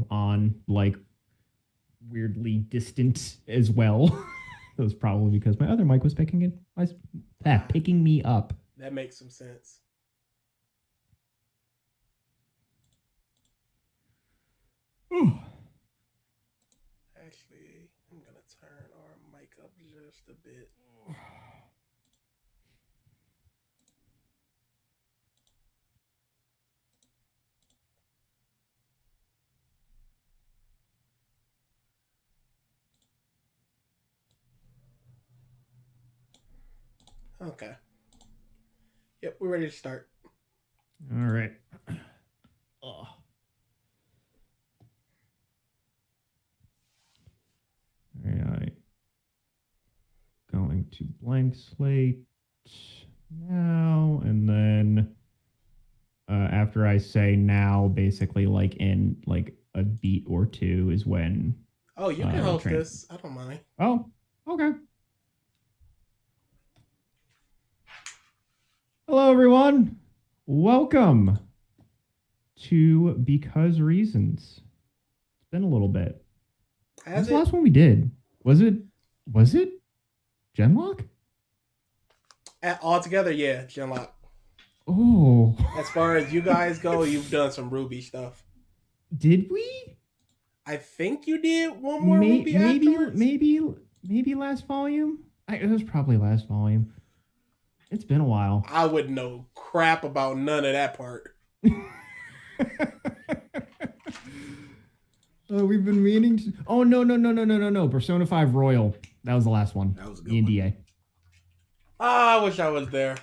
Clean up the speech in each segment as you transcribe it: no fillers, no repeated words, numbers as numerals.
audio on like weirdly distant as well. That was probably because my other mic was picking me up. That makes some sense. Actually, I'm gonna turn our mic up just a bit. Okay. Yep, we're ready to start. All right. Oh. All right. Going to blank slate now, and then after I say now, basically like in like a beat or two is when. Oh, you can host this. I don't mind. Oh, okay. Hello, everyone. Welcome to Because Reasons. It's been a little bit. What's the last one we did? Was it Genlock? Altogether, yeah, Genlock. Oh. As far as you guys go, you've done some Ruby stuff. Did we? I think you did one more Ruby afterwards. Maybe last volume? It was probably last volume. It's been a while. I would know crap about none of that part. We've been meaning to... Oh, no. Persona 5 Royal. That was the last one. That was a good ENDA. one. I wish I was there.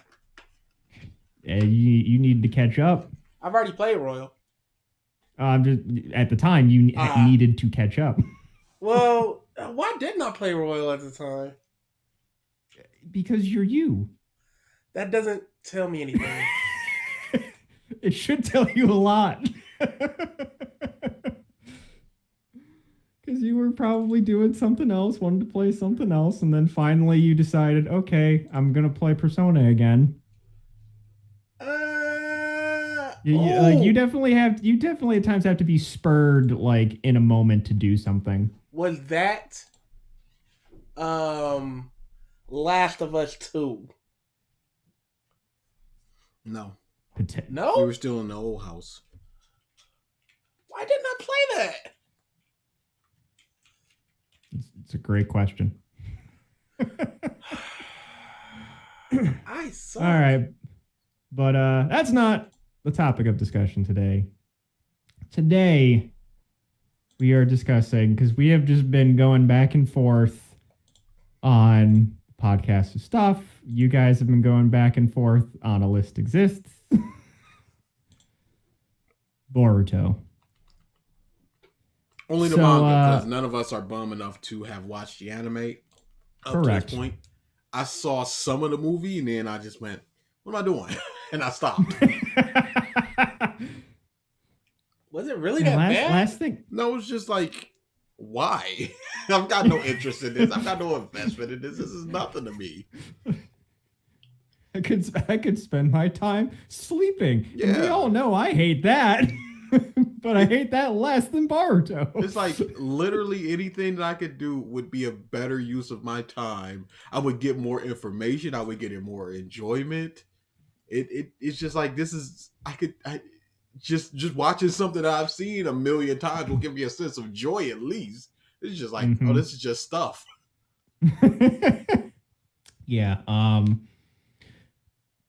You need to catch up. I've already played Royal. Just at the time, you needed to catch up. Well, why didn't I play Royal at the time? Because you're you. That doesn't tell me anything. It should tell you a lot. Because you were probably doing something else, wanted to play something else, and then finally you decided, okay, I'm going to play Persona again. You definitely at times have to be spurred like in a moment to do something. Was that Last of Us 2? No. No? We were still in the old house. Why didn't I play that? It's a great question. I suck. All right. But that's not the topic of discussion today. Today, we are discussing, because we have just been going back and forth on podcast stuff. You guys have been going back and forth on A List Exists. Boruto. Only the manga, because none of us are bum enough to have watched the anime up correct. to this point. I saw some of the movie, and then I just went, what am I doing? And I stopped. Was it really that bad? Last thing. No, it's just like, why? I've got no interest in this. I've got no investment in this. This is nothing to me. I could spend my time sleeping. Yeah. And we all know I hate that. But I hate that less than Boruto. It's like literally anything that I could do would be a better use of my time. I would get more information. I would get more enjoyment. It's just like, this is, just watching something that I've seen a million times will give me a sense of joy at least. It's just like, oh, this is just stuff. Yeah.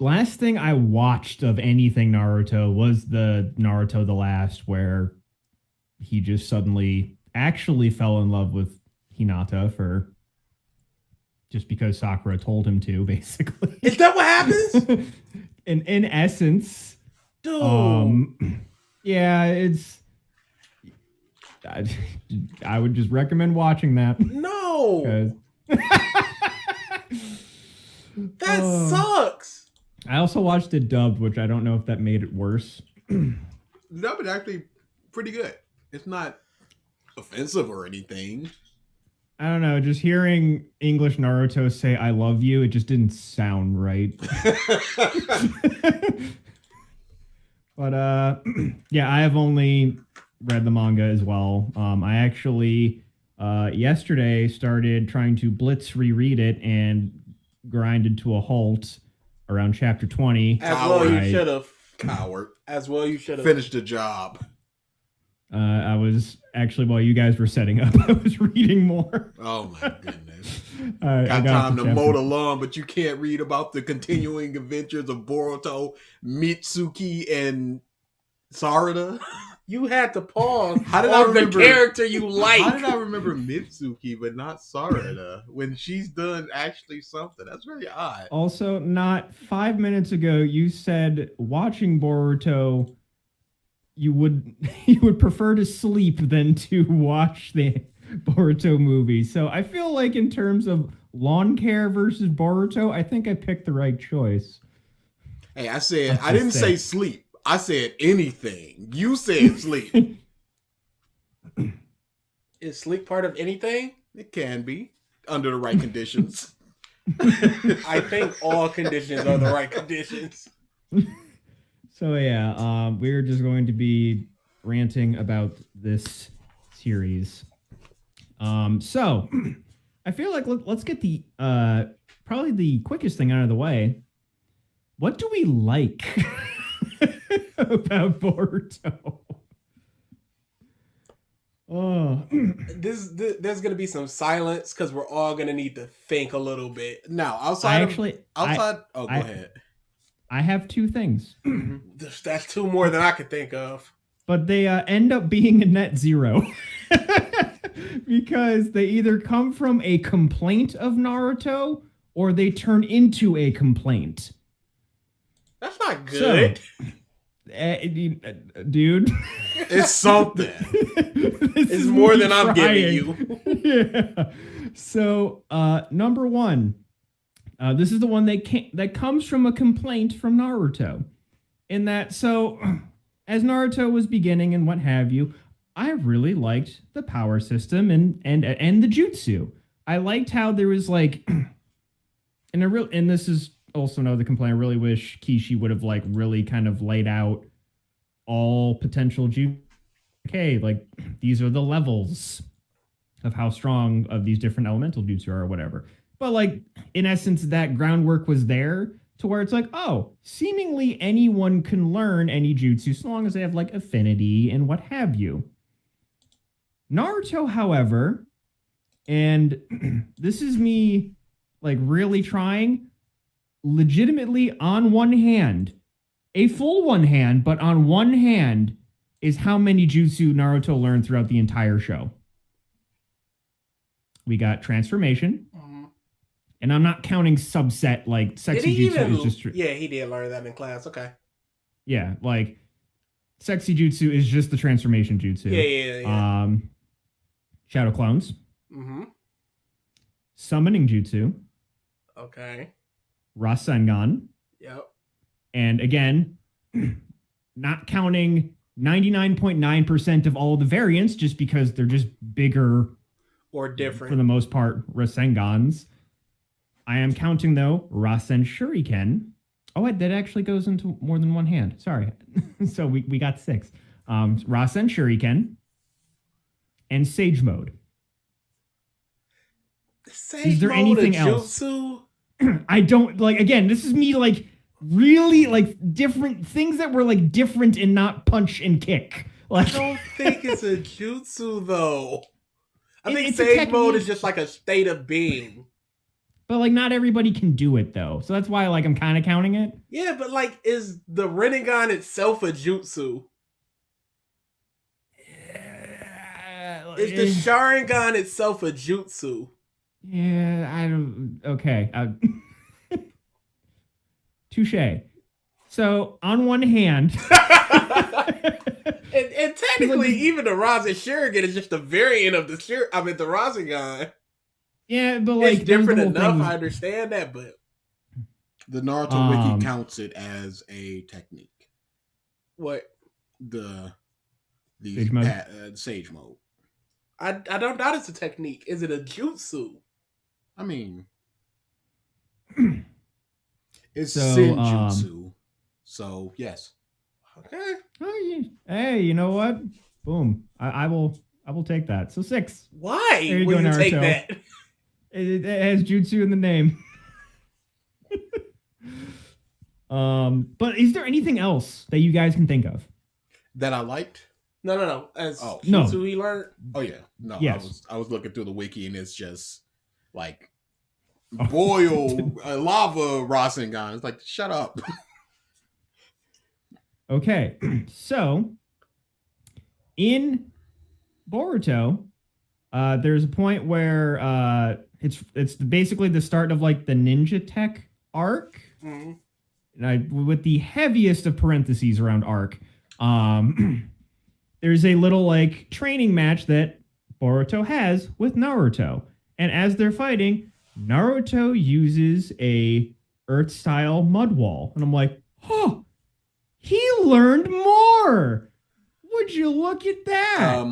Last thing I watched of anything Naruto was the Naruto The Last, where he just suddenly actually fell in love with Hinata just because Sakura told him to, basically. Is that what happens? In essence. Dude. Yeah, it's... I would just recommend watching that. No. That sucks. I also watched it dubbed, which I don't know if that made it worse. No, but actually pretty good. It's not offensive or anything. I don't know. Just hearing English Naruto say "I love you," it just didn't sound right. But yeah, I have only read the manga as well. I actually yesterday started trying to blitz reread it and grinded to a halt around chapter 20. As well, Coward. you should have. Coward. As well, you should have. Finish the job. I was actually, while you guys were setting up, I was reading more. Oh my goodness. I Got got time to chapter- mow the lawn, but you can't read about the continuing adventures of Boruto, Mitsuki, and Sarada. You had to pause. How did on I remember the character you like? How did I remember Mitsuki but not Sarada when she's done actually something? That's very odd. Also, not 5 minutes ago, you said watching Boruto, you would prefer to sleep than to watch the Boruto movie. So I feel like in terms of lawn care versus Boruto, I think I picked the right choice. Hey, I said That's I didn't just say it. sleep. I said anything. You said sleep. Is sleep part of anything? It can be under the right conditions. I think all conditions are the right conditions. So yeah, we're just going to be ranting about this series. So I feel like let's get the probably the quickest thing out of the way. What do we like about Boruto? Oh, There's gonna be some silence because we're all gonna need to think a little bit. Now, I outside. Oh, go I- ahead. I have two things, That's two more than I could think of. but they end up being a net zero. Because they either come from a complaint of Naruto or they turn into a complaint. That's not good. Dude. It's something. It's more than I'm giving you. Yeah. So, number one, this is the one that comes from a complaint from Naruto. In that, so, as Naruto was beginning and what have you, I really liked the power system and the jutsu. I liked how there was like, and this is also another complaint. I really wish Kishi would have like really kind of laid out all potential jutsu. Okay, like these are the levels of how strong of these different elemental jutsu are or whatever. But like in essence, that groundwork was there to where it's like, oh, seemingly anyone can learn any jutsu so long as they have like affinity and what have you. Naruto, however, and this is me like really trying, legitimately on one hand, a full one hand, but on one hand is how many jutsu Naruto learned throughout the entire show. We got transformation, and I'm not counting subset like sexy jutsu is just Yeah, he did learn that in class. Okay. yeah, like sexy jutsu is just the transformation jutsu. Yeah. Shadow clones, Mm-hmm. summoning jutsu, Okay. Rasengan, Yep. and again, not counting 99.9% of all the variants just because they're just bigger Or different. for the most part, Rasengans. I am counting, though, Rasen Shuriken. Oh, that actually goes into more than one hand. Sorry. So we got 6. Rasen Shuriken and Sage Mode. Is there anything else? I don't, like, again, this is me, like, really, like, different things that were, like, different and not punch and kick. Like, I don't think it's a jutsu, though. I think it's a Sage Mode technique. is just like a state of being. But, like, not everybody can do it, though. So that's why, like, I'm kind of counting it. Yeah, but, like, is the Rinnegan itself a jutsu? Is the Sharingan itself a jutsu? Yeah, I don't. Okay. Touche. So, on one hand. And technically, even the Rasen Shuriken is just a variant of the the Rasengan. Yeah, but like It's different there's the whole enough. thing- I understand that, but The Naruto wiki Um, counts it as a technique. what? Sage mode? Sage mode. I don't doubt it's a technique. Is it a jutsu? I mean, it's So, Senjutsu. So yes. Okay. Oh, hey, you know what? Boom. I will take that. So 6. Why There you would go, you take Naruto. that? It has jutsu in the name. But is there anything else that you guys can think of? That I liked? No. As Oh. No. Jutsu he learned. Oh yeah. No, Yes. I was looking through the wiki and it's just like Oh. boil lava Rasengan. It's like, shut up. Okay. So in Boruto, there's a point where it's basically the start of like the ninja tech arc. Mm-hmm. With the heaviest of parentheses around arc. There's a little like training match that Boruto has with Naruto. And as they're fighting, Naruto uses a earth style mud wall. And I'm like, oh, he learned more. Would you look at that?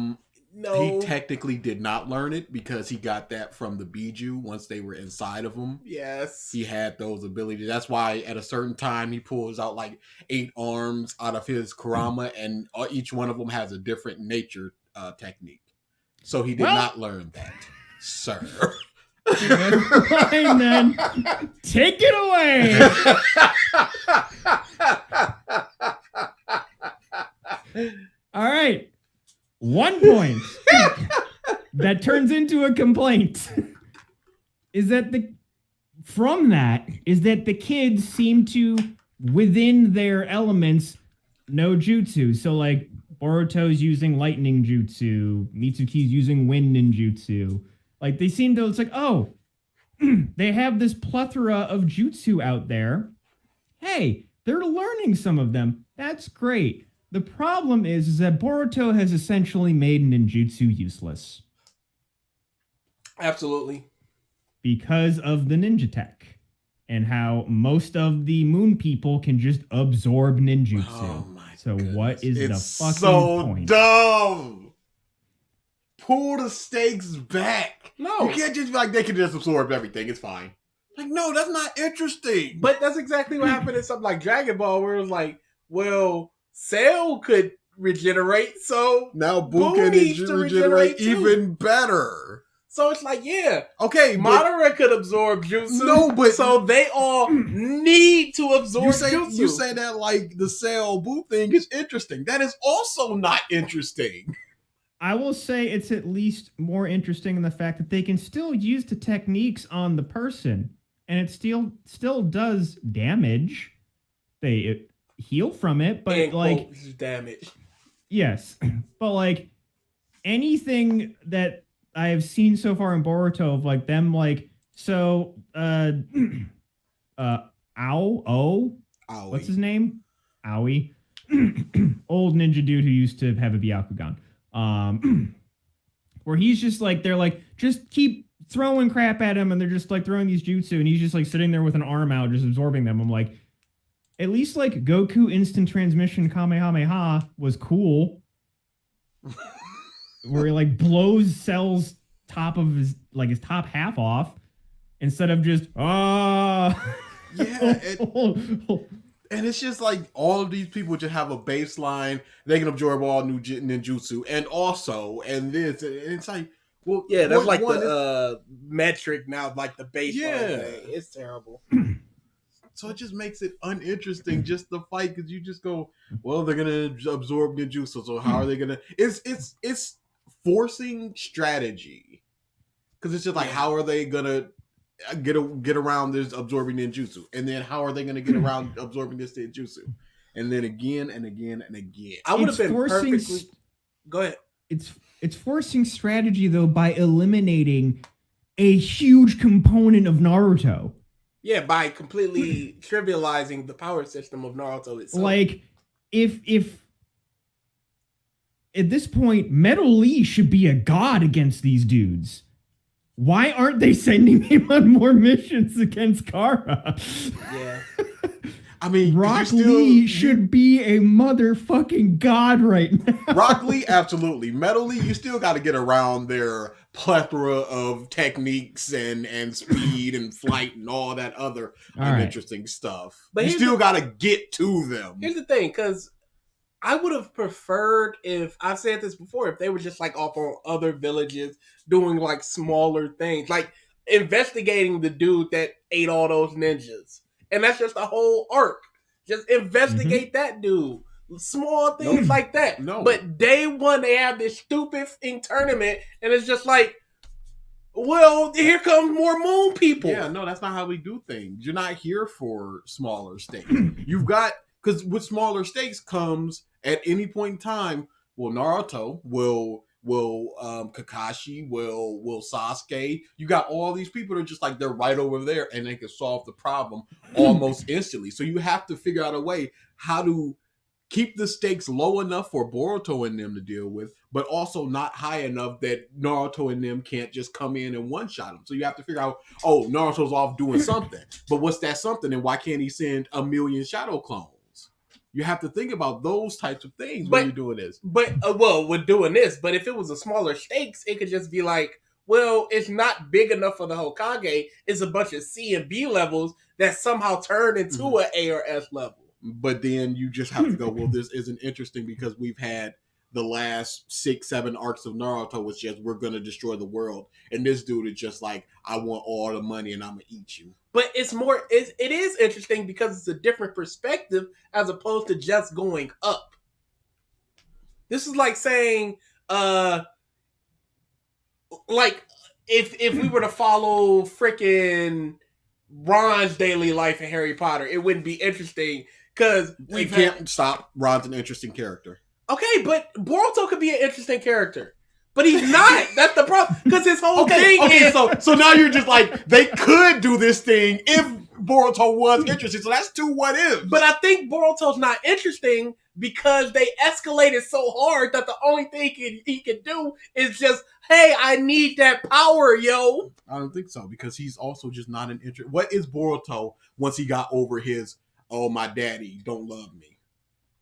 No, He technically did not learn it because he got that from the Biju once they were inside of him. yes. He had those abilities. That's why at a certain time he pulls out like 8 arms out of his Kurama, and each one of them has a different nature technique. So he did not learn that, sir. Fine then. Take it away. All right. 1 point that turns into a complaint is that the kids seem to, within their elements, know jutsu. So like Boruto's using lightning jutsu, Mitsuki's using wind ninjutsu. Like they seem to, it's like, oh, they have this plethora of jutsu out there. Hey, they're learning some of them. That's great. The problem is that Boruto has essentially made ninjutsu useless. Absolutely. Because of the ninja tech. And how most of the moon people can just absorb ninjutsu. Oh my so goodness. what is It's the fucking so point? dumb. Pull the stakes back. No. You can't just be like, they can just absorb everything. It's fine. Like, no, that's not interesting. But that's exactly what happened in something like Dragon Ball, where it was like, well, Cell could regenerate, so now Boo Boo can needs to regenerate regenerate too. even better. So it's like, yeah, Okay, but Madara could absorb jutsu. No, but- so they all need to absorb jutsu. you say that like the Cell Boo thing is interesting. That is also not interesting. I will say it's at least more interesting in the fact that they can still use the techniques on the person, and it still does damage. They heal from it, but And like quotes damage. yes, but like anything that I have seen so far in Boruto of like them like so what's his name? Aoi. Old ninja dude who used to have a Byakugan. Where he's just like, they're like, just keep throwing crap at him, and they're just like throwing these jutsu, and he's just like sitting there with an arm out, just absorbing them. I'm like, at least like Goku instant transmission Kamehameha was cool. Where he like blows Cell's top of his top half off instead of just And it's just like all of these people just have a baseline. They can absorb all new ninjutsu, and also, and this, and it's like, well, Yeah, that's what like the metric now, like the baseline Yeah. thing. It's terrible. So it just makes it uninteresting just to fight, because you just go, well, they're gonna absorb ninjutsu, so how are they gonna? It's forcing strategy, because it's just like, how are they gonna get around this absorbing ninjutsu, and then how are they gonna get around absorbing this ninjutsu, and then again and again and again. I would have been forcing perfectly. Go ahead. It's forcing strategy though by eliminating a huge component of Naruto. Yeah, by completely trivializing the power system of Naruto itself. Like, if at this point, Metal Lee should be a god against these dudes. Why aren't they sending him on more missions against Kara? Yeah. I mean, Rock Lee should be a motherfucking god right now. Rock Lee, absolutely. Metal Lee, you still got to get around their plethora of techniques and speed and flight and all that other All right. uninteresting stuff. But you here's still got to get to them. Here's the thing, because I would have preferred if I've said this before, if they were just like off on other villages doing like smaller things, like investigating the dude that ate all those ninjas, and that's just a whole arc. Just investigate that dude. Small things like that. No. But day one, they have this stupid tournament, and it's just like, well, here comes more moon people. Yeah, no, that's not how we do things. You're not here for smaller stakes. You've got, because with smaller stakes comes at any point in time, well, Naruto will Kakashi will Sasuke. You got all these people that are just like they're right over there and they can solve the problem almost instantly. So you have to figure out a way how to keep the stakes low enough for Boruto and them to deal with, but also not high enough that Naruto and them can't just come in and one-shot them. So you have to figure out, oh, Naruto's off doing something. But what's that something, and why can't he send 1,000,000 shadow clones? You have to think about those types of things when you're doing this. But, well, we're doing this, but if it was a smaller stakes, it could just be like, well, it's not big enough for the Hokage. It's a bunch of C and B levels that somehow turn into an A or S level. But then you just have to go, well, this isn't interesting because we've had the last 6-7 arcs of Naruto was just, we're going to destroy the world. And this dude is just like, I want all the money and I'm going to eat you. But it's more, it is interesting because it's a different perspective as opposed to just going up. This is like saying, like, if we were to follow freaking Ron's daily life in Harry Potter, it wouldn't be interesting. Because we can't stop. Ron's an interesting character. Okay, but Boruto could be an interesting character. But he's not. That's the problem. Because his whole thing is... So now you're just like, they could do this thing if Boruto was interesting. So that's 2 what ifs. But I think Boruto's not interesting because they escalated so hard that the only thing he can do is just, hey, I need that power, yo. I don't think so, because he's also just not an interest. What is Boruto once he got over his, oh, my daddy don't love me?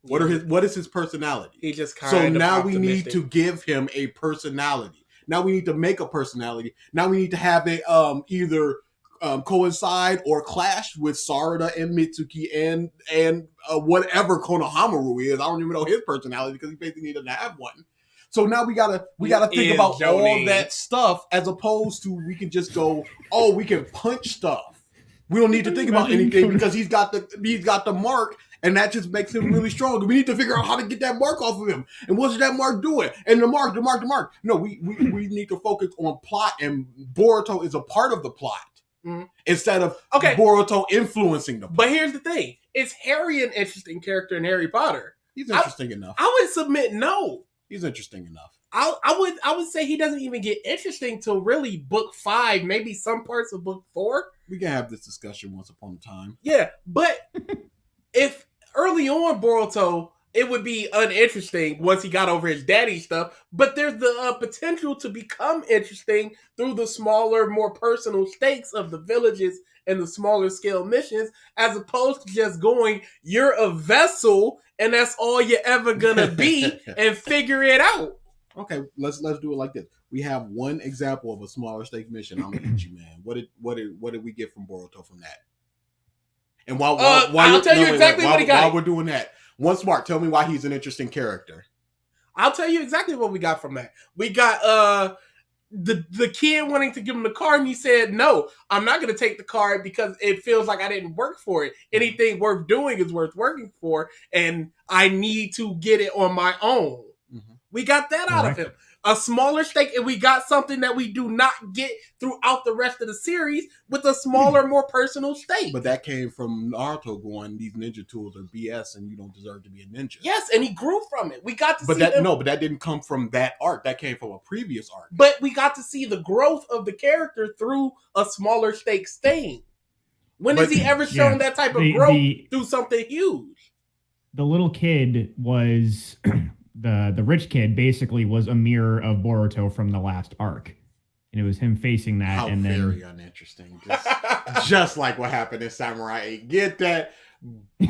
What is his personality? He just kind so of now optimistic. We need to give him a personality. Now we need to make a personality. Now we need to have it either coincide or clash with Sarada and Mitsuki and whatever Konohamaru is. I don't even know his personality because he basically doesn't have one. So now we gotta think about all that stuff as opposed to we can just go, oh, we can punch stuff. We don't need to think about anything because he's got the mark. And that just makes him really strong. We need to figure out how to get that mark off of him. And what's that mark doing? And the mark. No, we need to focus on plot, and Boruto is a part of the plot instead of Boruto influencing the plot. But here's the thing. Is Harry an interesting character in Harry Potter? He's interesting enough. I would submit no. He's interesting enough. I would say he doesn't even get interesting till really book 5, maybe some parts of book 4. We can have this discussion once upon a time. Yeah, but if early on Boruto, it would be uninteresting once he got over his daddy stuff, but there's the potential to become interesting through the smaller, more personal stakes of the villages and the smaller scale missions, as opposed to just going, you're a vessel and that's all you're ever gonna be and figure it out. Okay, let's do it like this. We have one example of a smaller stake mission. I'm gonna eat you, man. What did we get from Boruto from that? And while I'll tell you exactly what he got. While we're doing that, one smart. Tell me why he's an interesting character. I'll tell you exactly what we got from that. We got the kid wanting to give him the card, and he said, "No, I'm not going to take the card because it feels like I didn't work for it. Anything worth doing is worth working for, and I need to get it on my own." Mm-hmm. We got that out of him. A smaller stake, and we got something that we do not get throughout the rest of the series with a smaller, more personal stake. But that came from Naruto going, these ninja tools are BS and you don't deserve to be a ninja. Yes, and he grew from it. We got to but that didn't come from that arc. That came from a previous arc. But we got to see the growth of the character through a smaller stakes thing. When has he ever shown that type of growth through something huge? The little kid was... The rich kid basically was a mirror of Boruto from the last arc, and it was him facing that. How and very uninteresting, just like what happened in Samurai 8. Get that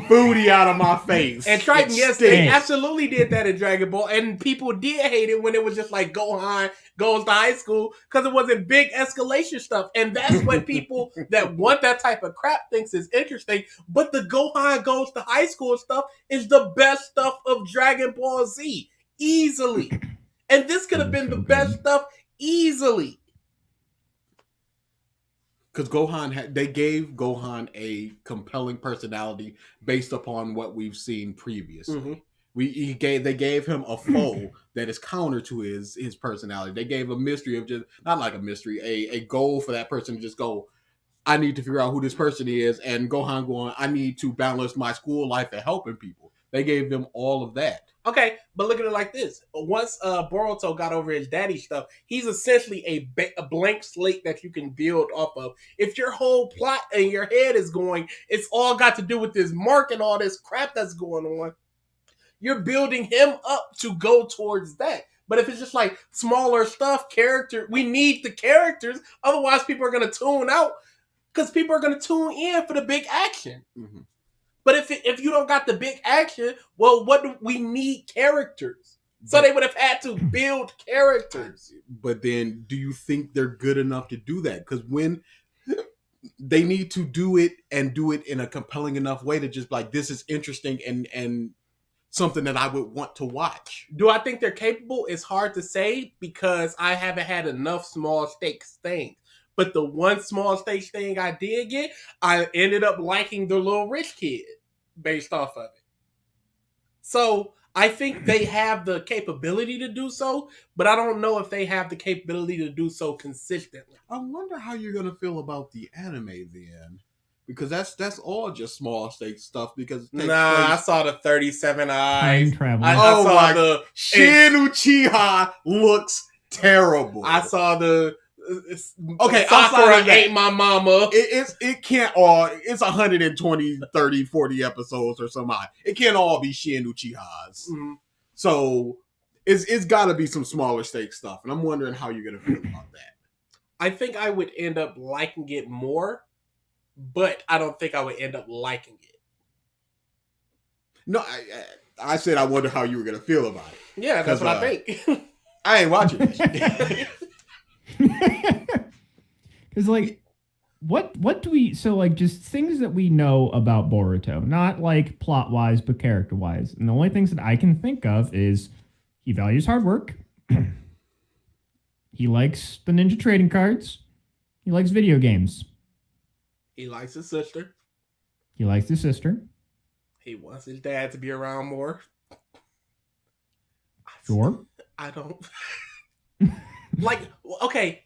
booty out of my face. And Triton, It yes, they stinks. absolutely did that in Dragon Ball, and people did hate it when it was just like Gohan goes to high school because it wasn't big escalation stuff, and that's what people that want that type of crap thinks is interesting. But the Gohan goes to high school stuff is the best stuff of Dragon Ball Z, easily, and this could have been the best stuff easily. Because they gave Gohan a compelling personality based upon what we've seen previously. Mm-hmm. They gave him a foe that is counter to his personality. They gave a mystery of just not like a mystery, a goal for that person to just go, I need to figure out who this person is, and Gohan going, I need to balance my school life and helping people. They gave them all of that. Okay, but look at it like this. Once Boruto got over his daddy stuff, he's essentially a blank slate that you can build off of. If your whole plot in your head is going, it's all got to do with this mark and all this crap that's going on, you're building him up to go towards that. But if it's just like smaller stuff, we need the characters. Otherwise, people are going to tune out because people are going to tune in for the big action. Mm-hmm. But if you don't got the big action, well, what do we need? Characters. So they would have had to build characters. But then, do you think they're good enough to do that? Because when they need to do it and do it in a compelling enough way to just like, this is interesting and something that I would want to watch. Do I think they're capable? It's hard to say because I haven't had enough small stakes things. But the one small stakes thing I did get, I ended up liking the little rich kid based off of it. So I think they have the capability to do so, but I don't know if they have the capability to do so consistently. I wonder how you're gonna feel about the anime then, because that's all just small stakes stuff. Because I saw the 37 eyes. Time travel. I saw the Shin Uchiha looks terrible. I saw the. Okay, Sakura ate my mama. It can't all. It's 120, 30, 40 episodes or something. It can't all be Shin Uchihas. Mm-hmm. So it's got to be some smaller stake stuff, and I'm wondering how you're gonna feel about that. I think I would end up liking it more, but I don't think I would end up liking it. No, I said I wonder how you were gonna feel about it. Yeah, that's what I think. I ain't watching this. Because like what do we just things that we know about Boruto, not like plot wise but character wise, and the only things that I can think of is he values hard work, he likes the ninja trading cards, he likes video games, He likes his sister. he likes his sister. He wants his dad to be around more. Sure. I don't like. Okay,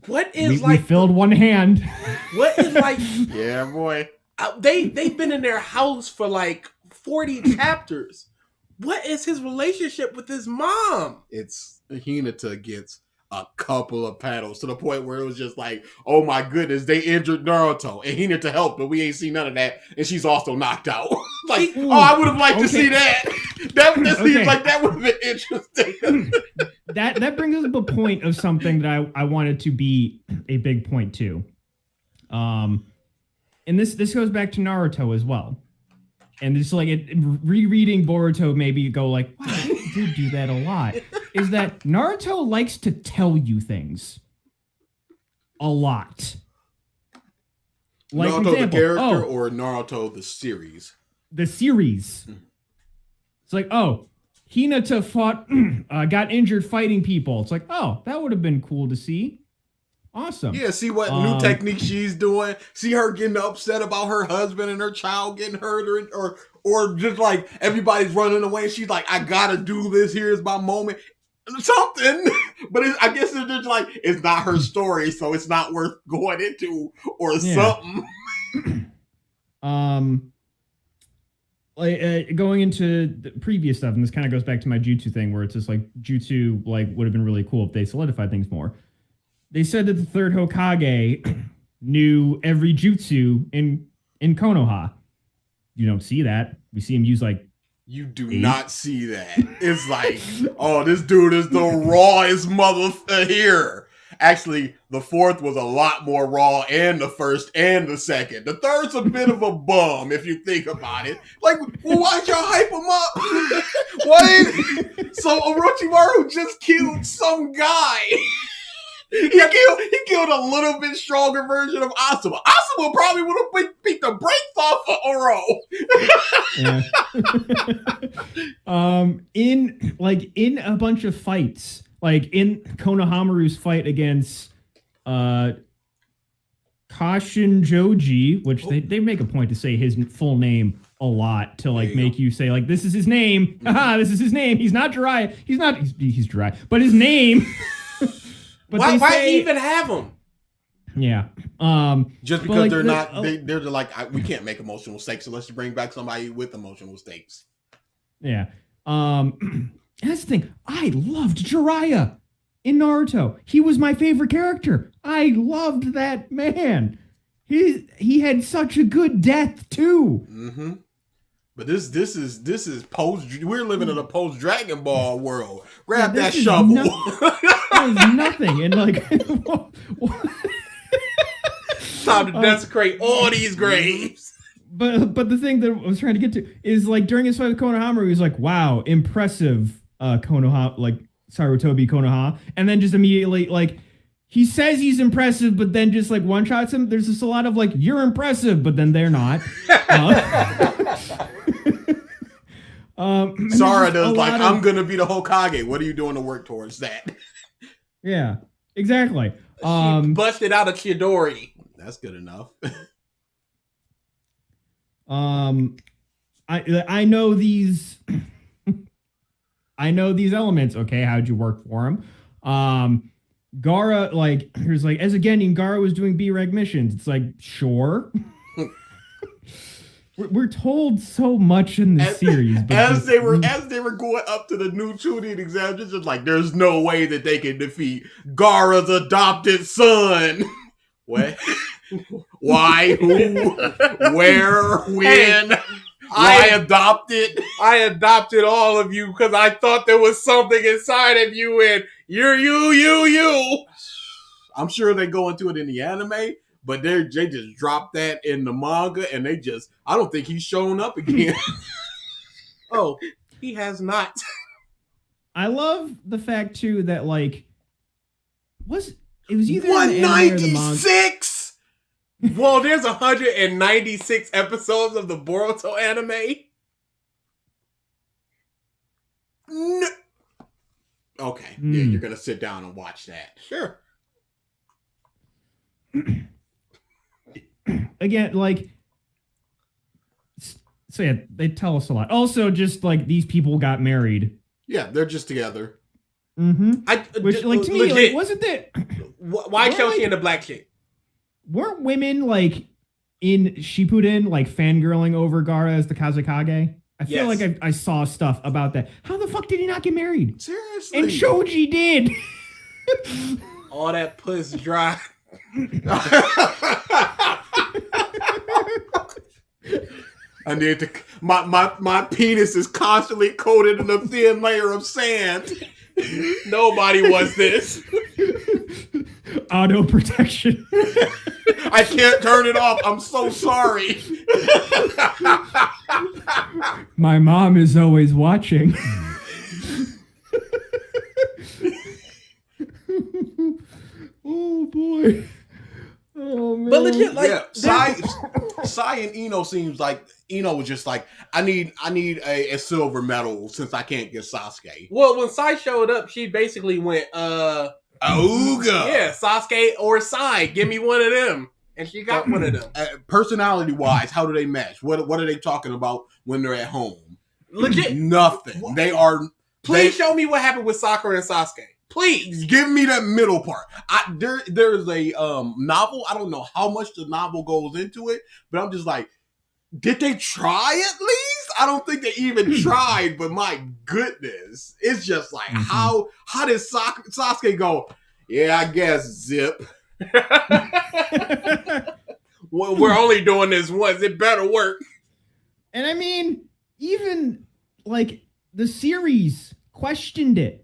what is we like? filled one hand. What is like? Yeah, boy. They've been in their house for like 40 chapters. What is his relationship with his mom? It's Hinata gets a couple of paddles to the point where it was just like, oh my goodness, they injured Naruto and Hinata helped, but we ain't seen none of that, and she's also knocked out. Like, I would have liked to see that. That seems like that would have been interesting. that brings us to a point of something that I wanted to be a big point too. And this goes back to Naruto as well. And it's like rereading Boruto made me go like, wow, they did do that a lot. Is that Naruto likes to tell you things a lot. Like Naruto example, the character or Naruto the series? The series. It's like, Hinata fought, got injured fighting people. It's like, that would have been cool to see. Awesome. Yeah, see what new technique she's doing. See her getting upset about her husband and her child getting hurt, or just like everybody's running away. And she's like, I gotta do this. Here's my moment. Something, but I guess it's just like it's not her story, so it's not worth going into or something. Going into the previous stuff, and this kind of goes back to my Jutsu thing, where it's just like Jutsu would have been really cool if they solidified things more. They said that the third Hokage knew every jutsu in Konoha. You don't see that. We see him use You do not see that. It's like, oh, this dude is the rawest mother here. Actually, the fourth was a lot more raw, and the first and the second. The third's a bit of a bum if you think about it. Like, well, why'd y'all hype him up? So Orochimaru just killed some guy. He killed a little bit stronger version of Asuma. Asuma probably would have beat the brakes off of Oro. In a bunch of fights, like in Konohamaru's fight against Kashin Joji, which they make a point to say his full name a lot to like make you say like, this is his name. Haha, this is his name. He's not Jiraiya. He's Jiraiya, but his name. But why even have them? Yeah. Just because they're like, we can't make emotional stakes, so let's just bring back somebody with emotional stakes. Yeah. That's the thing. I loved Jiraiya in Naruto. He was my favorite character. I loved that man. He had such a good death too. Mm-hmm. But this is post. We're living in a post Dragon Ball world. Grab that shovel. There's nothing, and like, time to desecrate all these graves. But the thing that I was trying to get to is like during his fight with Konohamaru, he was like, "Wow, impressive, Konoha, like Sarutobi Konoha," and then just immediately like. He says he's impressive, but then just like one shots him. There's just a lot of like, you're impressive, but then they're not. Sara does like, I'm going to be the Hokage. What are you doing to work towards that? Yeah, exactly. She busted out a Chidori. That's good enough. I know these. I know these elements. Okay, how'd you work for them? Gaara, like, here's like, as a Genin, Gaara was doing B-Reg missions. It's like, sure. we're told so much in this series. But as they were going up to the new Chunin exams, it's just like, there's no way that they can defeat Gaara's adopted son. What? Why? Who? Where? When? I adopted all of you because I thought there was something inside of you, and you're you. I'm sure they go into it in the anime, but they just dropped that in the manga, and I don't think he's shown up again. Oh, he has not. I love the fact too that like it was either 196. Well, there's 196 episodes of the Boruto anime. No. Okay, yeah, you're gonna sit down and watch that. Sure. Again, like, so yeah, they tell us a lot. Also, just like these people got married. Yeah, they're just together. Mm-hmm. Which, like, to me, like, wasn't that? Why Kelsey and the black chick? Weren't women like in Shippuden like fangirling over Gaara as the Kazekage? I feel like I saw stuff about that. How the fuck did he not get married? Seriously. And Shoji did. All that puss dry. I need to. My penis is constantly coated in a thin layer of sand. Nobody wants this. Auto protection. I can't turn it off. I'm so sorry. My mom is always watching. Oh boy. Oh man. But legit, like, Sai and Ino seems like Ino was just like, I need a silver medal since I can't get Sasuke. Well, when Sai showed up, she basically went, Auga. Yeah, Sasuke or Sai, give me one of them. And she got one of them. Personality wise, how do they match? What are they talking about when they're at home? Legit. Nothing. They are. Please show me what happened with Sakura and Sasuke. Please give me that middle part. There's a novel. I don't know how much the novel goes into it, but I'm just like, did they try at least? I don't think they even tried, but my goodness, it's just like how did Sasuke go? Yeah, I guess zip. Well, we're only doing this once. It better work. And I mean, even like the series questioned it.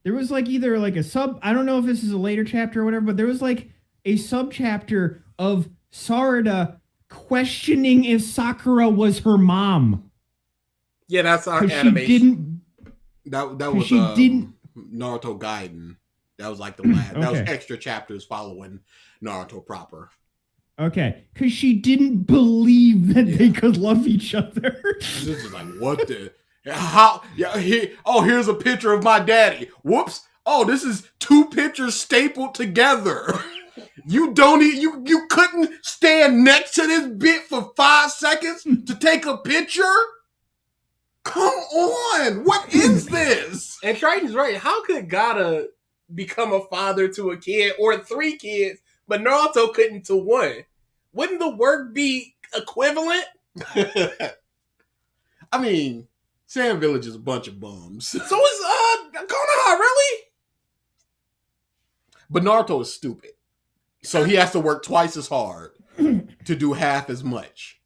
there was like either like a sub, I don't know if this is a later chapter or whatever, but there was like a sub chapter of Sarada questioning if Sakura was her mom. Yeah, that's our 'Cause animation. she didn't, That was she didn't. Naruto Gaiden. That was like the last. That was Okay. extra chapters following Naruto proper. Okay, because she didn't believe that they could love each other. This is like, what the? How? Yeah. Here's a picture of my daddy. Whoops. Oh, this is 2 pictures stapled together. You don't. You couldn't stand next to this bit for 5 seconds to take a picture. Come on. What is this? And Triton's right. How could Gaara become a father to a kid or 3 kids, but Naruto couldn't to 1? Wouldn't the work be equivalent? I mean, Sand Village is a bunch of bums. So is Konoha, really? But Naruto is stupid. So he has to work twice as hard to do half as much.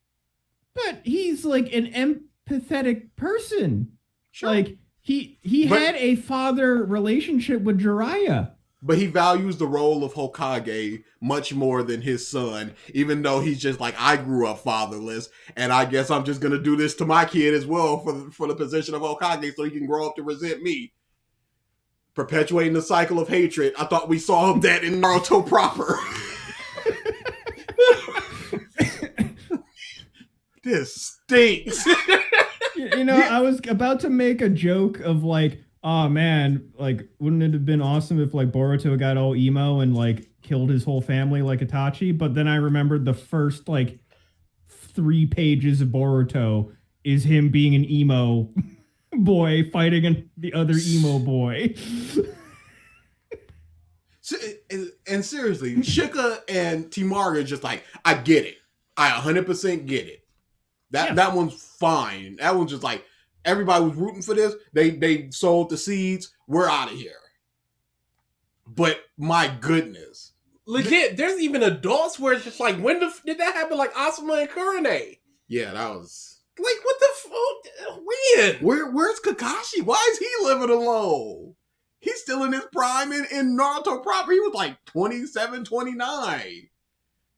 But he's like an empathetic person. Sure. Like he But- had a father relationship with Jiraiya. But he values the role of Hokage much more than his son, even though he's just like, I grew up fatherless, and I guess I'm just going to do this to my kid as well for the position of Hokage so he can grow up to resent me. Perpetuating the cycle of hatred. I thought we saw that in Naruto proper. This stinks. You know, I was about to make a joke of like, oh man, like, wouldn't it have been awesome if like Boruto got all emo and like killed his whole family like Itachi? But then I remembered the first like 3 pages of Boruto is him being an emo boy fighting the other emo boy. And seriously, Shika and Timaru are just like, I get it. I 100% get it. That one's fine. That one's just like, everybody was rooting for this. They sowed the seeds. We're out of here. But my goodness. Legit, there's even adults where it's just like, when did that happen? Like Asuma and Kurane. Yeah, that was... Like, what the fuck? Weird. Where's Kakashi? Why is he living alone? He's still in his prime in Naruto proper. He was like 27, 29.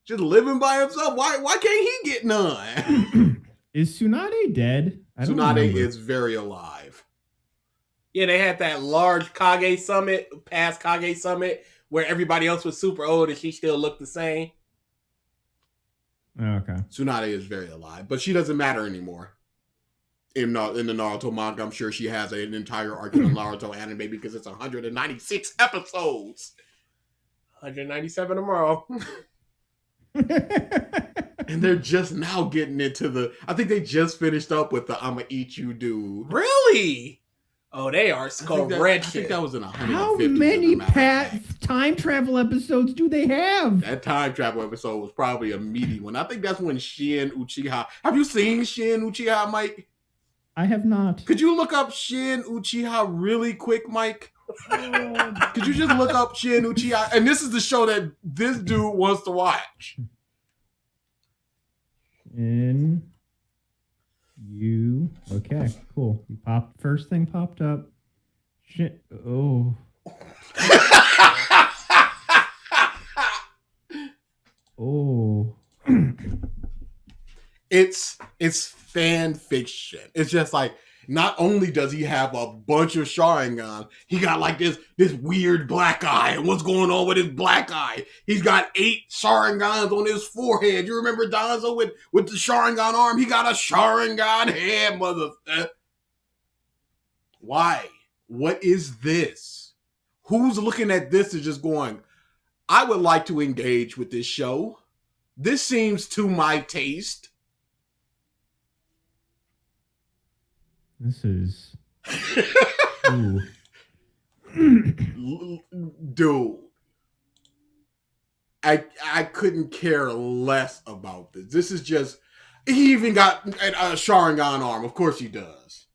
Just living by himself. Why can't he get none? Is Tsunade dead? I don't Tsunade remember. is very alive. Yeah, they had that large Kage summit, past Kage summit, where everybody else was super old and she still looked the same. Oh, okay. Tsunade is very alive, but she doesn't matter anymore. In the Naruto manga, I'm sure she has an entire arc in the Naruto anime because it's 196 episodes. 197 tomorrow. And they're just now getting into I think they just finished up with the I'ma eat you dude. Really? Oh, they are I scratching. think that was in 150. How many time travel episodes do they have? That time travel episode was probably a meaty one. I think that's when Shin Uchiha... Have you seen Shin Uchiha, Mike? I have not. Could you look up Shin Uchiha really quick, Mike? Could you just look up Shin Uchiha? And this is the show that this dude wants to watch. Okay, cool. First thing popped up. Shit. Oh. Oh. It's fan fiction. It's just like, not only does he have a bunch of Sharingan, he got like this weird black eye. And what's going on with his black eye? He's got 8 Sharingans on his forehead. You remember Danzo with the Sharingan arm? He got a Sharingan head, mother. Why? What is this? Who's looking at this and just going, I would like to engage with this show. This seems to my taste. This is. Ooh. Dude, I couldn't care less about this. This is just, he even got a Sharingan arm. Of course he does.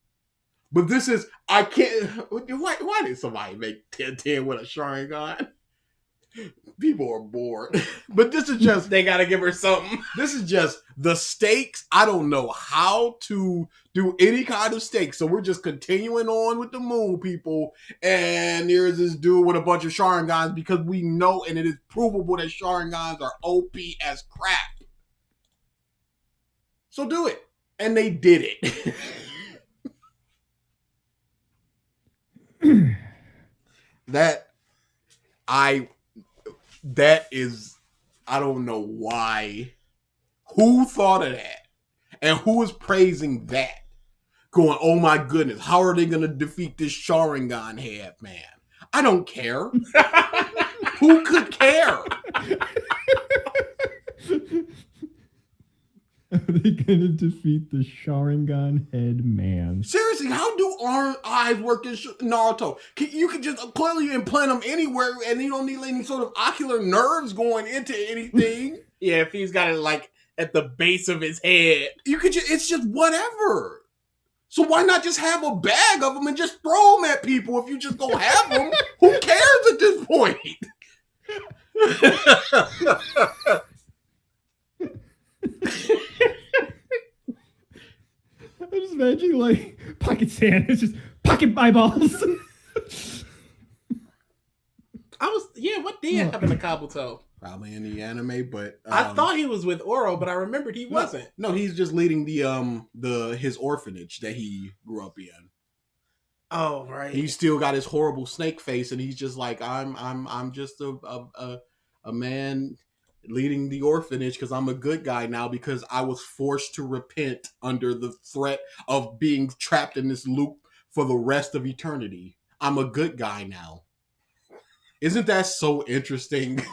But this is, I can't, why did somebody make 10-10 with a Sharingan? People are bored. But this is just They gotta give her something. this is just the stakes. I don't know how to do any kind of stakes. So we're just continuing on with the moon people. And there's this dude with a bunch of Sharingans because we know and it is provable that Sharingans are OP as crap. So do it. And they did it. That is, I don't know why. Who thought of that? And who is praising that? Going, oh my goodness, how are they going to defeat this Sharingan head man? I don't care. Who could care? Are they gonna defeat the Sharingan head man? Seriously, how do our eyes work in Naruto? You can just clearly implant them anywhere and you don't need any sort of ocular nerves going into anything. Yeah, if he's got it like at the base of his head. You could just, it's just whatever. So why not just have a bag of them and just throw them at people if you just don't have them? Who cares at this point? I'm just imagining like pocket sand. It's just pocket eyeballs. What did happen to Kabuto? Probably in the anime, but I thought he was with Oro, but I remembered he wasn't. No, he's just leading his orphanage that he grew up in. Oh, right. He's still got his horrible snake face, and he's just like, I'm just a man leading the orphanage because I'm a good guy now because I was forced to repent under the threat of being trapped in this loop for the rest of eternity. I'm a good guy now. Isn't that so interesting?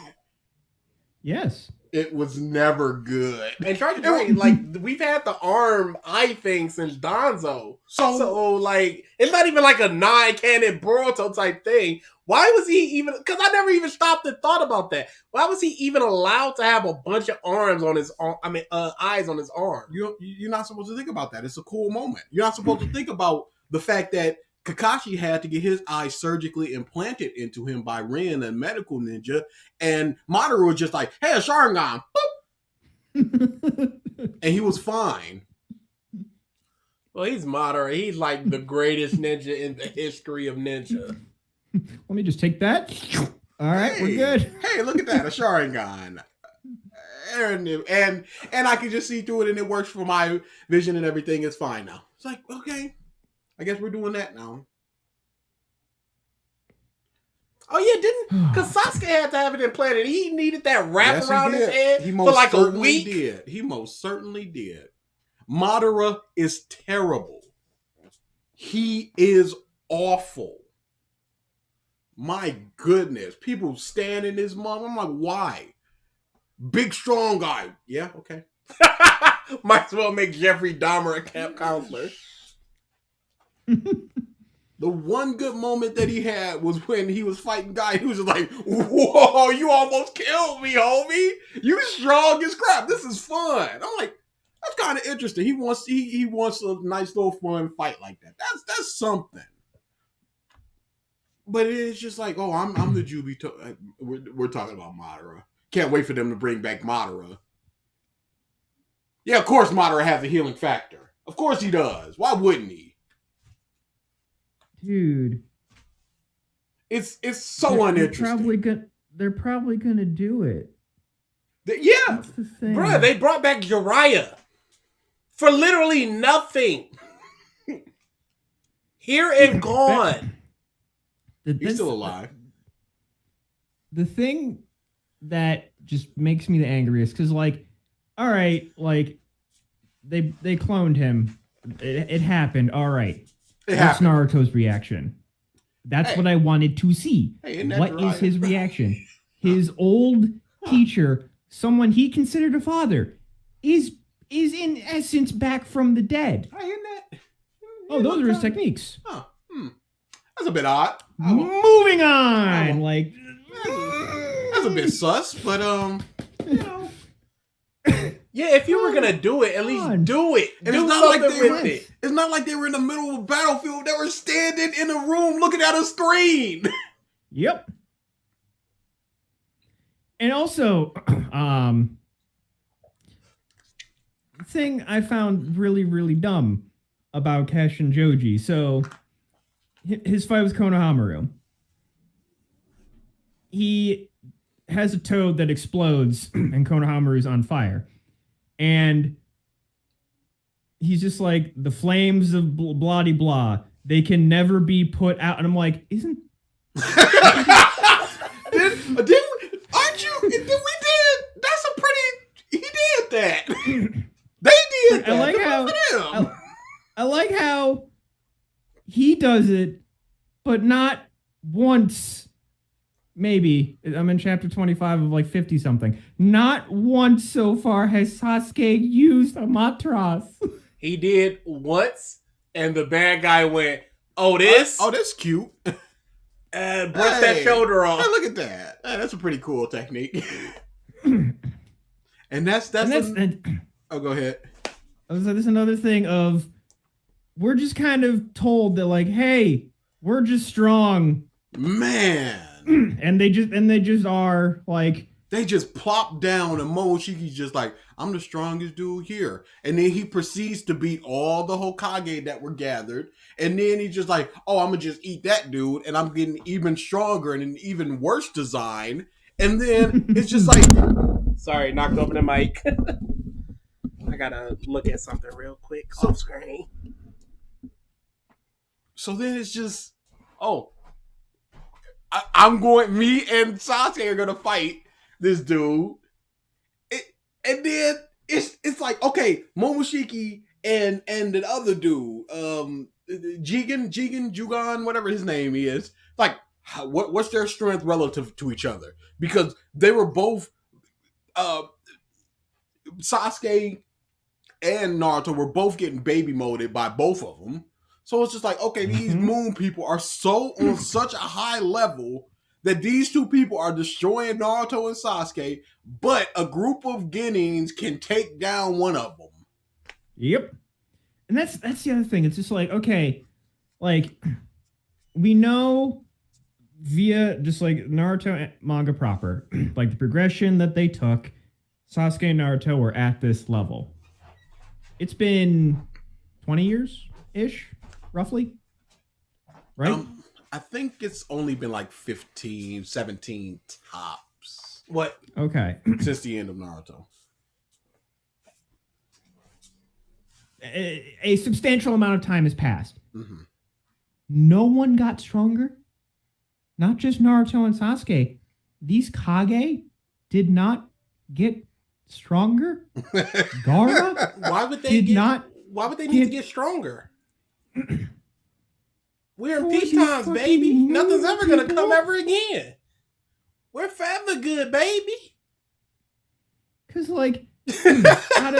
Yes. It was never good. And try to like we've had the arm eye thing since Danzo. So like it's not even like a non-canon Boruto type thing. Why was he even? Because I never even stopped and thought about that. Why was he even allowed to have a bunch of arms on his arm? I mean, eyes on his arm. You're not supposed to think about that. It's a cool moment. You're not supposed to think about the fact that Kakashi had to get his eye surgically implanted into him by Rin, a medical ninja, and Madara was just like, "Hey, a Sharingan," boop, and he was fine. Well, he's Madara. He's like the greatest ninja in the history of ninja. Let me just take that. All right, we're good. Hey, look at that, a Sharingan. And I can just see through it, and it works for my vision and everything. It's fine now. It's like, okay, I guess we're doing that now. Oh yeah, didn't because Sasuke had to have it implanted. He needed that wrap around his head he for like a week. He most certainly did. Madara is terrible. He is awful. My goodness. People stand in his mom. I'm like, why? Big strong guy. Yeah, okay. Might as well make Jeffrey Dahmer a camp counselor. The one good moment that he had was when he was fighting guy. He was just like, whoa, you almost killed me, homie. You strong as crap. This is fun. I'm like, that's kind of interesting. He wants a nice little fun fight like that. That's something. But it's just like, oh, I'm the Jubi. We're talking about Madara. Can't wait for them to bring back Madara. Yeah, of course Madara has a healing factor. Of course he does. Why wouldn't he? Dude. It's so uninteresting. They're probably gonna do it. Yeah. That's the thing. Bruh, they brought back Jiraiya for literally nothing. Here and gone. He's still alive. The thing that just makes me the angriest, because like, all right, like they cloned him. It happened. All right. What's Naruto's reaction? That's what I wanted to see. What is his reaction? His old teacher, someone he considered a father, is in essence back from the dead. Oh, those are his techniques. Huh. That's a bit odd. Moving on. That's a bit sus, but you know. Yeah, if you were gonna do it, at least do it. And do it's not something with it. It's not like they were in the middle of a battlefield. They were standing in a room looking at a screen. Yep. And also, thing I found really, really dumb about Cash and Joji. So, his fight with Konohamaru. He has a toad that explodes and Konohamaru's on fire. And he's just like, the flames of blah de blah, they can never be put out. And I'm like, isn't... Aren't you? We did. That's a pretty... He did that. They did that. I like how he does it, but not once. Maybe I'm in chapter 25 of like 50 something. Not once so far has Sasuke used Amaterasu. He did once, and the bad guy went, "Oh, this? Oh, that's cute." And brushed that shoulder off. Hey, look at that. Hey, that's a pretty cool technique. and that's oh, go ahead. There's another thing of we're just kind of told that like, hey, we're just strong, man. And they just are like, they just plop down and Momoshiki's just like, I'm the strongest dude here. And then he proceeds to beat all the Hokage that were gathered. And then he's just like, oh, I'm going to just eat that dude. And I'm getting even stronger and an even worse design. And then it's just like... Sorry, knocked over the mic. I got to look at something real quick off screen. So then it's just, oh, me and Sasuke are going to fight this dude. And then it's like, okay, Momoshiki and the other dude, Jugan, whatever his name is, like, what's their strength relative to each other? Because they were both, Sasuke and Naruto were both getting baby moded by both of them. So it's just like, okay, these moon people are so on such a high level that these two people are destroying Naruto and Sasuke, but a group of Genins can take down one of them. Yep. And that's the other thing. It's just like, okay, like, we know via just like Naruto manga proper, like the progression that they took, Sasuke and Naruto were at this level. It's been 20 years-ish, roughly. Right? I think it's only been like 15, 17 tops. What? Okay. Since the end of Naruto. A substantial amount of time has passed. Mm-hmm. No one got stronger. Not just Naruto and Sasuke. These Kage did not get stronger. Gaara Why would they need to get stronger? We're in peace times, baby. Nothing's ever gonna come ever again. We're forever good, baby. Cause like out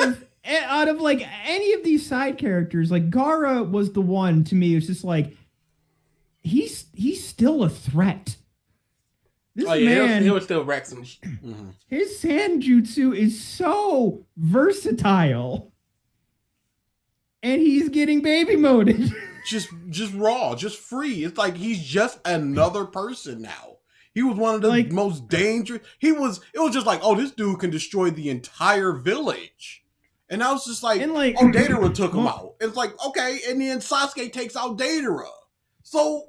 of like any of these side characters, like Gaara was the one to me. It's just like he's still a threat. This man, he'll still wreck some shit. His Genjutsu is so versatile. And he's getting baby moded. just raw, just free. It's like he's just another person now. He was one of the most dangerous. It was just like, oh, this dude can destroy the entire village. And I was just like, oh, Deidara took him out. It's like, okay, and then Sasuke takes out Deidara. So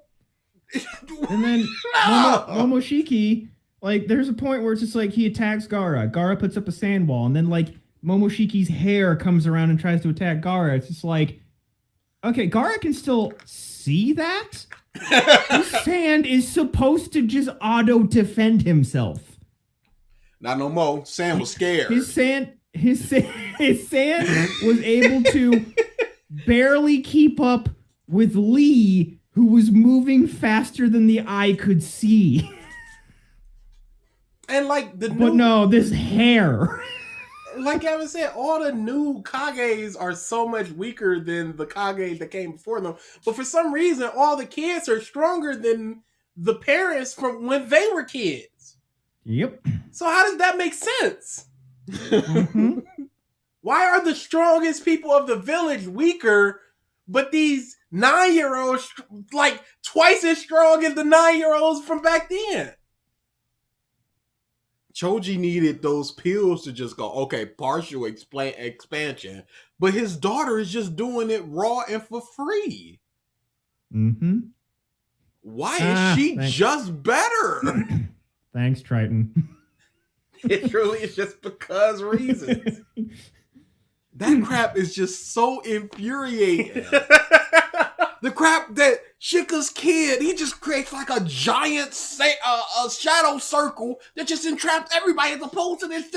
and then Momoshiki, like, there's a point where it's just like he attacks Gaara. Gaara puts up a sand wall, and then like Momoshiki's hair comes around and tries to attack Gaara. It's just like, okay, Gaara can still see that. His sand is supposed to just auto-defend himself. Not no more. Sam was scared. His sand was able to barely keep up with Lee, who was moving faster than the eye could see. And like this hair. Like Evan said, all the new Kages are so much weaker than the Kage that came before them. But for some reason, all the kids are stronger than the parents from when they were kids. Yep. So how does that make sense? Why are the strongest people of the village weaker, but these 9-year-olds like twice as strong as the 9-year-olds from back then? Choji needed those pills to just go, okay, partial expansion. But his daughter is just doing it raw and for free. Mm-hmm. Why is she thanks. just better? Thanks, Triton. It truly is just because reasons. That crap is just so infuriating. The crap that Shika's kid, he just creates like a giant a shadow circle that just entraps everybody, as opposed to this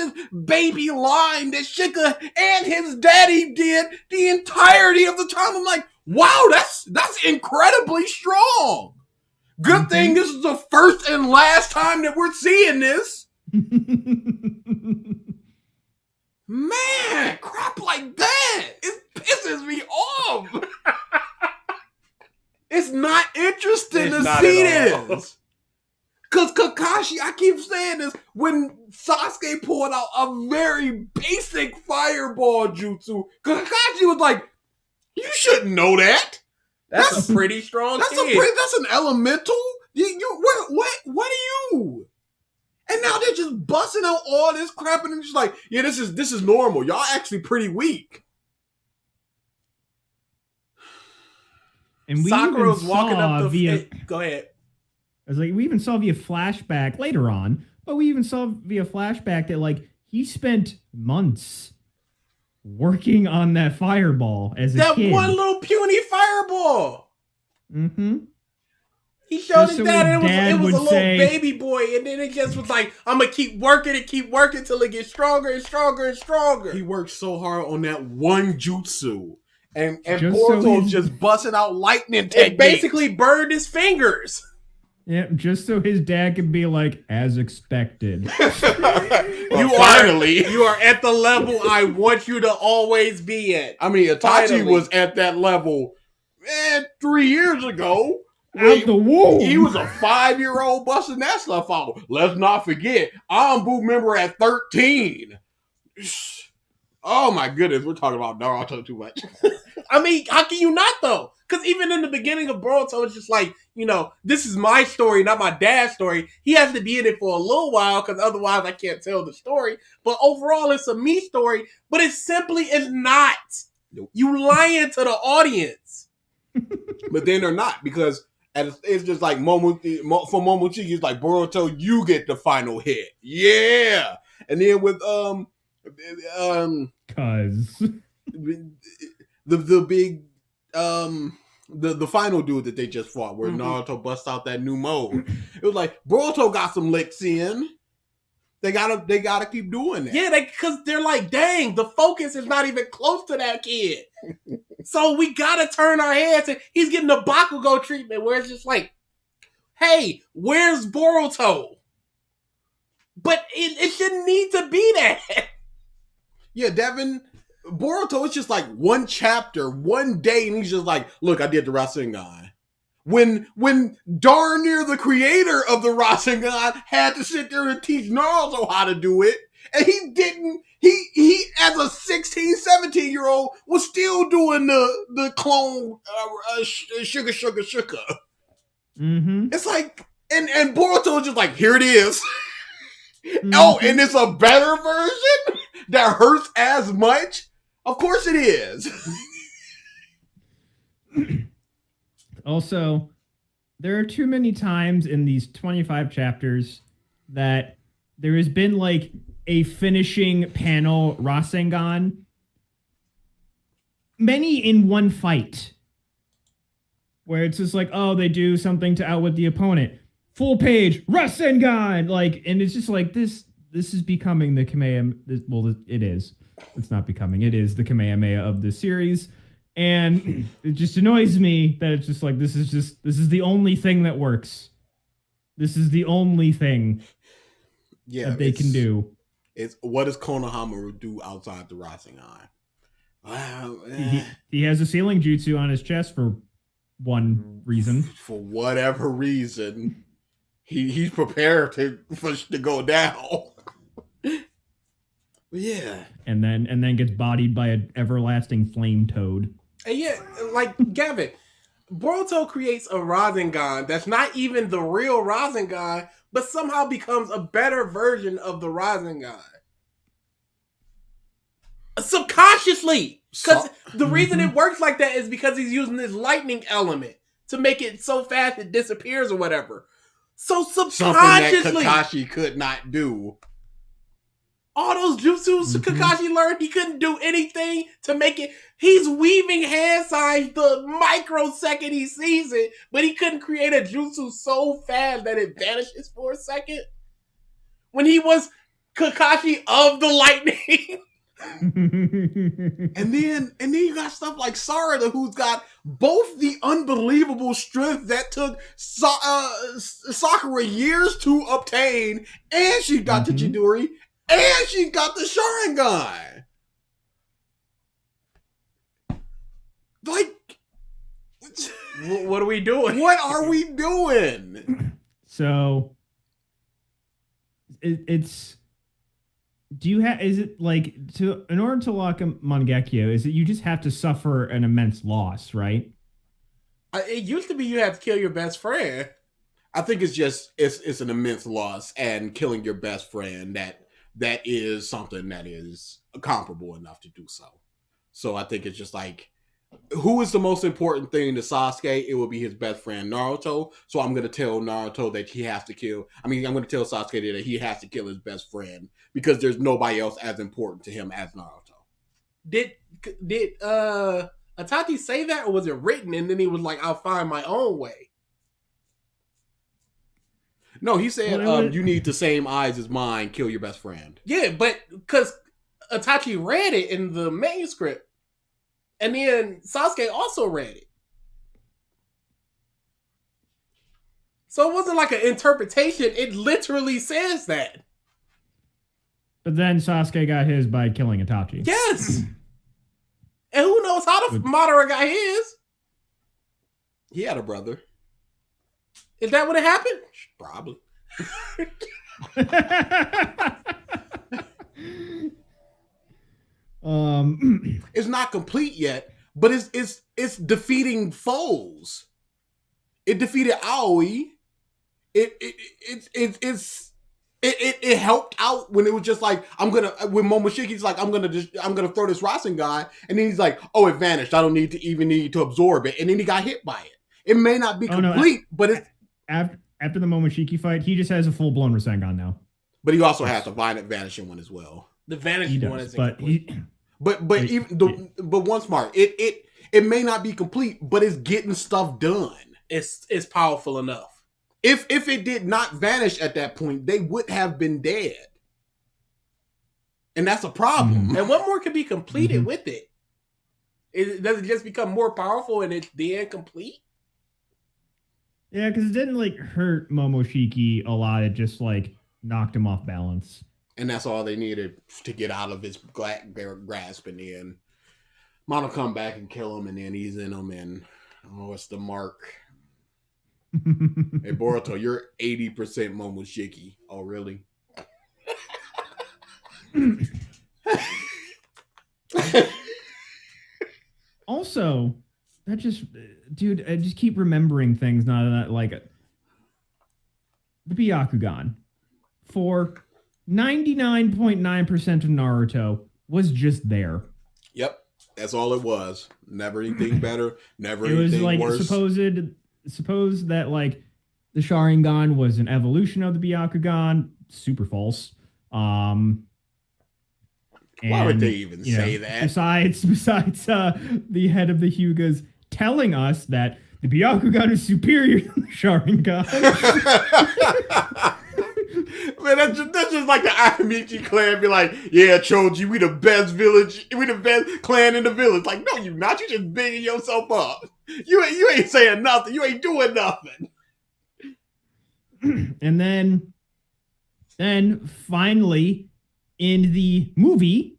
baby line that Shika and his daddy did the entirety of the time. I'm like, wow, that's incredibly strong. Good thing this is the first and last time that we're seeing this. Man, crap like that, it pisses me off. It's not interesting to see this. Because Kakashi, I keep saying this, when Sasuke pulled out a very basic fireball jutsu, Kakashi was like, you shouldn't know that. That's a pretty strong kid. That's an elemental? What are you? And now they're just busting out all this crap and it's just like, yeah, this is normal. Y'all actually pretty weak. And we Sakura's even walking saw up the via. Go ahead. I was like, we even saw via flashback later on, but we even saw via flashback that like he spent months working on that fireball as a kid. That one little puny fireball. Mm-hmm. He showed Just his so dad, his and it was a would little say- baby boy, and then it just was like, I'm gonna keep working till it gets stronger and stronger and stronger. He worked so hard on that one jutsu. And Just so Boruto's he's- just busting out lightning It techniques. basically burned his fingers. Yeah, just so his dad could be like, as expected. You are at the level I want you to always be at. I mean, Itachi Finally. was at that level 3 years ago. Out the womb. He was a 5-year-old busting that stuff out. Let's not forget, Anbu member at 13. Oh my goodness, we're talking about Naruto too much. I mean, how can you not though? Because even in the beginning of Boruto, it's just like, this is my story, not my dad's story. He has to be in it for a little while because otherwise I can't tell the story. But overall, it's a me story. But it simply is not. Nope. You lying to the audience. But then they're not, because it's just like for Momochi, it's like, Boruto, you get the final hit. Yeah. And then with Cause the big the final dude that they just fought, where Naruto busts out that new mode, it was like Boruto got some licks in. They gotta keep doing that. Yeah, because they're like, dang, the focus is not even close to that kid. So we gotta turn our heads, and he's getting the Bakugo treatment where it's just like, hey, where's Boruto? But it shouldn't need to be that. Yeah, Devin, Boruto is just like one chapter, one day, and he's just like, look, I did the Rasengan. When darn near the creator of the Rasengan had to sit there and teach Naruto how to do it, and he didn't. He as a 16, 17-year-old was still doing the clone sugar. mm-hmm. It's like, and Boruto is just like, here it is. Oh, and it's a better version that hurts as much? Of course it is. Also, there are too many times in these 25 chapters that there has been like a finishing panel Rasengan. Many in one fight. Where it's just like, oh, they do something to outwit the opponent. Full page, Rasengan! Like, and it's just like, this is becoming the Kamehameha. Well, it is. It's not becoming. It is the Kamehameha of the series. And it just annoys me that it's just like, this is the only thing that works. This is the only thing that they can do. It's what does Konohama do outside the Rasengan? He has a ceiling jutsu on his chest for one reason. For whatever reason, he's prepared to go down. Yeah. And then gets bodied by an everlasting flame toad. And yeah, like Gavin, Boruto creates a Rasengan that's not even the real Rasengan, but somehow becomes a better version of the Rasengan. Subconsciously. Because the reason it works like that is because he's using this lightning element to make it so fast it disappears or whatever. So subconsciously. Something that Kakashi could not do. All those jutsus Kakashi learned, he couldn't do anything to make it. He's weaving hand signs the microsecond he sees it, but he couldn't create a jutsu so fast that it vanishes for a second. When he was Kakashi of the lightning. and then you got stuff like Sarada, who's got both the unbelievable strength that took Sakura years to obtain, and she got the Chidori, and she got the Sharingan. Like, what are we doing? What are we doing? So, it's. Do you have? Is it like in order to lock a Mangekyo? Is it you just have to suffer an immense loss, right? It used to be you have to kill your best friend. I think it's just it's an immense loss, and killing your best friend that is something that is comparable enough to do so. So I think it's just like, who is the most important thing to Sasuke? It will be his best friend Naruto. So I'm going to tell Naruto that he has to kill. I'm going to tell Sasuke that he has to kill his best friend because there's nobody else as important to him as Naruto. Did Itachi say that, or was it written and then he was like, I'll find my own way? No, he said, you need the same eyes as mine, kill your best friend. Yeah, but because Itachi read it in the manuscript. And then Sasuke also read it. So it wasn't like an interpretation. It literally says that. But then Sasuke got his by killing Itachi. Yes. And who knows how the Madara got his? He had a brother. Is that what it happened? Probably. It's not complete yet, but it's defeating foes. It defeated Aoi. It helped out when it was just like, when Momoshiki's like, I'm gonna throw this Rasengan, and then he's like, oh, it vanished. I don't need to absorb it, and then he got hit by it. It may not be complete, but it's after the Momoshiki fight, he just has a full blown Rasengan now. But he also has the violent vanishing one as well. The vanishing one is incomplete. But one smart. It may not be complete, but it's getting stuff done. It's powerful enough. If it did not vanish at that point, they would have been dead. And that's a problem. And what more could be completed with it? Does it just become more powerful and it's then complete? Yeah, because it didn't like hurt Momoshiki a lot. It just like knocked him off balance. And that's all they needed to get out of his grasp. And then Mono come back and kill him, and then he's in him, and it's the mark. Hey, Boruto, you're 80% Momoshiki. Oh, really? Also, that just, dude, I just keep remembering things now that like the Byakugan for 99.9% of Naruto was just there. Yep, that's all it was. Never anything better. Never it was anything like worse. Suppose that like the Sharingan was an evolution of the Byakugan. Super false. Why would they even say that? Besides, the head of the Hyugas telling us that the Byakugan is superior to the Sharingan. Man, that's just like the Akamichi clan be like, yeah, Choji, we the best village, we the best clan in the village. Like, no, you not. You just bigging yourself up. You ain't saying nothing. You ain't doing nothing. And then finally, in the movie,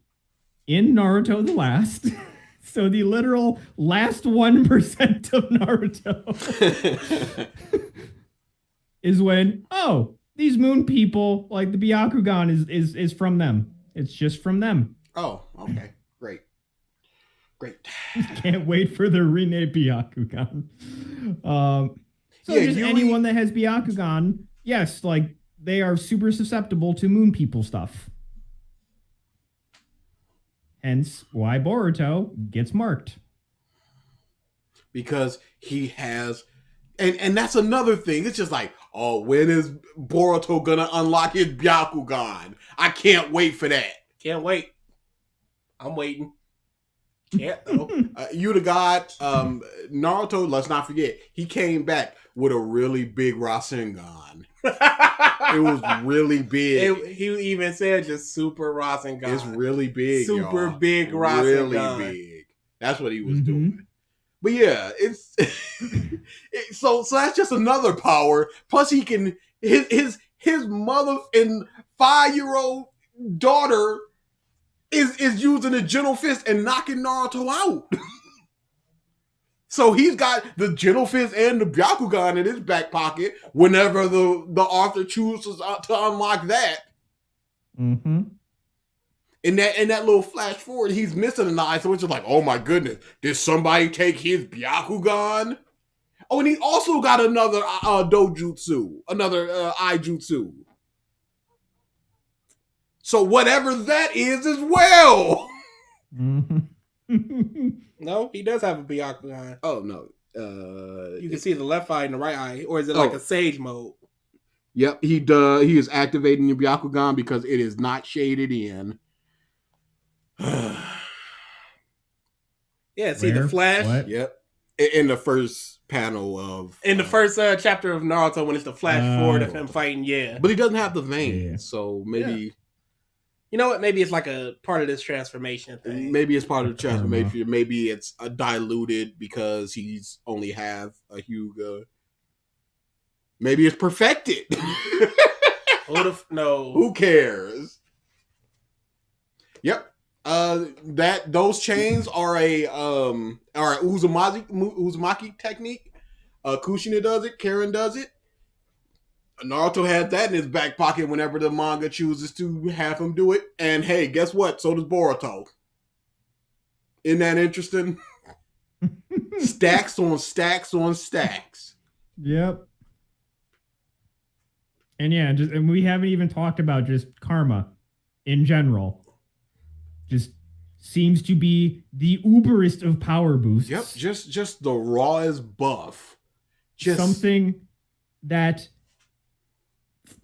in Naruto the Last, so the literal last 1% of Naruto is when, these moon people, like the Byakugan is from them. It's just from them. Oh, okay. Great. Can't wait for the Rinne Byakugan. So yeah, just anyone that has Byakugan, yes, like they are super susceptible to moon people stuff. Hence why Boruto gets marked. Because he has, and that's another thing. It's just like, oh, when is Boruto gonna unlock his Byakugan? I can't wait for that. Can't wait. I'm waiting. Can't though. You the god, Naruto. Let's not forget, he came back with a really big Rasengan. It was really big. He even said just super Rasengan. It's really big, super y'all. big Rasengan. Really big. That's what he was doing. But yeah, it's so that's just another power. Plus, he can his mother and 5-year-old daughter is using the gentle fist and knocking Naruto out. So he's got the gentle fist and the Byakugan in his back pocket whenever the author chooses to unlock that. Mm-hmm. In that little flash forward, he's missing an eye, so it's just like, oh my goodness, did somebody take his Byakugan? Oh, and he also got another dojutsu, another eye jutsu. So whatever that is as well. Mm-hmm. No, he does have a Byakugan. Oh no. You can see the left eye and the right eye, or is it like a Sage mode? Yep, he does. He is activating your Byakugan because it is not shaded in. Yeah, see the flash. What? Yep, in the first panel of In the first chapter of Naruto, when it's the flash forward of him fighting, yeah. But he doesn't have the veins, so maybe. Yeah. You know what? Maybe it's like a part of this transformation thing. Maybe it's part of the transformation. Maybe it's diluted because he's only have a Hyuga. Maybe it's perfected. No. Who cares? Yep. Those chains are a Uzumaki technique. Kushina does it. Karen does it. Naruto has that in his back pocket whenever the manga chooses to have him do it. And hey, guess what? So does Boruto. Isn't that interesting? Stacks on stacks on stacks. Yep. And yeah, and we haven't even talked about just karma in general. Just seems to be the uberest of power boosts. Yep, just the rawest buff. Just something that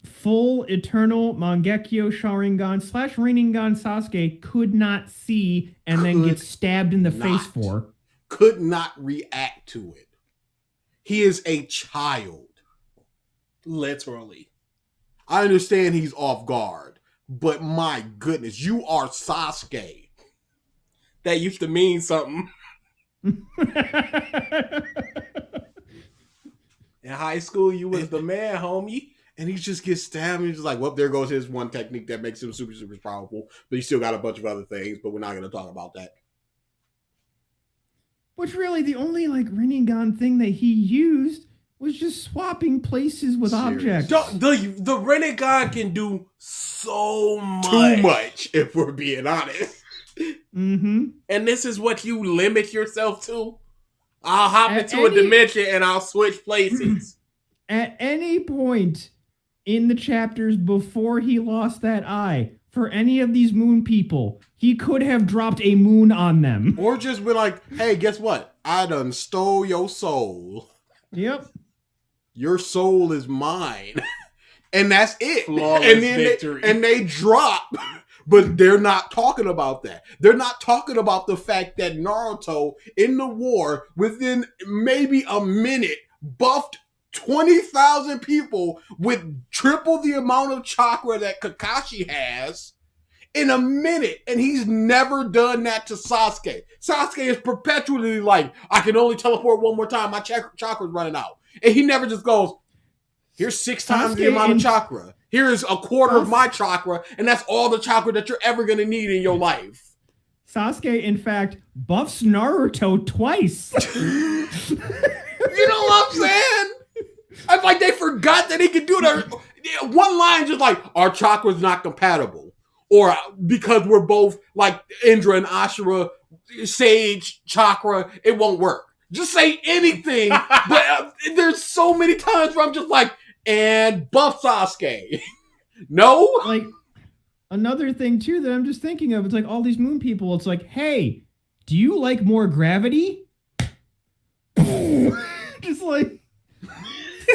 full eternal Mangekyo Sharingan / Rinnegan Sasuke could not see and then get stabbed in the face for. Could not react to it. He is a child. Literally. I understand he's off guard, but my goodness, you are Sasuke. That used to mean something. In high school, you was the man, homie. And he just gets stabbed, and he's just like, well, there goes his one technique that makes him super, super powerful. But he still got a bunch of other things, but we're not going to talk about that. Which really, the only Rinnegan thing that he used was just swapping places with objects. The Rinnegan can do so much. Too much, if we're being honest. Mm-hmm. And this is what you limit yourself to? I'll hop into a dimension and I'll switch places. At any point in the chapters before he lost that eye, for any of these moon people, he could have dropped a moon on them. Or just been like, hey, guess what? I done stole your soul. Yep. Your soul is mine. And that's it. Flawless and then victory. They drop. But they're not talking about that. They're not talking about the fact that Naruto, in the war, within maybe a minute, buffed 20,000 people with triple the amount of chakra that Kakashi has in a minute. And he's never done that to Sasuke. Sasuke is perpetually like, I can only teleport one more time. My chakra's running out. And he never just goes, here's 6 times the amount of chakra. Here's a quarter of my chakra, and that's all the chakra that you're ever going to need in your life. Sasuke, in fact, buffs Naruto twice. You know what I'm saying? It's like they forgot that he could do that. One line just like, our chakra's not compatible. Or because we're both like Indra and Ashura, Sage, chakra, it won't work. Just say anything. But there's so many times where I'm just like, and buff Sasuke. No? Like, another thing, too, that I'm just thinking of, it's like all these moon people, it's like, hey, do you like more gravity? Just like,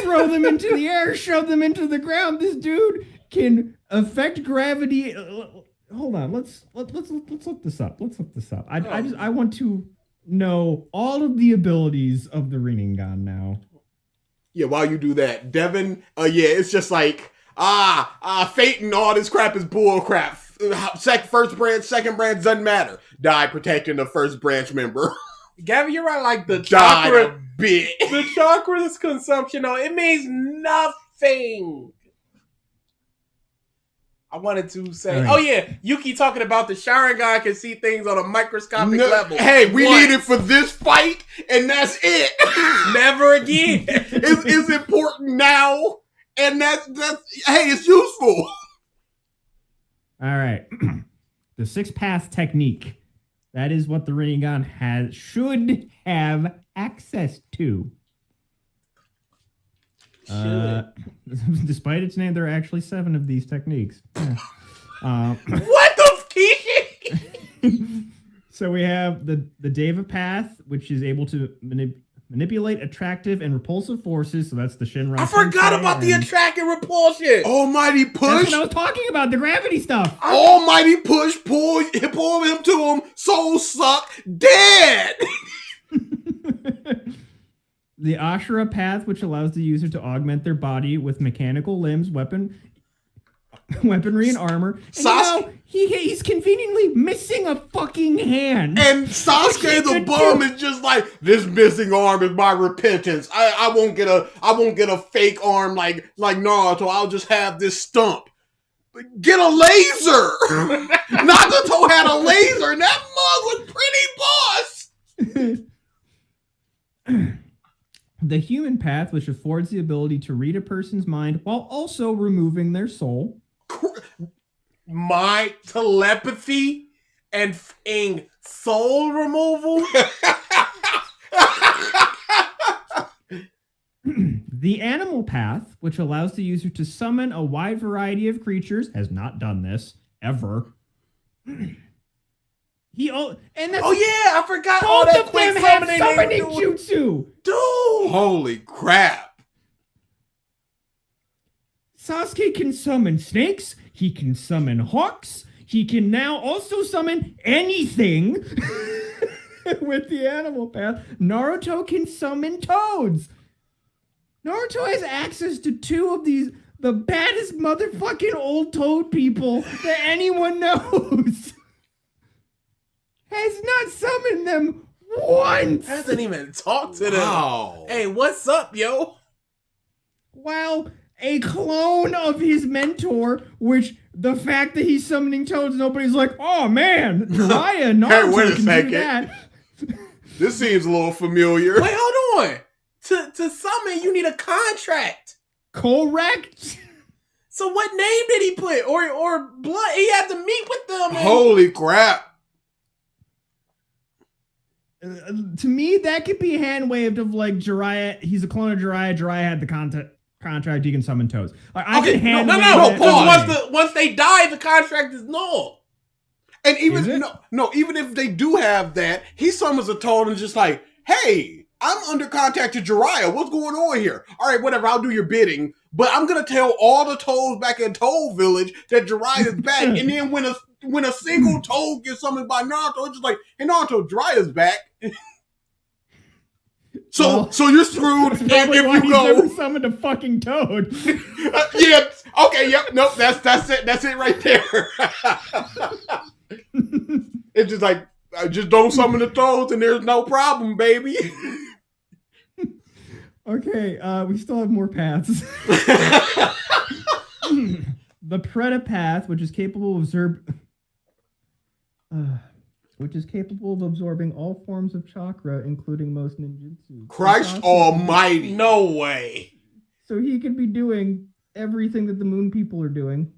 throw them into the air, shove them into the ground. This dude can affect gravity. Hold on, let's look this up. I want to know all of the abilities of the Rinnegan now. Yeah, while you do that, Devin, it's just like, fate and all this crap is bull crap. First branch, second branch, doesn't matter. Die protecting the first branch member. Gavin, you're right. Like the Died chakra, a bit. the chakra's consumption, though, it means nothing. I wanted to say, Right. oh yeah, Yuki talking about the Sharingan can see things on a microscopic level. Hey, we What? need it for this fight, and that's it. Never again. It's important now, and that's hey, it's useful. All right. The 6-path technique. That is what the Rinnegan should have access to. Despite its name, there are actually 7 of these techniques. Yeah. What the Kishi? So we have the Deva path, which is able to manipulate attractive and repulsive forces. So that's the Shinra. I forgot about the attract and repulsion. Almighty That's push. what I was talking about, the gravity stuff. Almighty push. Pull him to him. Soul suck. Dead. The Ashura path, which allows the user to augment their body with mechanical limbs, weaponry, and armor. And he's conveniently missing a fucking hand. And Sasuke the bum is just like, this missing arm is my repentance. I won't get a fake arm like Naruto. I'll just have this stump. Get a laser. Nagato had a laser, and that mug was pretty boss. The human path, which affords the ability to read a person's mind while also removing their soul. My telepathy and soul removal. The animal path, which allows the user to summon a wide variety of creatures, has not done this ever. I forgot all Both that of quick them have summoning. summoning jutsu. Dude. Holy crap. Sasuke can summon snakes. He can summon hawks. He can now also summon anything with the animal path. Naruto can summon toads. Naruto has access to 2 of these, the baddest motherfucking old toad people that anyone knows. Has not summoned them once. Hasn't even talked to them. Wow. Hey, what's up, yo? While a clone of his mentor, which the fact that he's summoning toads, nobody's like, oh man, Jiraiya and Naruto Hey, wait a can second. do that. This seems a little familiar. Wait, hold on. To summon, you need a contract. Correct. So what name did he put? Or blood? He had to meet with them. And Holy crap. To me, that could be hand waved of like Jiraiya. He's a clone of Jiraiya. Jiraiya had the contract. He can summon toads. I okay, can hand no. wave pause. that. Once they die, the contract is null. And even Is it? even if they do have that, he summons a toad and just like, hey, I'm under contact to Jiraiya. What's going on here? All right, whatever. I'll do your bidding. But I'm gonna tell all the toads back in Toad Village that Jiraiya's back. And then when a single toad gets summoned by Naruto, it's just like, hey Naruto, Jiraiya's back. So you're screwed. And Probably if why you he's go, never summoned a fucking toad. yeah, okay, yep, nope, that's it. That's it right there. It's just like, I just don't summon the toads and there's no problem, baby. Okay, we still have more paths. The Preta path, which is capable of absorbing all forms of chakra, including most ninjutsu. Christ almighty. No way. So he could be doing everything that the moon people are doing.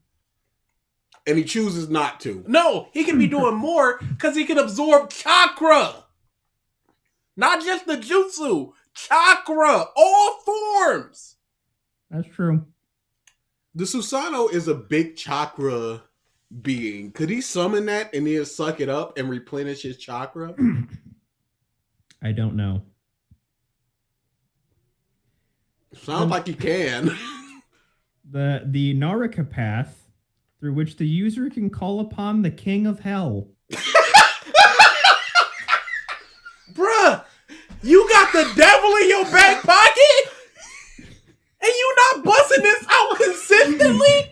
And he chooses not to. No, he can be doing more because he can absorb chakra. Not just the jutsu. Chakra. All forms. That's true. The Susanoo is a big chakra being. Could he summon that and then suck it up and replenish his chakra? I don't know. Sounds like he can. The Naraka path, through which the user can call upon the King of Hell. Bruh, you got the devil in your back pocket? And you not busting this out consistently?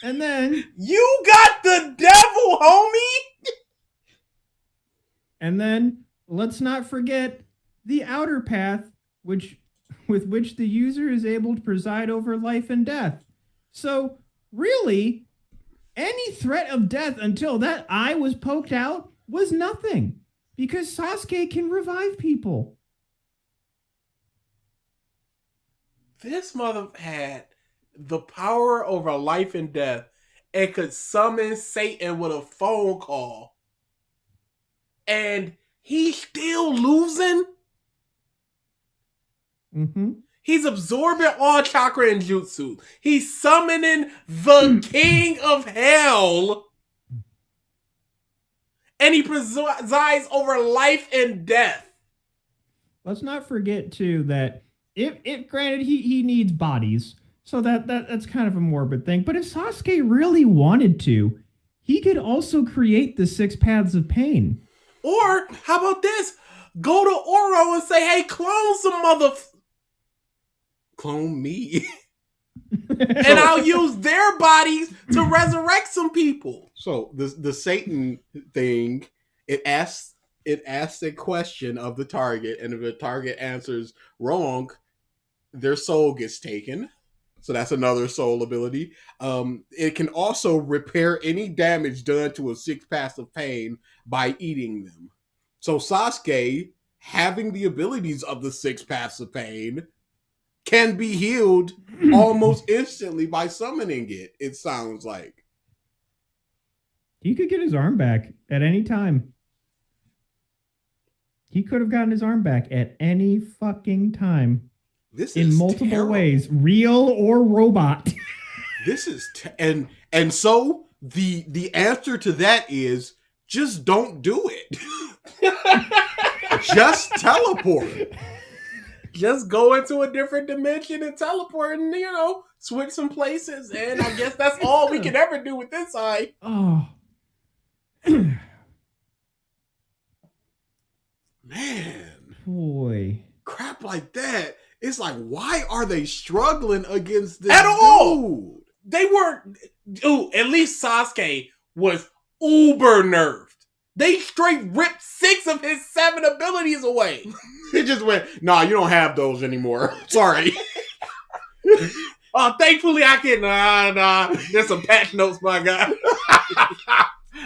And then You got the devil, homie? And then let's not forget the outer path, with which the user is able to preside over life and death. So really, any threat of death until that eye was poked out was nothing, because Sasuke can revive people. This mother had the power over life and death and could summon Satan with a phone call. And he's still losing? Mm-hmm. He's absorbing all chakra and jutsu. He's summoning the king of hell. And he presides over life and death. Let's not forget too that if granted he needs bodies, so that's kind of a morbid thing. But if Sasuke really wanted to, he could also create the 6 paths of pain. Or how about this? Go to Oro and say, "Hey, clone some clone me." And I'll use their bodies to resurrect some people. So the Satan thing, it asks a question of the target, and if the target answers wrong, their soul gets taken. So that's another soul ability. It can also repair any damage done to a 6 paths of pain by eating them. So Sasuke, having the abilities of the 6 paths of pain, can be healed almost instantly by summoning it, it sounds like. He could get his arm back at any time. He could have gotten his arm back at any fucking time. This in is multiple terrible. ways, real or robot. This is and so the answer to that is just don't do it. Just teleport. Just go into a different dimension and teleport and, switch some places. And I guess that's all we can ever do with this eye. Oh. Man. Boy. Crap like that. It's like, why are they struggling against this At all? dude? They weren't. Dude, at least Sasuke was uber nerfed. They straight ripped 6 of his 7 abilities away. It just went, nah, you don't have those anymore. Sorry. Thankfully I can. Nah. There's some patch notes, my guy.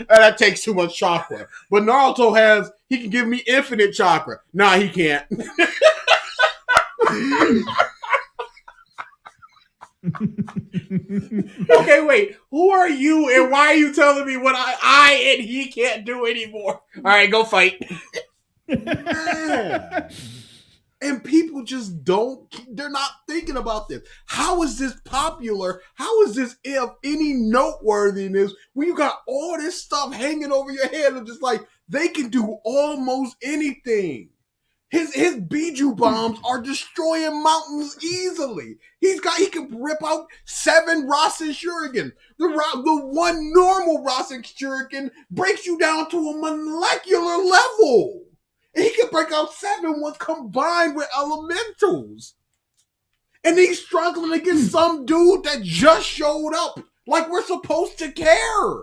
That takes too much chakra. But Naruto he can give me infinite chakra. Nah, he can't. Okay, wait. Who are you and why are you telling me what I and he can't do anymore? All right, go fight. Yeah. And people just they're not thinking about this. How is this popular? How is this of any noteworthiness when you got all this stuff hanging over your head and just like, they can do almost anything. His Biju bombs are destroying mountains easily. He can rip out 7 Rasen Shuriken. The one normal Rasen Shuriken breaks you down to a molecular level. And he can break out 7 ones combined with elementals. And he's struggling against some dude that just showed up. Like we're supposed to care.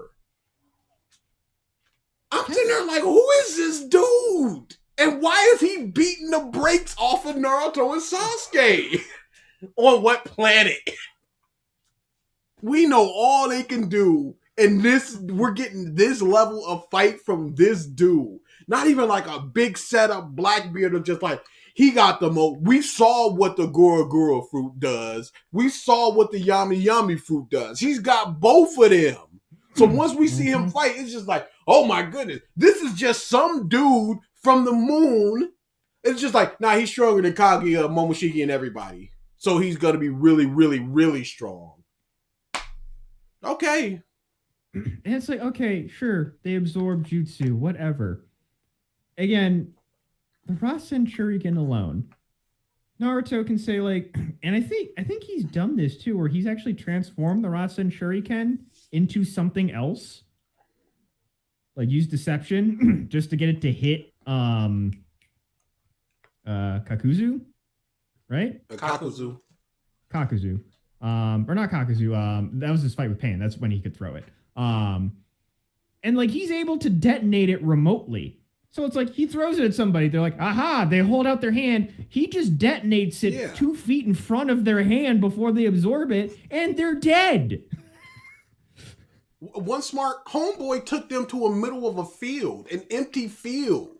I'm sitting there like, who is this dude? And why is he beating the brakes off of Naruto and Sasuke? On what planet? We know all they can do. And we're getting this level of fight from this dude. Not even like a big setup Blackbeard of just like, he got the most. We saw what the Gura Gura fruit does. We saw what the Yami Yami fruit does. He's got both of them. So once we see him fight, it's just like, oh my goodness, this is just some dude from the moon. It's just like, nah, he's stronger than Kaguya, Momoshiki, and everybody. So he's gonna be really, really, really strong. Okay. And it's like, okay, sure, they absorb jutsu, whatever. Again, the Rasen Shuriken alone, Naruto can say like, and I think he's done this too, where he's actually transformed the Rasen Shuriken into something else, like use deception just to get it to hit Kakuzu, right? Kakuzu. Kakuzu. Or not Kakuzu. That was his fight with Pain. That's when he could throw it. And like he's able to detonate it remotely. So it's like he throws it at somebody. They're like, aha, they hold out their hand. He just detonates it 2 feet in front of their hand before they absorb it, and they're dead. One smart homeboy took them to a middle of a field, an empty field.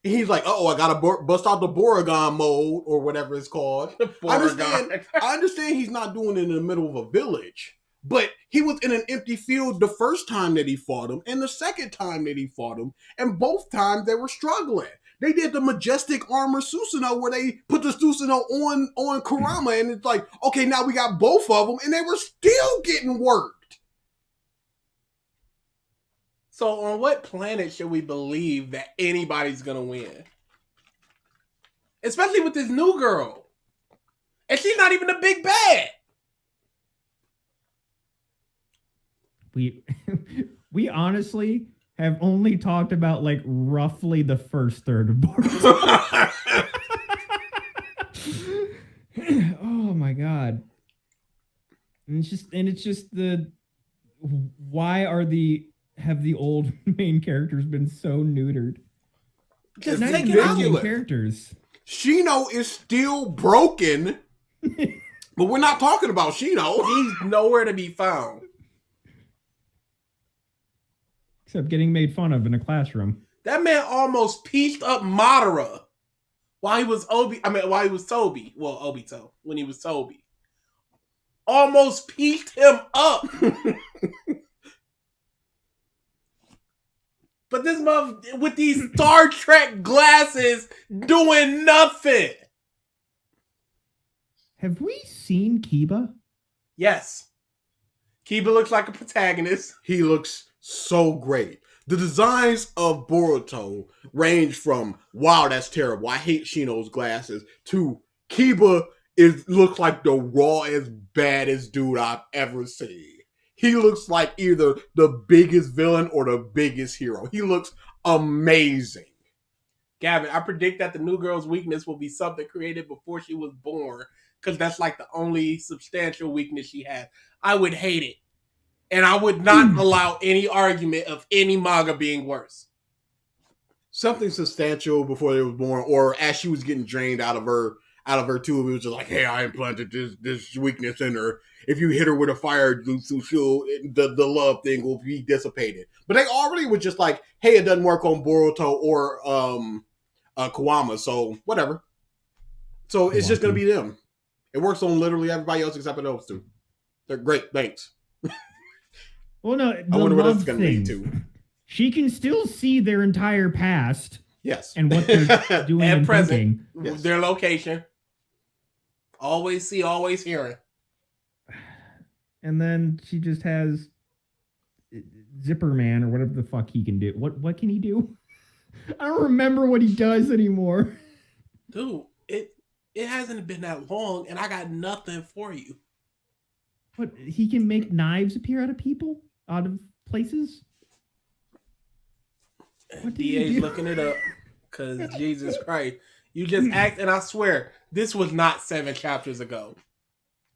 And he's like, oh, I gotta bust out the Boruto mode or whatever it's called. I understand he's not doing it in the middle of a village, but he was in an empty field the first time that he fought him and the second time that he fought him, and both times they were struggling. They did the majestic armor Susanoo where they put the Susanoo on Kurama, and it's like, okay, now we got both of them, and they were still getting worked. So on what planet should we believe that anybody's gonna win? Especially with this new girl. And she's not even a big bad. We honestly have only talked about like roughly the first third of Boruto. Oh my god. And it's just the why have the old main characters been so neutered? Just not take even it out. main characters. Shino is still broken, but we're not talking about Shino. He's nowhere to be found. Except getting made fun of in a classroom. That man almost pieced up Madara while he was Toby. Well, Obito, when he was Toby. Almost pieced him up. But this mother with these Star Trek glasses doing nothing. Have we seen Kiba? Yes. Kiba looks like a protagonist. He looks so great. The designs of Boruto range from, wow, that's terrible, I hate Shino's glasses, to Kiba looks like the rawest, baddest dude I've ever seen. He looks like either the biggest villain or the biggest hero. He looks amazing. Gavin, I predict that the new girl's weakness will be something created before she was born, because that's like the only substantial weakness she has. I would hate it. And I would not allow any argument of any manga being worse. Something substantial before they was born, or as she was getting drained out of her tube, it was just like, hey, I implanted this weakness in her. If you hit her with a fire jutsu, the love thing will be dissipated. But they already were just like, hey, it doesn't work on Boruto or Kawama, so whatever. So it's just going to be them. It works on literally everybody else except for those two. They're great, thanks. Well, no, I wonder what that's going to lead to. She can still see their entire past. Yes. And what they're doing and present. Thinking. Yes. Their location. Always see, always hearing. And then she just has Zipper Man or whatever the fuck he can do. What can he do? I don't remember what he does anymore. Dude, it hasn't been that long, and I got nothing for you. What, he can make knives appear out of people? Out of places? DA's looking it up, because Jesus Christ. You just act, and I swear, this was not 7 chapters ago.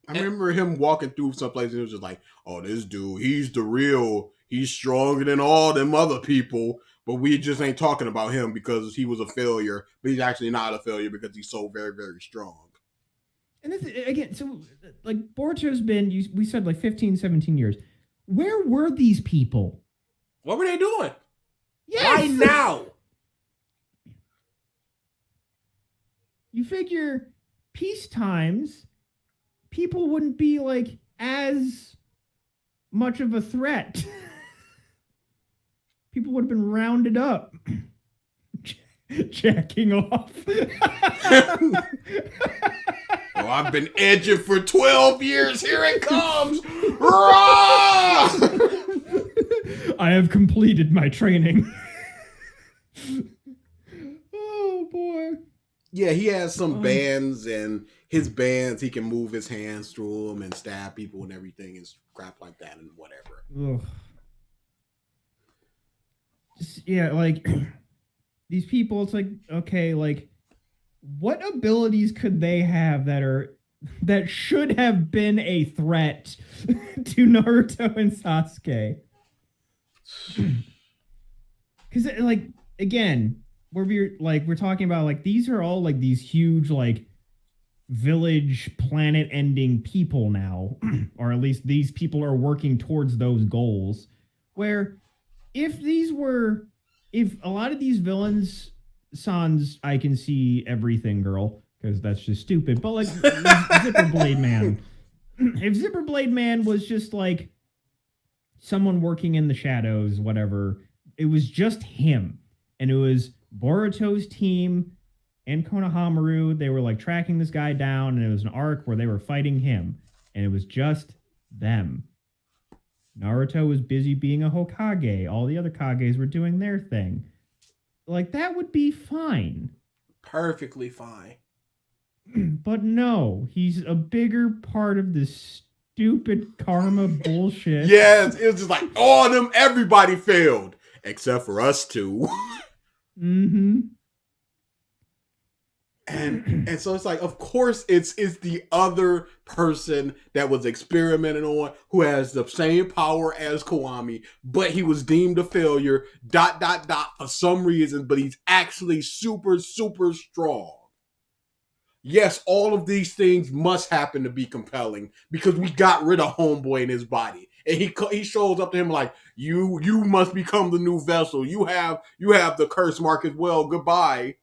I remember him walking through someplace and it was just like, oh, this dude, he's the real, he's stronger than all them other people, but we just ain't talking about him because he was a failure, but he's actually not a failure because he's so very, very strong. And this, again, so like Boruto's been, we said like 15, 17 years. Where were these people? What were they doing? Yes. Right now. You figure peace times, people wouldn't be like as much of a threat. People would have been rounded up. jacking off. Oh, I've been edging for 12 years. Here it comes. Rah! I have completed my training. Oh boy. Yeah, he has some bands, and his bands, he can move his hands through them and stab people and everything and crap like that and whatever. Ugh. Yeah, like these people, it's like, okay, like what abilities could they have that should have been a threat to Naruto and Sasuke? Because like again, we're talking about like these are all like these huge like village planet ending people now, or at least these people are working towards those goals. Where if a lot of these villains, Sans, I can see everything, girl, because that's just stupid. But like Zipper Blade Man, if Zipper Blade Man was just like someone working in the shadows, whatever, it was just him, and it was Boruto's team and Konohamaru. They were like tracking this guy down, and it was an arc where they were fighting him, and it was just them. Naruto was busy being a Hokage. All the other Kages were doing their thing. Like, that would be fine. Perfectly fine. But no, he's a bigger part of this stupid karma bullshit. Yes, it was just like, oh, everybody failed. Except for us two. Mm-hmm. And so it's like, of course, it's the other person that was experimented on who has the same power as Kiwami, but he was deemed a failure, ... for some reason, but he's actually super, super strong. Yes, all of these things must happen to be compelling because we got rid of Homeboy in his body. And he shows up to him like, you must become the new vessel. You have the curse mark as well. Goodbye.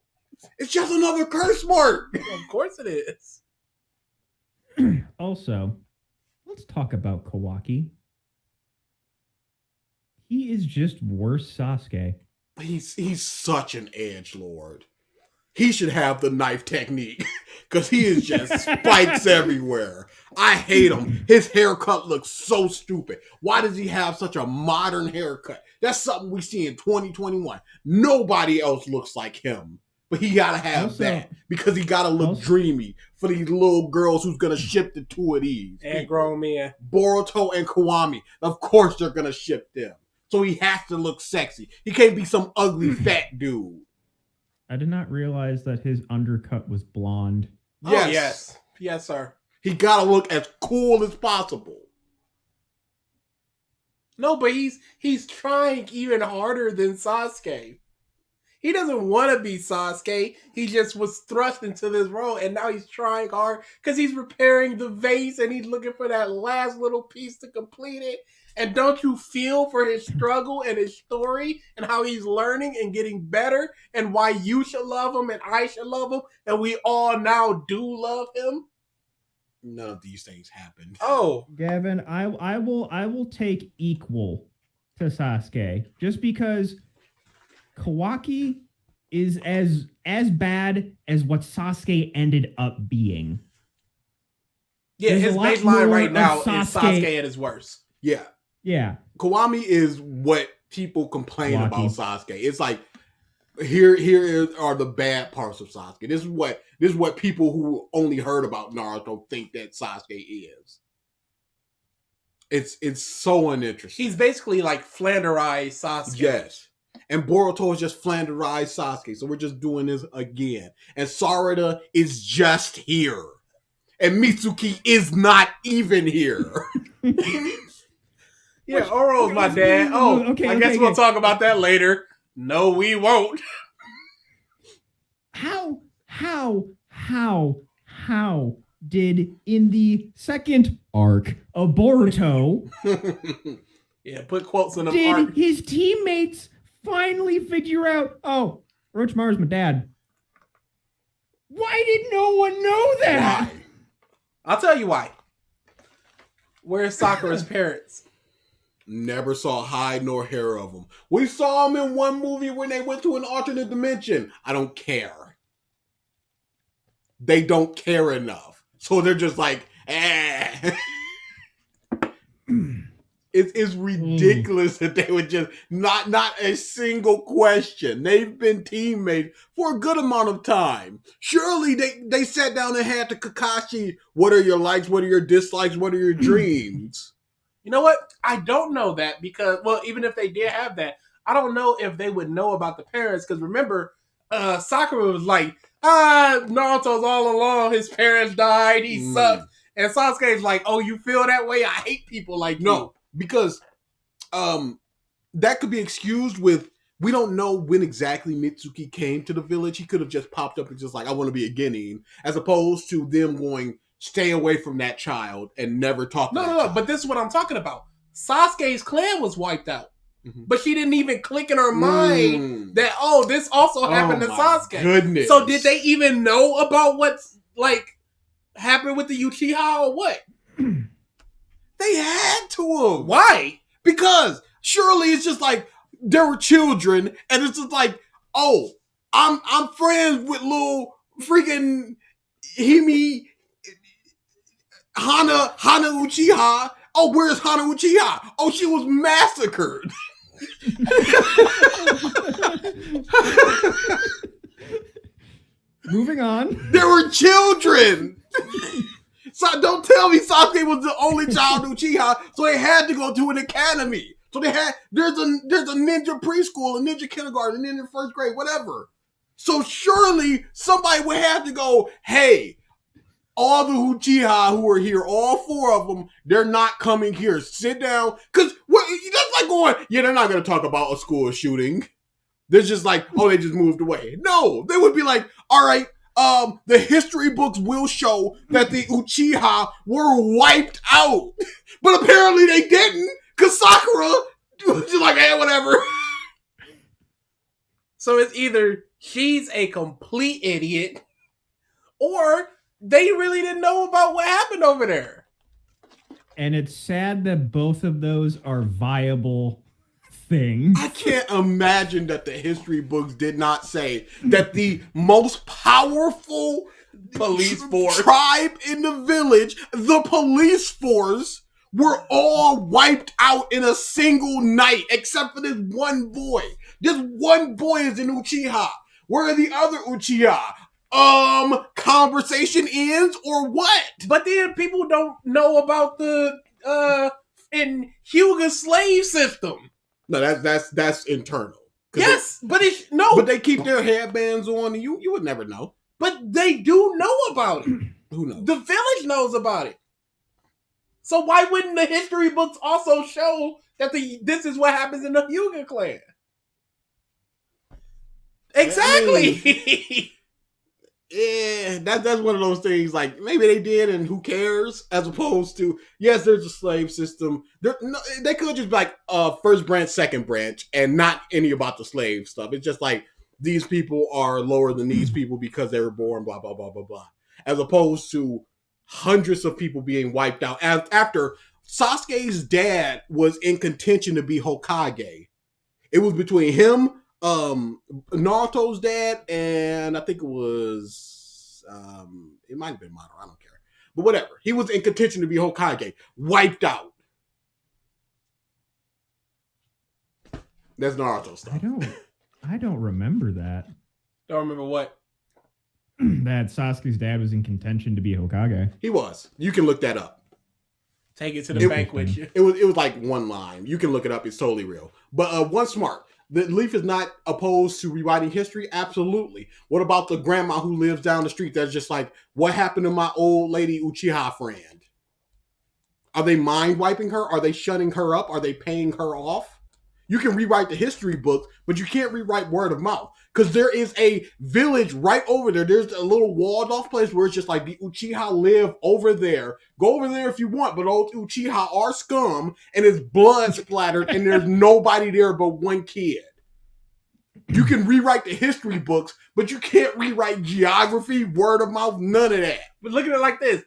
It's just another curse mark. Of course it is. Also, let's talk about Kawaki. He is just worse Sasuke. He's such an edgelord. He should have the knife technique because he is just spikes everywhere. I hate him. His haircut looks so stupid. Why does he have such a modern haircut? That's something we see in 2021. Nobody else looks like him. But he gotta have that because he gotta look dreamy for these little girls who's gonna ship the two of these. And grown men. Boruto and Kiwami. Of course they're gonna ship them. So he has to look sexy. He can't be some ugly fat dude. I did not realize that his undercut was blonde. Yes. Oh, yes. Yes, sir. He gotta look as cool as possible. No, but he's trying even harder than Sasuke. He doesn't want to be Sasuke. He just was thrust into this role, and now he's trying hard because he's repairing the vase, and he's looking for that last little piece to complete it. And don't you feel for his struggle and his story and how he's learning and getting better and why you should love him and I should love him and we all now do love him? None of these things happened. Oh, Gavin, I will take equal to Sasuke just because Kawaki is as bad as what Sasuke ended up being. yeah, There's his baseline right now is Sasuke at his worst. Yeah. Yeah. Kiwami is what people complain about Sasuke. It's like here are the bad parts of Sasuke. This is what people who only heard about Naruto think that Sasuke is. It's so uninteresting. He's basically like Flanderized Sasuke. Yes. And Boruto is just Flanderized Sasuke. So we're just doing this again. And Sarada is just here. And Mitsuki is not even here. Yeah, Oro's my dad. Oh, okay, I guess we'll talk about that later. No, we won't. How did in the second arc of Boruto yeah, put quotes in the did arc. His teammates finally figure out, oh, Orochimaru's my dad? Why did no one know that? Why? I'll tell you why. Where's Sakura's parents? Never saw hide nor hair of them. We saw them in one movie when they went to an alternate dimension. I don't care. They don't care enough. So they're just like, eh. It's ridiculous that they would just not a single question. They've been teammates for a good amount of time. Surely they sat down and had to Kakashi, what are your likes, what are your dislikes, what are your dreams? You know what? I don't know that because, well, even if they did have that, I don't know if they would know about the parents. Because remember, Sakura was like, Naruto's all alone. His parents died. He sucks. And Sasuke's like, oh, you feel that way? I hate people like you. Because that could be excused with, we don't know when exactly Mitsuki came to the village. He could have just popped up and just like, I want to be a Genin, as opposed to them going, stay away from that child and never talk to that child. But this is what I'm talking about. Sasuke's clan was wiped out. Mm-hmm. But she didn't even click in her mind that, this also happened to Sasuke. Goodness. So did they even know about what's like happened with the Uchiha or what? They had to have. Why? Because surely it's just like there were children, and it's just like, I'm friends with little freaking Hime Hana Uchiha. Oh, where's Hana Uchiha? Oh, she was massacred. Moving on. There were children. So don't tell me Sasuke was the only child Uchiha, so they had to go to an academy. So there's a ninja preschool, a ninja kindergarten, a ninja first grade, whatever. So surely somebody would have to go, hey, all the Uchiha who are here, all 4 of them, they're not coming here. Sit down. Because that's like going, they're not going to talk about a school shooting. They're just like, they just moved away. No, they would be like, all right, the history books will show that the Uchiha were wiped out. But apparently they didn't, because Sakura was just like, whatever. So it's either she's a complete idiot, or they really didn't know about what happened over there. And it's sad that both of those are viable things. I can't imagine that the history books did not say that the most powerful police force tribe in the village, the police force, were all wiped out in a single night, except for this one boy. This one boy is an Uchiha. Where are the other Uchiha? Conversation ends or what? But then people don't know about the in Hyuga slave system. No, that's internal. Yes, but but they keep their headbands on, and you would never know. But they do know about it. Who knows? The village knows about it. So why wouldn't the history books also show that this is what happens in the Hyuga clan? Exactly. That's one of those things, like, maybe they did and who cares, as opposed to, yes, there's a slave system. They could just be like first branch, second branch, and not any about the slave stuff. It's just like, these people are lower than these people because they were born, blah, blah, blah, blah, blah. As opposed to hundreds of people being wiped out after Sasuke's dad was in contention to be Hokage. It was between him, Naruto's dad, and I think it was it might have been Madara, I don't care, but whatever. He was in contention to be Hokage, wiped out. That's Naruto stuff. I don't remember that. Don't remember what? That Sasuke's dad was in contention to be Hokage. He was. You can look that up. Take it to the bank with you. It was like one line. You can look it up. It's totally real. But one smart. The Leaf is not opposed to rewriting history. Absolutely. What about the grandma who lives down the street that's just like, what happened to my old lady Uchiha friend? Are they mind wiping her? Are they shutting her up? Are they paying her off? You can rewrite the history book, but you can't rewrite word of mouth. Because there is a village right over there. There's a little walled off place where it's just like, the Uchiha live over there. Go over there if you want, but old Uchiha are scum, and it's blood splattered, and there's nobody there but one kid. You can rewrite the history books, but you can't rewrite geography, word of mouth, none of that. But look at it like this.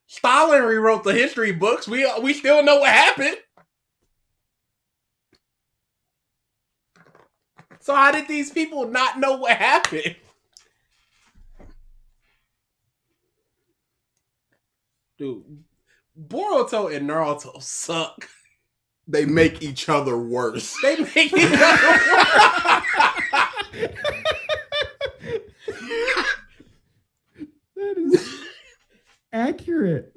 Stalin rewrote the history books. We still know what happened. So how did these people not know what happened? Dude, Boruto and Naruto suck. They make each other worse. They make each other worse. That is accurate.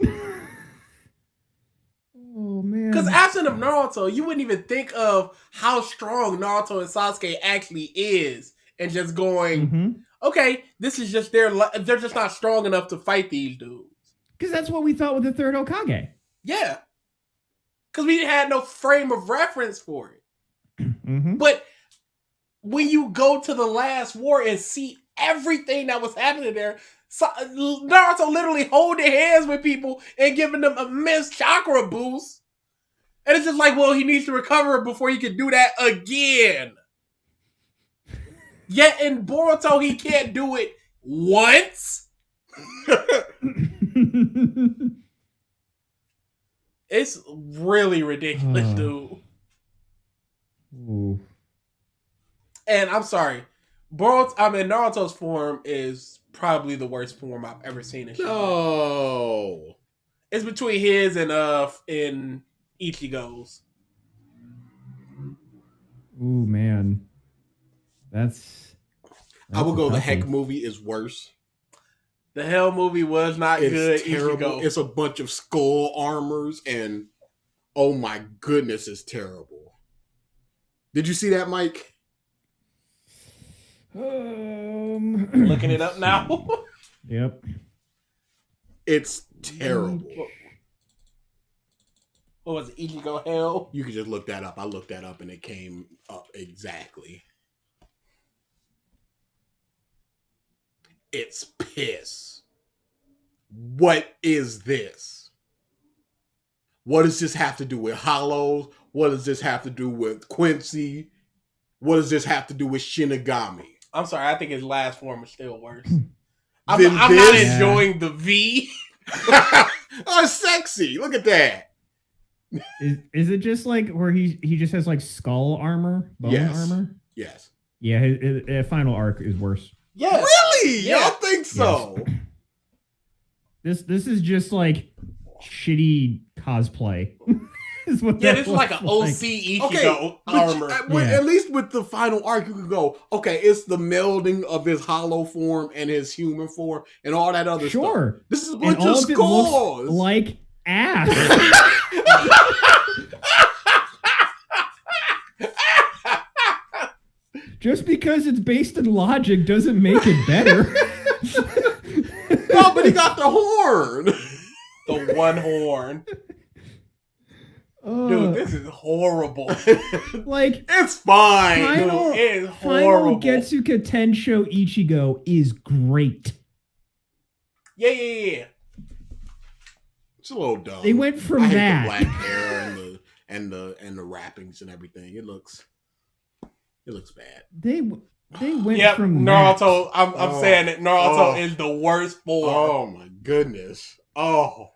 Oh man. Because absent of Naruto, you wouldn't even think of how strong Naruto and Sasuke actually is, and just going, okay, this is just they're just not strong enough to fight these dudes. Because that's what we thought with the third Hokage. Yeah, because we had no frame of reference for it. Mm-hmm. But when you go to the last war and see everything that was happening there, Naruto literally holding hands with people and giving them immense chakra boosts. And it's just like, well, he needs to recover before he can do that again. Yet in Boruto, he can't do it once. It's really ridiculous, dude. Ooh. And I'm sorry, Naruto's form is probably the worst form I've ever seen in show. No. It's between his and Ichigo's. Ooh, man. That's I would a go the tough Heck one. movie is worse. The Hell movie was not It's good. terrible. Ichigo. It's a bunch of skull armors and oh my goodness, it's terrible. Did you see that, Mike? Looking it up now. Yep. It's terrible. What was it? Ichigo Hell? You can just look that up. I looked that up and it came up exactly. It's piss. What is this? What does this have to do with Hollows? What does this have to do with Quincy? What does this have to do with Shinigami? I'm sorry, I think his last form is still worse. I'm Then not this- enjoying the V. Oh, it's sexy. Look at that. Is it just like where he just has like skull armor, bone Yes. armor? Yes. Yeah, his final arc is worse. Yes. Really? Yeah. Y'all think so? This is just like shitty cosplay. Is what Yeah, that this is like an OC looks Ichigo Okay, armor. Yeah. at least with the final arc, you could go, okay, it's the melding of his hollow form and his human form and all that other stuff. Sure. This is a And bunch all of of it skulls. looks like ass. Just because it's based in logic doesn't make it better. No, but he got the horn. The one horn. Dude, this is horrible. like It's fine. final, Dude, it is final horrible. Getsuka Tensho Ichigo is great. Yeah. It's a little dumb. They went from I hate that. the black hair and the wrappings and everything. It looks bad. They went Yep, from Naruto. I'm Oh. saying that Naruto Oh. is the worst form. Oh my goodness. Oh.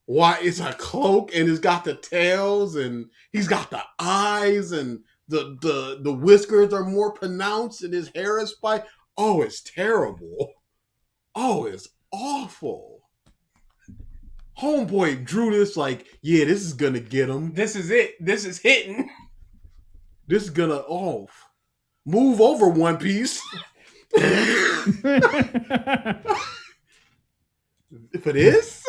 Why it's a cloak and it's got the tails and he's got the eyes and the whiskers are more pronounced and his hair is spiked. Oh, it's terrible. Oh, it's awful. Homeboy drew this like, yeah, this is gonna get him. This is it. This is hitting. This is gonna move over One Piece. For this?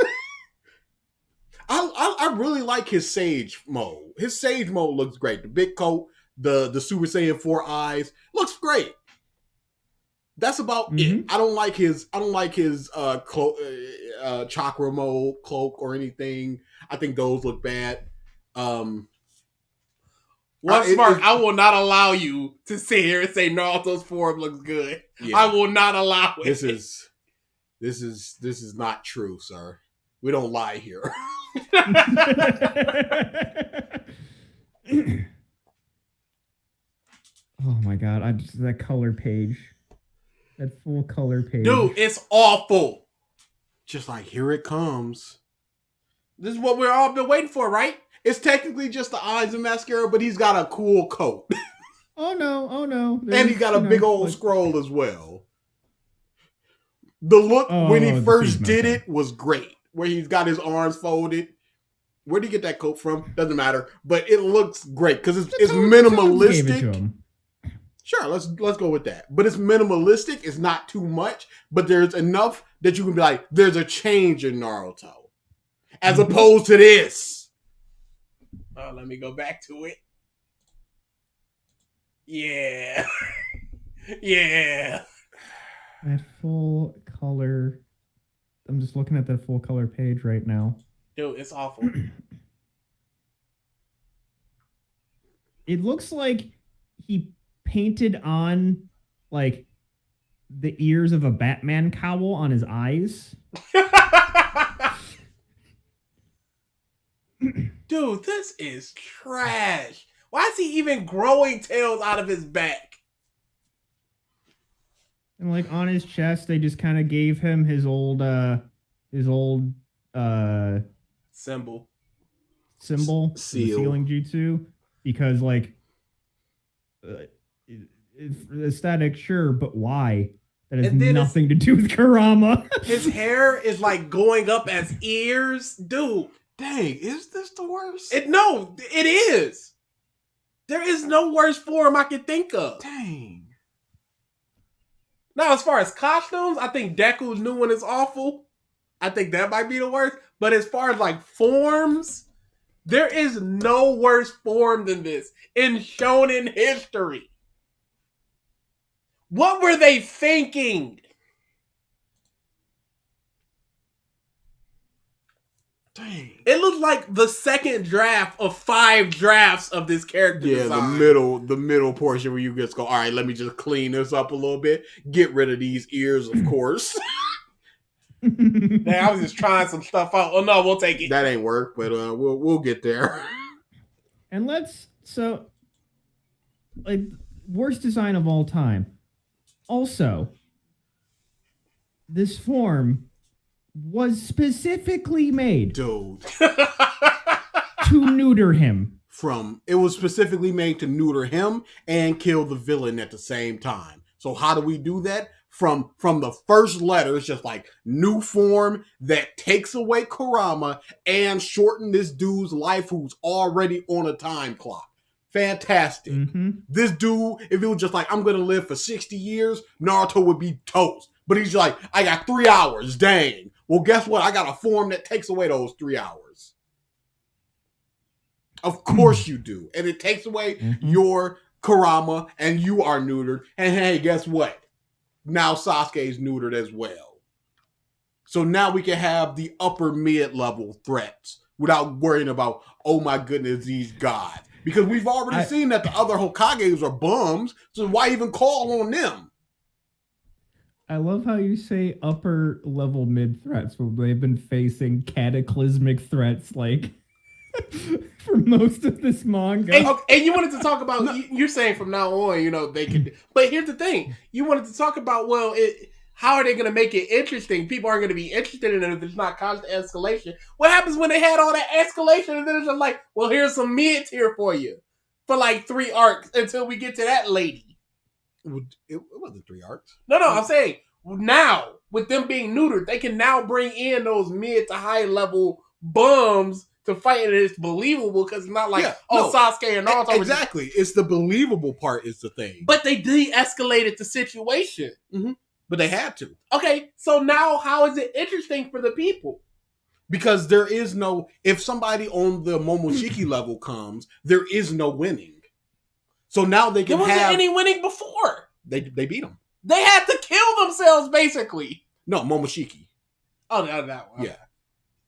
I really like his Sage mode. His Sage mode looks great. The big coat, the Super Saiyan 4 eyes, looks great. That's about it. I don't like his chakra mode cloak or anything. I think those look bad. One it- Smart, it- I will not allow you to sit here and say Naruto's form looks good. Yeah. I will not allow it. This is not true, sir. We don't lie here. Oh my god! That color page, that full color page, Dude, it's awful. Just like, here it comes. This is what we're all been waiting for, right? It's technically just the eyes and mascara, but he's got a cool coat. Oh no. And he got a big old scroll as well. The look when he the first season, did okay. it was great. Where he's got his arms folded. Where did he get that coat from? Doesn't matter. But it looks great because it's Gave it to minimalistic. him. Sure, let's go with that. But it's minimalistic. It's not too much. But there's enough that you can be like, there's a change in Naruto. As opposed to this. Oh, let me go back to it. Yeah. Yeah. That full color. I'm just looking at that full color page right now. Dude, it's awful. It looks like he painted on like the ears of a Batman cowl on his eyes. Dude, this is trash. Why is he even growing tails out of his back? And like on his chest, they just kind of gave him his old Symbol. Symbol, Seal. the sealing jutsu, because like aesthetic, sure, but why? That has nothing to do with Kurama. His hair is like going up as ears, dude. Dang, is this the worst? No, it is. There is no worse form I can think of. Dang. Now, as far as costumes, I think Deku's new one is awful. I think that might be the worst. But as far as like forms, there is no worse form than this in shonen history. What were they thinking? Dang. It looked like the second draft of 5 drafts of this character design. the middle portion where you just go, all right, let me just clean this up a little bit. Get rid of these ears, of course. Man, I was just trying some stuff out. Oh no, we'll take it. That ain't work, but we'll get there. And like worst design of all time. Also, this form was specifically made Dude. to neuter him. It was specifically made to neuter him and kill the villain at the same time. So how do we do that? From the first letter, it's just like new form that takes away Kurama and shorten this dude's life who's already on a time clock. Fantastic. Mm-hmm. This dude, if it was just like, I'm going to live for 60 years, Naruto would be toast. But he's like, I got 3 hours. Dang. Well, guess what? I got a form that takes away those 3 hours. Of course you do. And it takes away your Kurama and you are neutered. And hey, guess what? Now Sasuke's neutered as well. So now we can have the upper mid-level threats without worrying about, oh my goodness, these gods. Because we've already seen that the other Hokages are bums, so why even call on them? I love how you say upper level mid threats when they've been facing cataclysmic threats like for most of this manga. And you wanted to talk about, you're saying from now on, they could, but here's the thing. You wanted to talk about, how are they going to make it interesting? People aren't going to be interested in it if it's not constant escalation. What happens when they had all that escalation and then it's just like, well, here's some mids here for you for like 3 arcs until we get to that lady. It wasn't 3 arcs. No, I'm saying now with them being neutered, they can now bring in those mid to high level bums to fight, and it's believable because it's not like, Sasuke and Naruto. Exactly. It's the believable part is the thing. But they de-escalated the situation. Mm-hmm. But they had to. Okay, so now how is it interesting for the people? Because there is no, if somebody on the Momoshiki level comes, there is no winning. So now they can there wasn't any winning before. They beat them. They had to kill themselves, basically. No, Momoshiki. Oh, that one. Yeah.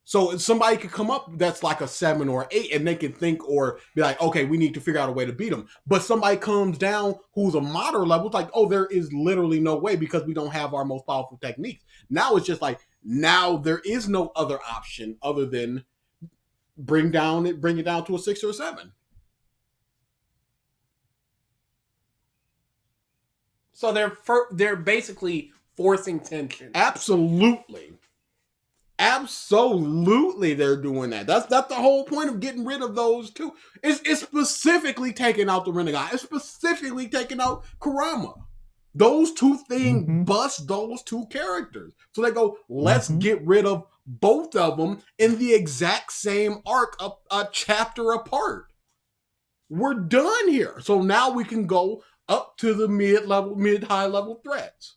So somebody could come up that's like a 7 or 8 and they can think or be like, okay, we need to figure out a way to beat them. But somebody comes down who's a moderate level, it's like, oh, there is literally no way because we don't have our most powerful techniques. Now it's just like, now there is no other option other than bring it down to a 6 or a 7. So they're basically forcing tension. Absolutely. Absolutely, they're doing that. That's the whole point of getting rid of those two. It's specifically taking out the Rinnegan. It's specifically taking out Kurama. Those two things bust those two characters. So they go, let's get rid of both of them in the exact same arc, a chapter apart. We're done here. So now we can go up to the mid-high level threats.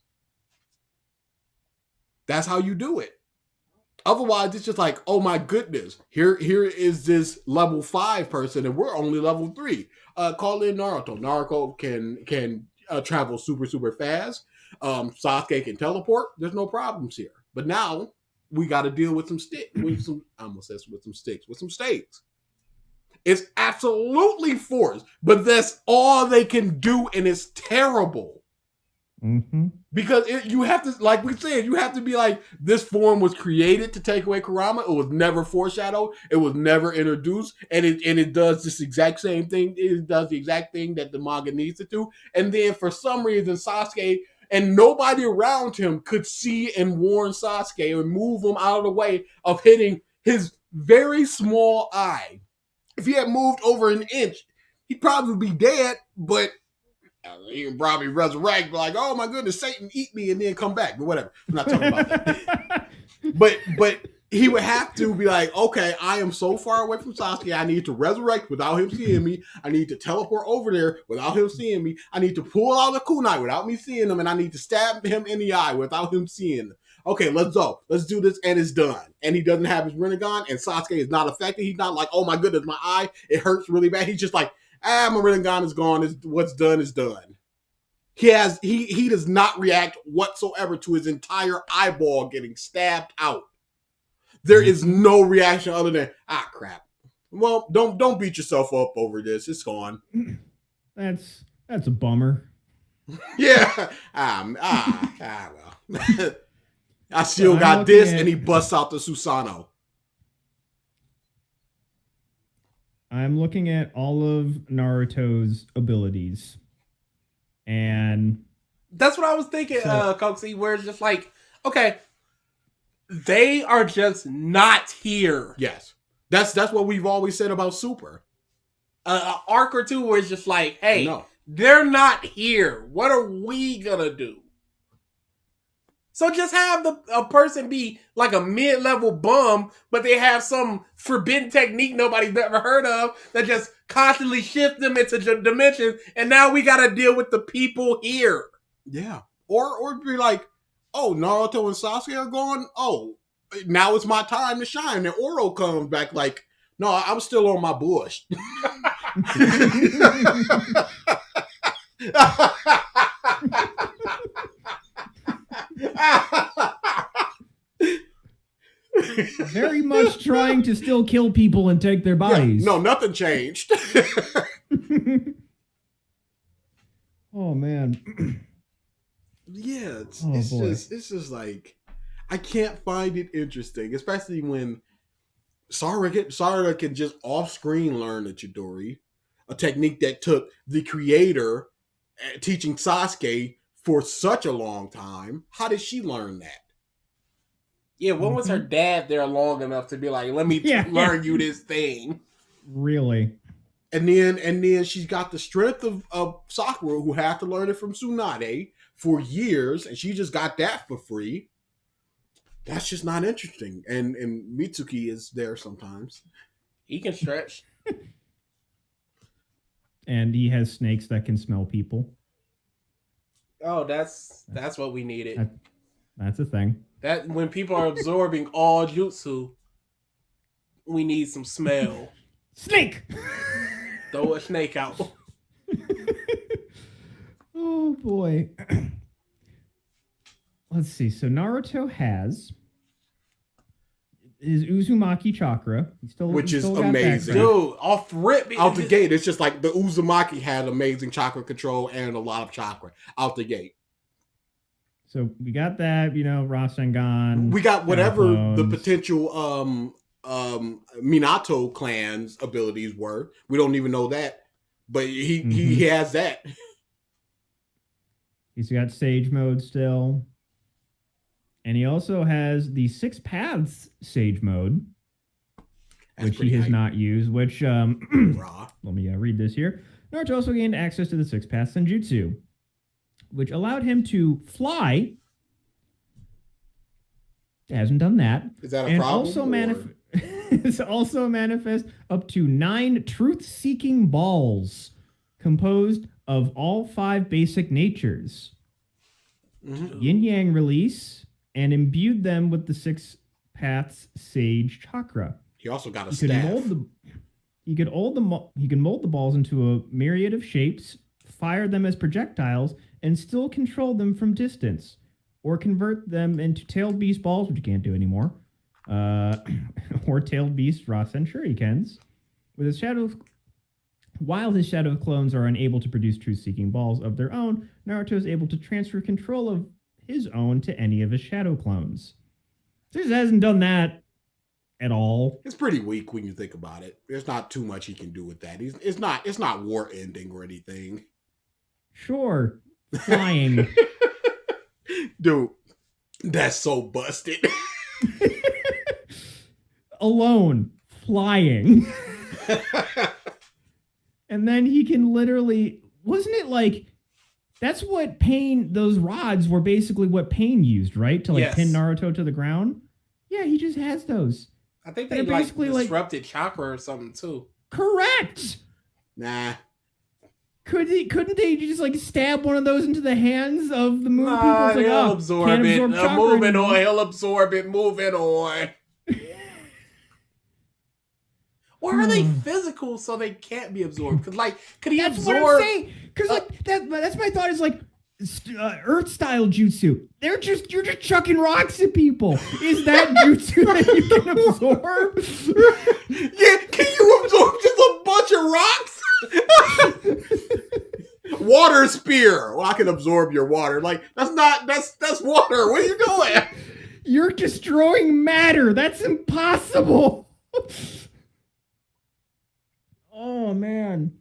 That's how you do it. Otherwise, it's just like, oh my goodness, here is this level 5 person, and we're only level 3. Call in Naruto. Naruto can travel super fast. Sasuke can teleport. There's no problems here. But now we got to deal with some stakes. It's absolutely forced, but that's all they can do, and it's terrible. Because you have to, like we said, you have to be like, this form was created to take away Kurama. It was never foreshadowed. It was never introduced, and it does this exact same thing. It does the exact thing that the manga needs to do. And then for some reason, Sasuke and nobody around him could see and warn Sasuke and move him out of the way of hitting his very small eye. If he had moved over an inch, he'd probably be dead, but he can probably resurrect, like, oh my goodness, Satan eat me, and then come back. But whatever. I'm not talking about that. but he would have to be like, okay, I am so far away from Sasuke, I need to resurrect without him seeing me. I need to teleport over there without him seeing me. I need to pull out a kunai without me seeing him, and I need to stab him in the eye without him seeing him. Okay, let's go. Let's do this, and it's done. And he doesn't have his Rinnegan, and Sasuke is not affected. He's not like, oh my goodness, my eye, it hurts really bad. He's just like, my Rinnegan is gone. What's done is done. He does not react whatsoever to his entire eyeball getting stabbed out. There is no reaction other than, crap. Well, don't beat yourself up over this. It's gone. That's a bummer. Yeah. Well. I still got this, and he busts out the Susanoo. I'm looking at all of Naruto's abilities. And that's what I was thinking, Coxie, where it's just like, okay, they are just not here. Yes. That's what we've always said about Super. An arc or two where it's just like, hey, they're not here. What are we gonna do? So just have a person be like a mid-level bum, but they have some forbidden technique nobody's ever heard of that just constantly shift them into dimensions, and now we got to deal with the people here. Yeah. Or be like, oh, Naruto and Sasuke are gone? Oh, now it's my time to shine. And Oro comes back like, no, I'm still on my bush. Very much trying to still kill people and take their bodies. Yeah, no, nothing changed. Oh man. Yeah, it's just like, I can't find it interesting, especially when Sarada can just off-screen learn a Chidori, a technique that took the creator teaching Sasuke for such a long time. How did she learn that? Yeah, when was her dad there long enough to be like, let me learn you this thing? Really? And then she's got the strength of Sakura, who had to learn it from Tsunade for years, and she just got that for free. That's just not interesting. And Mitsuki is there sometimes. He can stretch. And he has snakes that can smell people. Oh, that's what we needed. That's a thing. That when people are absorbing all jutsu, we need some smell. Snake! Throw a snake out. Oh boy. Let's see. So Naruto has his Uzumaki chakra. Which is amazing. Dude, off rip. Out the gate, it's just like the Uzumaki had amazing chakra control and a lot of chakra out the gate. So we got that, Rasengan. We got whatever the potential Minato clan's abilities were. We don't even know that, but he has that. He's got Sage mode still. And he also has the 6 Paths Sage mode, That's which he pretty has hype. not used, which, Raw. let me read this here. Naruto also gained access to the 6 Paths Genjutsu, which allowed him to fly. Hasn't done that. Is that a And problem? also or- it's also manifest up to 9 truth-seeking balls composed of all 5 basic natures. Mhm. Yin-Yang release and imbued them with the 6 Paths Sage Chakra. He also got a He could staff. he can mold the balls into a myriad of shapes, fire them as projectiles, and still control them from distance, or convert them into tailed beast balls, which you can't do anymore, or tailed beast Rasen shurikens. With his while his shadow clones are unable to produce truth-seeking balls of their own, Naruto is able to transfer control of his own to any of his shadow clones. So he hasn't done that at all. It's pretty weak when you think about it. There's not too much he can do with that. It's not war ending or anything. Sure, flying. Dude, that's so busted. Alone, flying. And then he can literally, wasn't it like, that's what Pain, those rods were basically what Pain used, right? To like Yes. pin Naruto to the ground? Yeah, he just has those. I think They're they like basically like- disrupted chakra or something too. Correct! Nah. Couldn't they just like stab one of those into the hands of the moon people? Nah, It's like, he'll oh, absorb can't it. absorb chakra Moving anymore. on, he'll absorb it. Moving on. Or are they physical so they can't be absorbed? Because like, could he That's what I'm absorb? saying. Because like that's my thought. Is like Earth style jutsu. You're just chucking rocks at people. Is that jutsu that you can absorb? Yeah, can you absorb just a bunch of rocks? Water spear. Well, I can absorb your water. Like that's water. Where are you going? You're destroying matter. That's impossible. Oh man.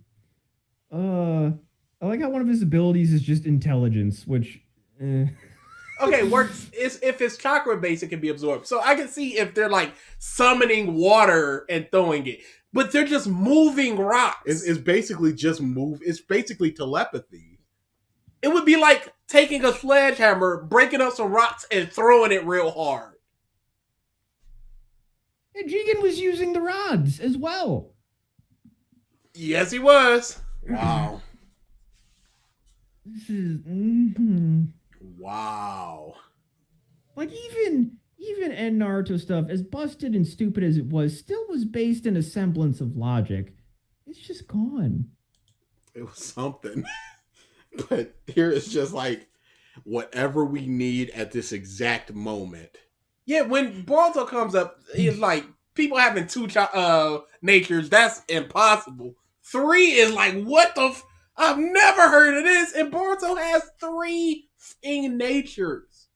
I like how one of his abilities is just intelligence, which Okay, works. If it's chakra based, it can be absorbed. So I can see if they're like summoning water and throwing it, but they're just moving rocks. It's basically just move. It's basically telepathy. It would be like taking a sledgehammer, breaking up some rocks, and throwing it real hard. and Jigen was using the rods as well. Yes, he was. Wow. This is Wow. like even End Naruto stuff, as busted and stupid as it was, still was based in a semblance of logic. It's just gone. It was something. But here it's just like whatever we need at this exact moment. Yeah, when Boruto comes up, it's like people having 2 natures. That's impossible. 3 is like, what the? I've never heard of this. And Boruto has 3 natures.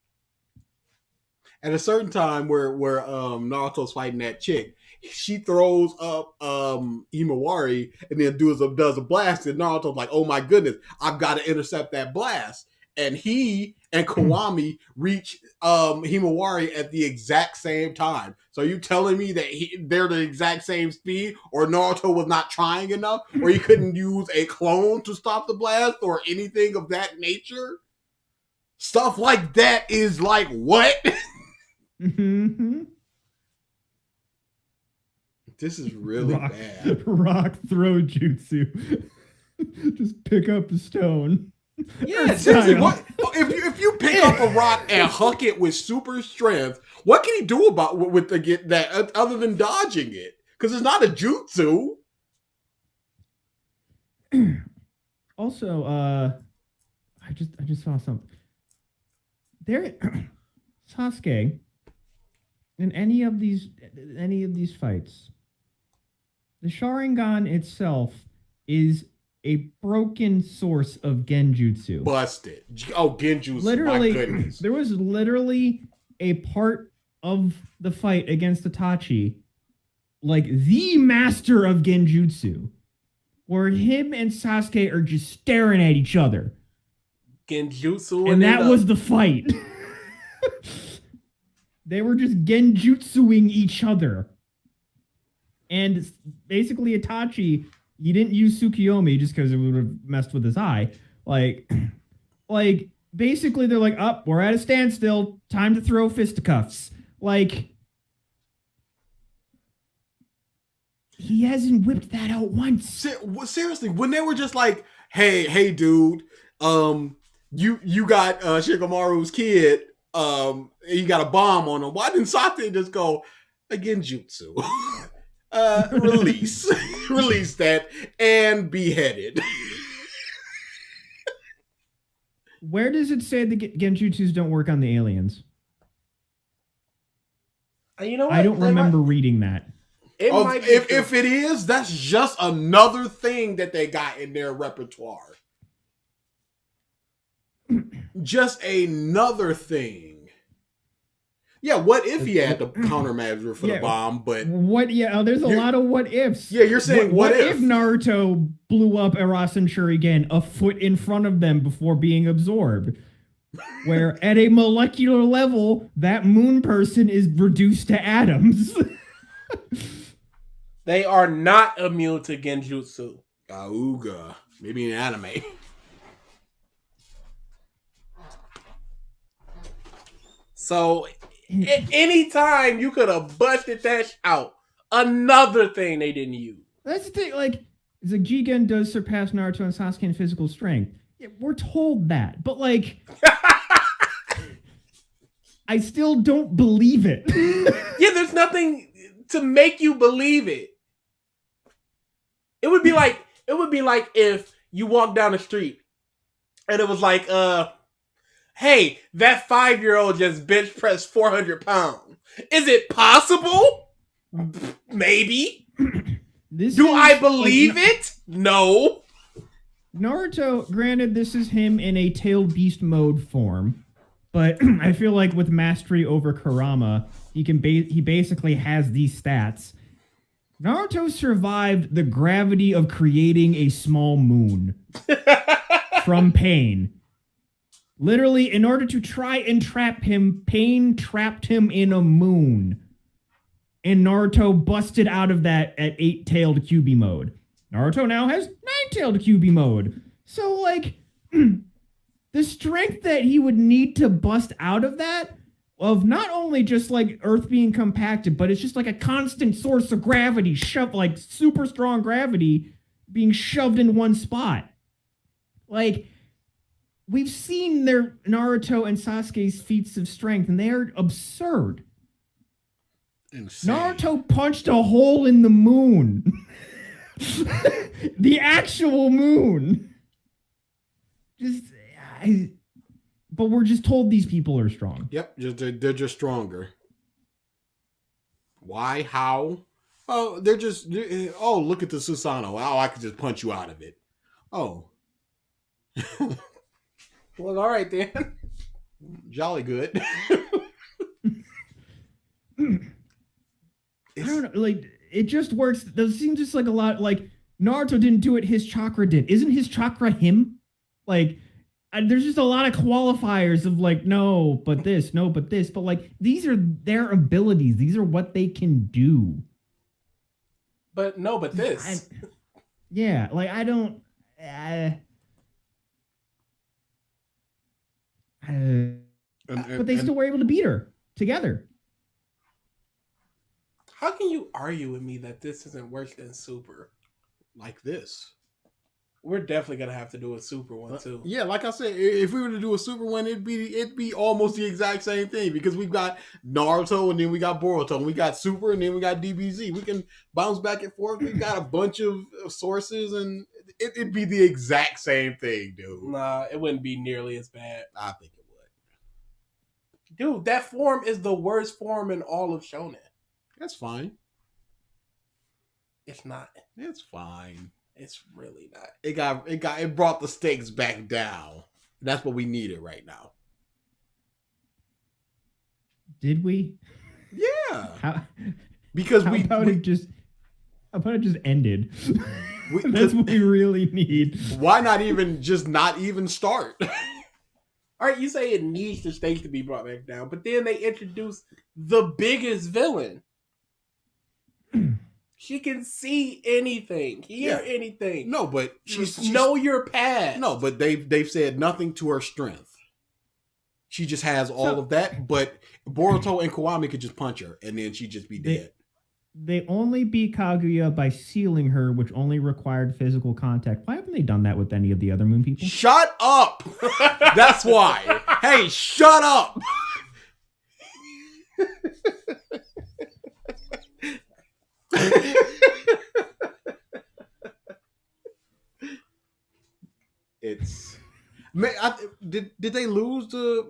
At a certain time where Naruto's fighting that chick, she throws up Imawari and then does a blast, and Naruto's like, oh my goodness, I've got to intercept that blast. And he and Kiwami reach Himawari at the exact same time. So you telling me that they're the exact same speed, or Naruto was not trying enough, or he couldn't use a clone to stop the blast, or anything of that nature? Stuff like that is like, what? Mm-hmm. This is really bad. Rock throw jutsu. Just pick up the stone. Yeah, Seriously, Style. what if you pick up a rock and huck it with super strength? What can he do about with to get that other than dodging it? Because it's not a jutsu. Also, I just saw something. There, Sasuke. In any of these fights, the Sharingan itself is a broken source of Genjutsu. Busted. Oh, Genjutsu. Literally, My goodness. there was literally a part of the fight against Itachi, like the master of Genjutsu, where him and Sasuke are just staring at each other. Genjutsu, And that was the fight. They were just genjutsuing each other. And basically Itachi, he didn't use Tsukiyomi just because it would have messed with his eye. Like basically they're like, up, we're at a standstill. Time to throw fisticuffs. Like, he hasn't whipped that out once. Seriously, when they were just like, hey, dude, you got Shikamaru's kid, you got a bomb on him. Why didn't Sate just go, again, Jutsu? Release that and beheaded. Where does it say that Genjutsus don't work on the aliens? You know what? I don't remember reading that. If it is, that's just another thing that they got in their repertoire. Just another thing. Yeah, what if he had the countermeasure for the bomb? But what? Yeah, there's a lot of what ifs. Yeah, you're saying what if Naruto blew up Erasen Shuriken a foot in front of them before being absorbed? Where at a molecular level, that moon person is reduced to atoms. They are not immune to Genjutsu. Auga. Maybe in anime. So, anytime you could have busted that out. Another thing they didn't use. That's the thing, like, it's like Jigen does surpass Naruto and Sasuke in physical strength. Yeah, we're told that, but like, I still don't believe it. Yeah, there's nothing to make you believe it. It would be like if you walk down the street and it was like, hey, that 5-year-old just bench pressed 400 pounds. Is it possible? Maybe. Do I believe it? No. Naruto, granted, this is him in a tailed beast mode form, but I feel like with mastery over Kurama, he basically has these stats. Naruto survived the gravity of creating a small moon from Pain. Literally, in order to try and trap him, Pain trapped him in a moon. And Naruto busted out of that at 8-tailed QB mode. Naruto now has 9-tailed QB mode. So, like, the strength that he would need to bust out of that, of not only just, like, Earth being compacted, but it's just, like, a constant source of gravity, shoved, like, super strong gravity being shoved in one spot. Like, we've seen their Naruto and Sasuke's feats of strength, and they are absurd. Insane. Naruto punched a hole in the moon. The actual moon. But we're just told these people are strong. Yep, they're just stronger. Why? How? Oh, look at the Susanoo. Oh, I could just punch you out of it. Oh. Well, all right then. Jolly good. I don't know, like, it just works. It seems just like a lot, like, Naruto didn't do it, his chakra did. Isn't his chakra him? Like, there's just a lot of qualifiers of, like, no, but this, but, like, these are their abilities. These are what they can do. But this. Yeah, like, I don't... but they still were able to beat her together. How can you argue with me that this isn't worse than Super? Like this. We're definitely gonna have to do a Super one too. Yeah, like I said, if we were to do a Super one, it'd be almost the exact same thing because we've got Naruto and then we got Boruto and we got Super and then we got DBZ. We can bounce back and forth. We've got a bunch of sources and it'd be the exact same thing, dude. Nah, it wouldn't be nearly as bad. I think it would. Dude, that form is the worst form in all of Shonen. That's fine. It's not. It's fine. It's really not. It brought the stakes back down. That's what we needed right now. Did we? Yeah. Because how about it just ended? That's what we really need. Why not even start? All right, you say it needs the stakes to be brought back down, but then they introduce the biggest villain. She can see anything, hear anything. No, but she's know your past. No, but they've said nothing to her strength. She just has all of that, but Boruto and Kiwami could just punch her, and then she'd just be dead. They only beat Kaguya by sealing her, which only required physical contact. Why haven't they done that with any of the other moon people? Shut up! That's why. Hey, shut up! It's... Man, did they lose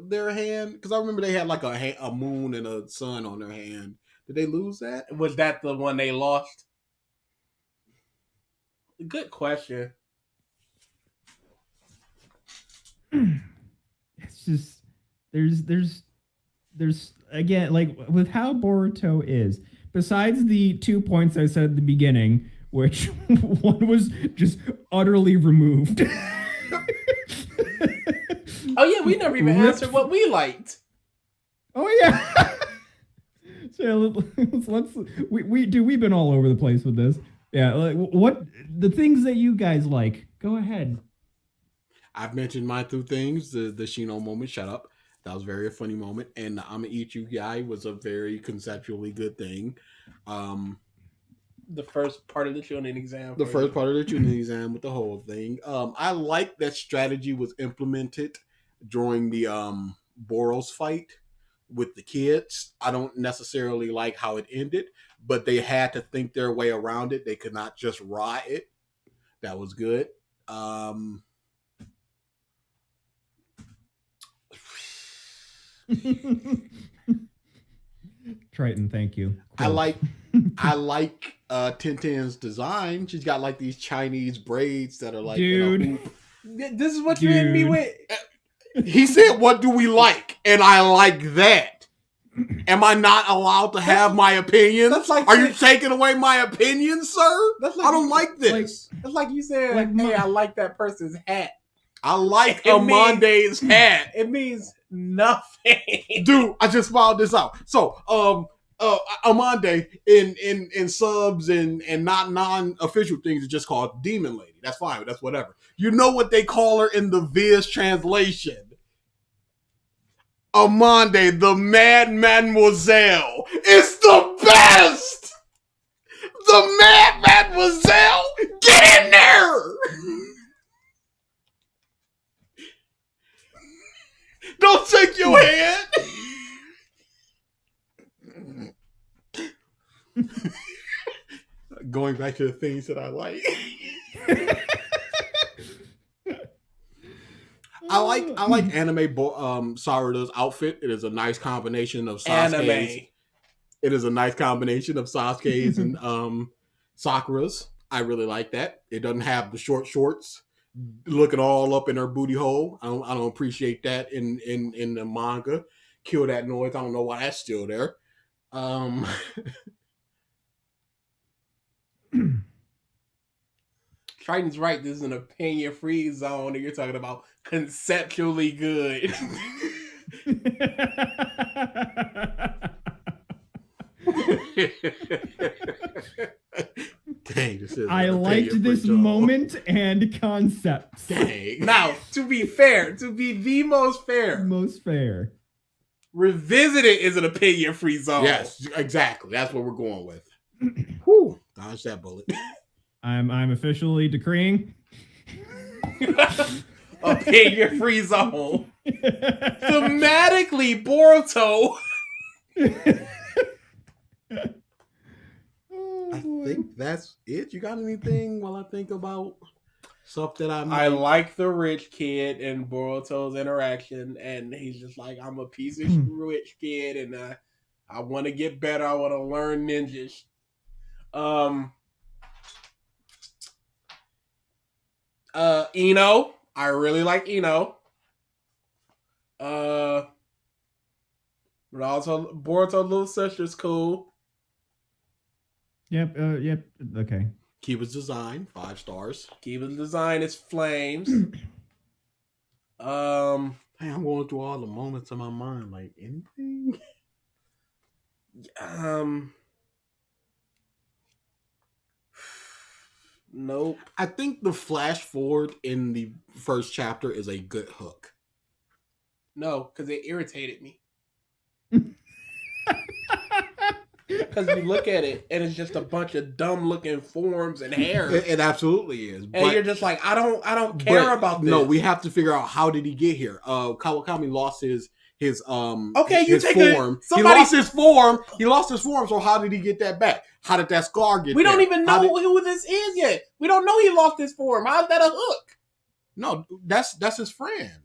their hand? Because I remember they had like a moon and a sun on their hand. Did they lose that? Was that the one they lost? Good question. It's just there's again, like with how Boruto is. Besides the 2 points I said at the beginning, which one was just utterly removed. Oh yeah, we never even answered what we liked. Oh yeah. So we've been all over the place with this. Yeah, like, what the things that you guys like? Go ahead. I've mentioned my 2 things. The Shino moment, shut up. That was a very funny moment. And the I'ma eat you guy was a very conceptually good thing. The first part of the Chunin exam. The first part of the Chunin exam with the whole thing. I like that strategy was implemented during the Boros fight with the kids. I don't necessarily like how it ended, but they had to think their way around it. They could not just raw it. That was good. Triton, thank you. Cool. I like Tintin's design. She's got like these Chinese braids that are like, dude. This is what you hit me with. He said, "What do we like?" And I like that. Am I not allowed to have my opinion? Are you taking away my opinion, sir? I don't like this. It's like you said, "Hey, I like that person's hat." I like Amande's hat. It means nothing. Dude, I just found this out. So, Amande in subs and not non-official things is just called Demon Lady. That's fine. That's whatever. You know what they call her in the Viz translation? Amande, the Mad Mademoiselle. It's the best! The Mad Mademoiselle! Get in there! Don't shake your head! Going back to the things that I like. I like anime Sarada's outfit. It is a nice combination of Sasuke's. It is a nice combination of Sasuke's and Sakura's. I really like that. It doesn't have the short shorts looking all up in her booty hole. I don't appreciate that in the manga. Kill that noise. I don't know why that's still there. Triton's right. This is an opinion-free zone, and you're talking about conceptually good. Dang, I liked this moment and concepts. Dang. Now, to be fair, to be the most fair, Revisited is an opinion-free zone. Yes, exactly. That's what we're going with. Whew, dodge that bullet. I'm officially decreeing opinion-free zone. Thematically, Boruto. I think that's it. You got anything while I think about stuff that I like the rich kid and Boruto's interaction, and he's just like, I'm a piece of rich kid, and I want to get better. I want to learn ninjas. Ino, I really like Ino. But also Boruto's little sister's cool. Yep. Okay. Kiba's design, 5 stars. Kiba's design is flames. Hey, I'm going through all the moments in my mind. Like anything? Nope. I think the flash forward in the first chapter is a good hook. No, because it irritated me. Because you look at it and it's just a bunch of dumb looking forms and hair. It absolutely is. And you're just like, I don't care about this. No, we have to figure out how did he get here. Kawakami lost his okay, you his take form. He lost his form. He lost his form. So how did he get that back? How did that scar get? We don't there? even know who this is yet. We don't know he lost his form. How's that a hook? No, that's his friend.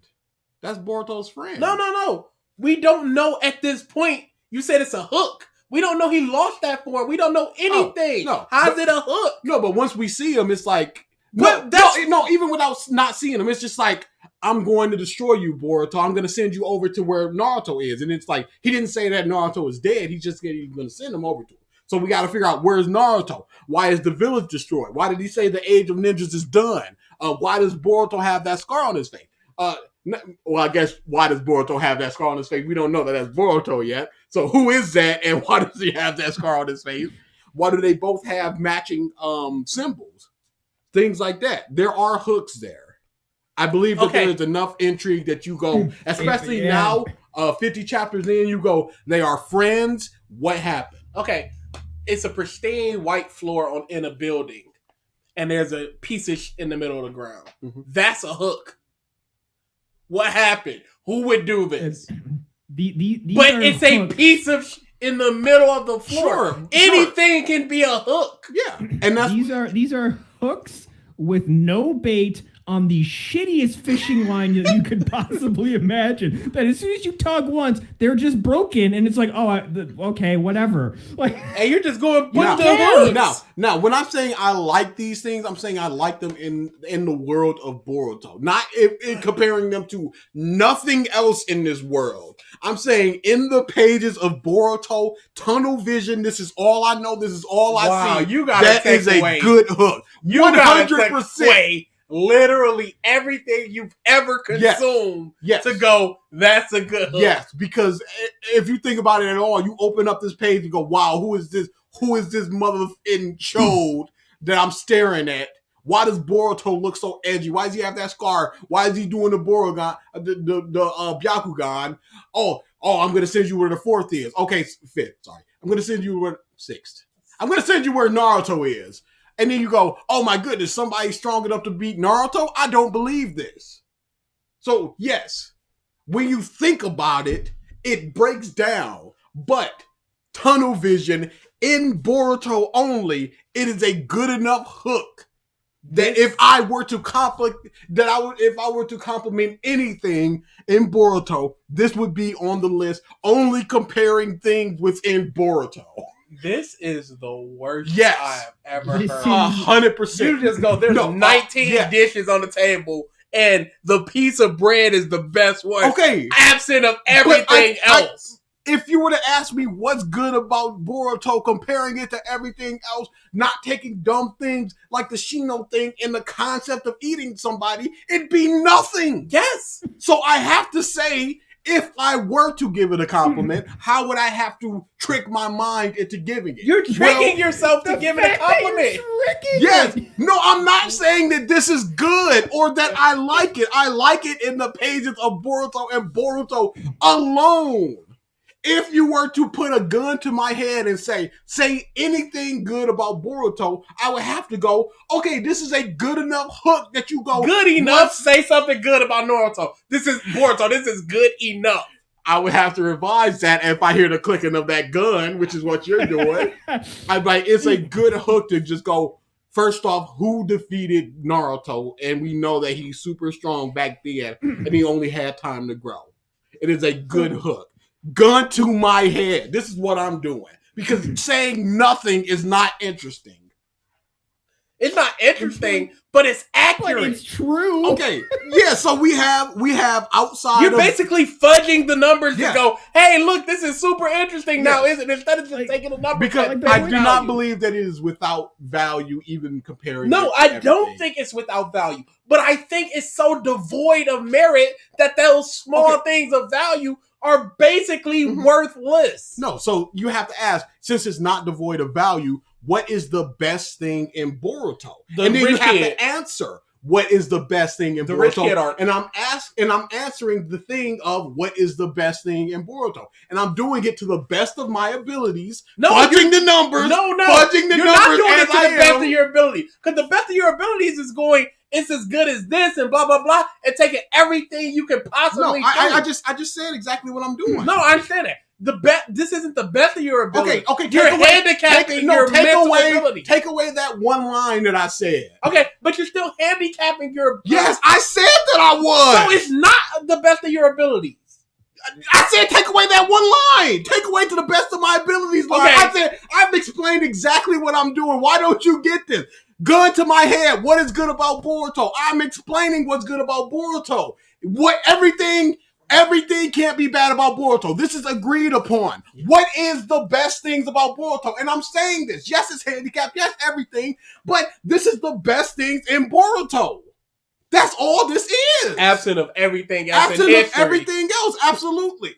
That's Boruto's friend. No. We don't know at this point. You said it's a hook. We don't know he lost that form. We don't know anything. No, how's it a hook? No, but once we see him, it's like But no. Even without not seeing him, it's just like, I'm going to destroy you, Boruto. I'm going to send you over to where Naruto is. And it's like, he didn't say that Naruto is dead. He just said he's going to send him over to him. So we got to figure out, where's Naruto? Why is the village destroyed? Why did he say the age of ninjas is done? Why does Boruto have that scar on his face? Well, I guess, why does Boruto have that scar on his face? We don't know that that's Boruto yet. So who is that, and why does he have that scar on his face? Why do they both have matching symbols? Things like that. There are hooks there. I believe that there is enough intrigue that you go, especially now, 50 chapters in, you go, they are friends. What happened? Okay, it's a pristine white floor in a building, and there's a piece of in the middle of the ground. Mm-hmm. That's a hook. What happened? Who would do this? It's hooks. A piece of in the middle of the floor. Sure, anything can be a hook. Yeah, and that's these are hooks with no bait on the shittiest fishing line that you could possibly imagine. That as soon as you tug once, they're just broken, and it's like, okay, whatever. Like, and you're just going put the hooks. Now, when I'm saying I like these things, I'm saying I like them in the world of Boruto, not in comparing them to nothing else in this world. I'm saying in the pages of Boruto, tunnel vision. This is all I know. This is all I see. You got that is a good hook. 100%. Literally everything you've ever consumed to go, that's a good hook. Yes, because if you think about it at all, you open up this page and go, wow, who is this motherfucking chode that I'm staring at? Why does Boruto look so edgy? Why does he have that scar? Why is he doing the Borugan, the Byakugan? Oh, I'm going to send you where the fourth is. Okay, fifth, sorry. I'm going to send you where sixth. I'm going to send you where Naruto is. And then you go, oh my goodness, somebody strong enough to beat Naruto? I don't believe this. So yes, when you think about it, it breaks down. But tunnel vision in Boruto only, it is a good enough hook that if I were to compliment anything in Boruto, this would be on the list, only comparing things within Boruto. This is the worst I've ever heard. 100%. You just go, there's 19 dishes on the table, and the piece of bread is the best one. Okay. Absent of everything else. If you were to ask me what's good about Boruto, comparing it to everything else, not taking dumb things like the Shino thing and the concept of eating somebody, it'd be nothing. Yes. So I have to say, if I were to give it a compliment, how would I have to trick my mind into giving it? You're tricking yourself to give it a compliment. Yes. No, I'm not saying that this is good or that I like it. I like it in the pages of Boruto and Boruto alone. If you were to put a gun to my head and say anything good about Boruto, I would have to go, okay, this is a good enough hook that you go. Good enough? Say something good about Naruto. This is Boruto. This is good enough. I would have to revise that if I hear the clicking of that gun, which is what you're doing. I'm like, it's a good hook to just go, first off, who defeated Naruto? And we know that he's super strong back then, and he only had time to grow. It is a good hook. Gun to my head. This is what I'm doing. Because saying nothing is not interesting. It's not interesting, but it's But accurate. it's true. Okay, yeah. So we have outside. You're of, basically fudging the numbers Yeah. to go, hey, look, this is super interesting now, Yeah. isn't it? Instead of just Like- taking the numbers. because like I the do not value. believe that it is without value, even comparing. No, it to I don't everything. think it's without value, but I think it's so devoid of merit that those small things of value are basically worthless. No, so you have to ask, since it's not devoid of value, what is the best thing in Boruto? The And then you rich have kid. to answer what is the best thing in The Boruto. rich kid arc. And I'm answering the thing of what is the best thing in Boruto. And I'm doing it to the best of my abilities, No, fudging the numbers. No, Fudging the you're numbers not doing it as to I the best am. of your ability. Because the best of your abilities is going, it's as good as this and blah, blah, blah, and taking everything you can No, possibly do. I just said exactly what I'm doing. No, I understand that. This isn't the best of your ability. Okay, You're take away- handicapping your mental ability. Take away that one line that I said. Okay, but you're still handicapping your ability. Yes, I said that I was. So it's not the best of your abilities. I said take away that one line. Take away to the best of my abilities line. Okay. I said I've explained exactly what I'm doing. Why don't you get this? Gun to my head. What is good about Boruto? I'm explaining what's good about Boruto. Everything can't be bad about Boruto. This is agreed upon. What is the best things about Boruto? And I'm saying this. Yes, it's handicapped. Yes, everything. But this is the best things in Boruto. That's all this is. Absent of everything else in Absent of history. everything else, absolutely.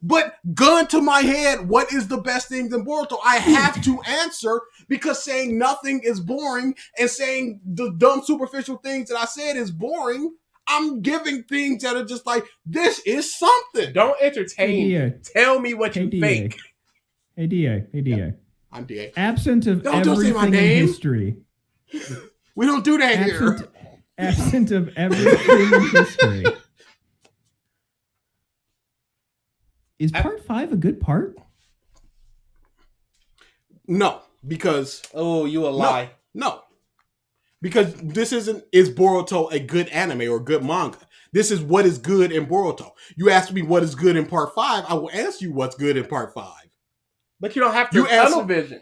But gun to my head, what is the best things in Boruto? I have to answer because saying nothing is boring and saying the dumb superficial things that I said is boring. I'm giving things that are just like, this is something. Don't entertain. Hey, me. Tell me what you think. Hey, DA. I'm DA. Absent of Don't say everything my in name. history. We don't do that here. Absent of everything in history. Is part 5 a good part? No, because Oh, you a lie. no. Because is Boruto a good anime or good manga? This is what is good in Boruto. You ask me what is good in part 5, I will answer you what's good in part 5. But you don't have to You tunnel answer- vision.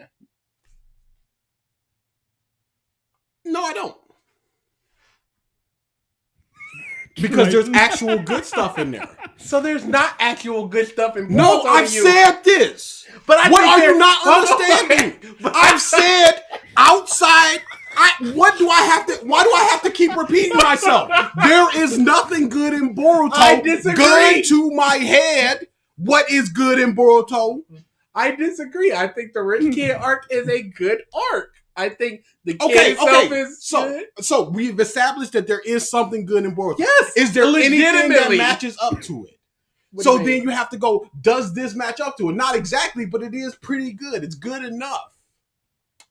No, I don't. Because there's actual good stuff in there. So there's not actual good stuff in Boruto. No, I've to you. said this. But I What think are there- you not Hold on. understanding? But I've said outside. Why do I have to keep repeating myself? There is nothing good in Boruto. I disagree. Gun to my head. What is good in Boruto? I disagree. I think the rich kid arc is a good arc. I think the kid itself is good. So we've established that there is something good in Boruto. Yes, Is there anything that legitimately. matches up to it? What So do you mean? then you have to go, does this match up to it? Not exactly, but it is pretty good. It's good enough.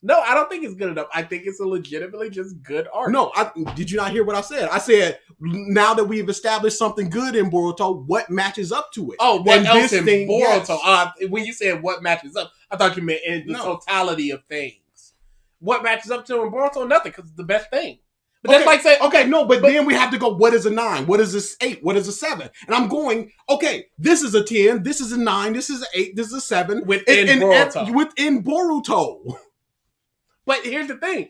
No, I don't think it's good enough. I think it's a legitimately just good arc. No, did you not hear what I said? I said, now that we've established something good in Boruto, what matches up to it? Oh, what And else this in thing, Boruto? yes. When you said what matches up, I thought you meant in the No. totality of things. What matches up to in Boruto? Nothing, because it's the best thing. But that's Okay, like saying, okay, no, but then we have to go, what is a 9? What is this 8? What is a 7? And I'm going, okay, this is a 10, this is a 9, this is an 8, this is a 7. Within Boruto. Within Boruto. But here's the thing.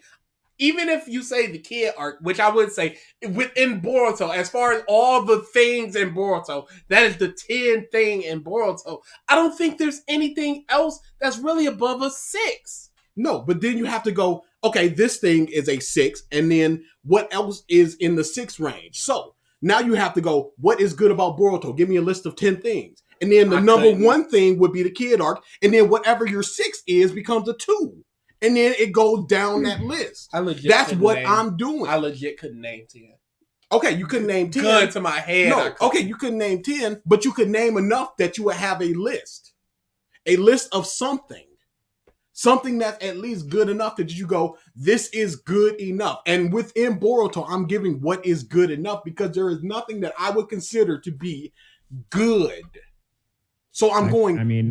Even if you say the kid arc, which I would say within Boruto, as far as all the things in Boruto, that is the 10 thing in Boruto. I don't think there's anything else that's really above a 6. No, but then you have to go, okay, this thing is a 6, and then what else is in the 6 range? So now you have to go, what is good about Boruto? Give me a list of 10 things. And then the number one thing would be the kid arc, and then whatever your 6 is becomes a 2. And then it goes down that list. That's what I'm doing. I legit couldn't name 10. Okay, you couldn't name 10. Gun to my head. No, okay, you couldn't name 10, but you could name enough that you would have a list. A list of something. Something that's at least good enough that you go, this is good enough. And within Boruto, I'm giving what is good enough because there is nothing that I would consider to be good. So I'm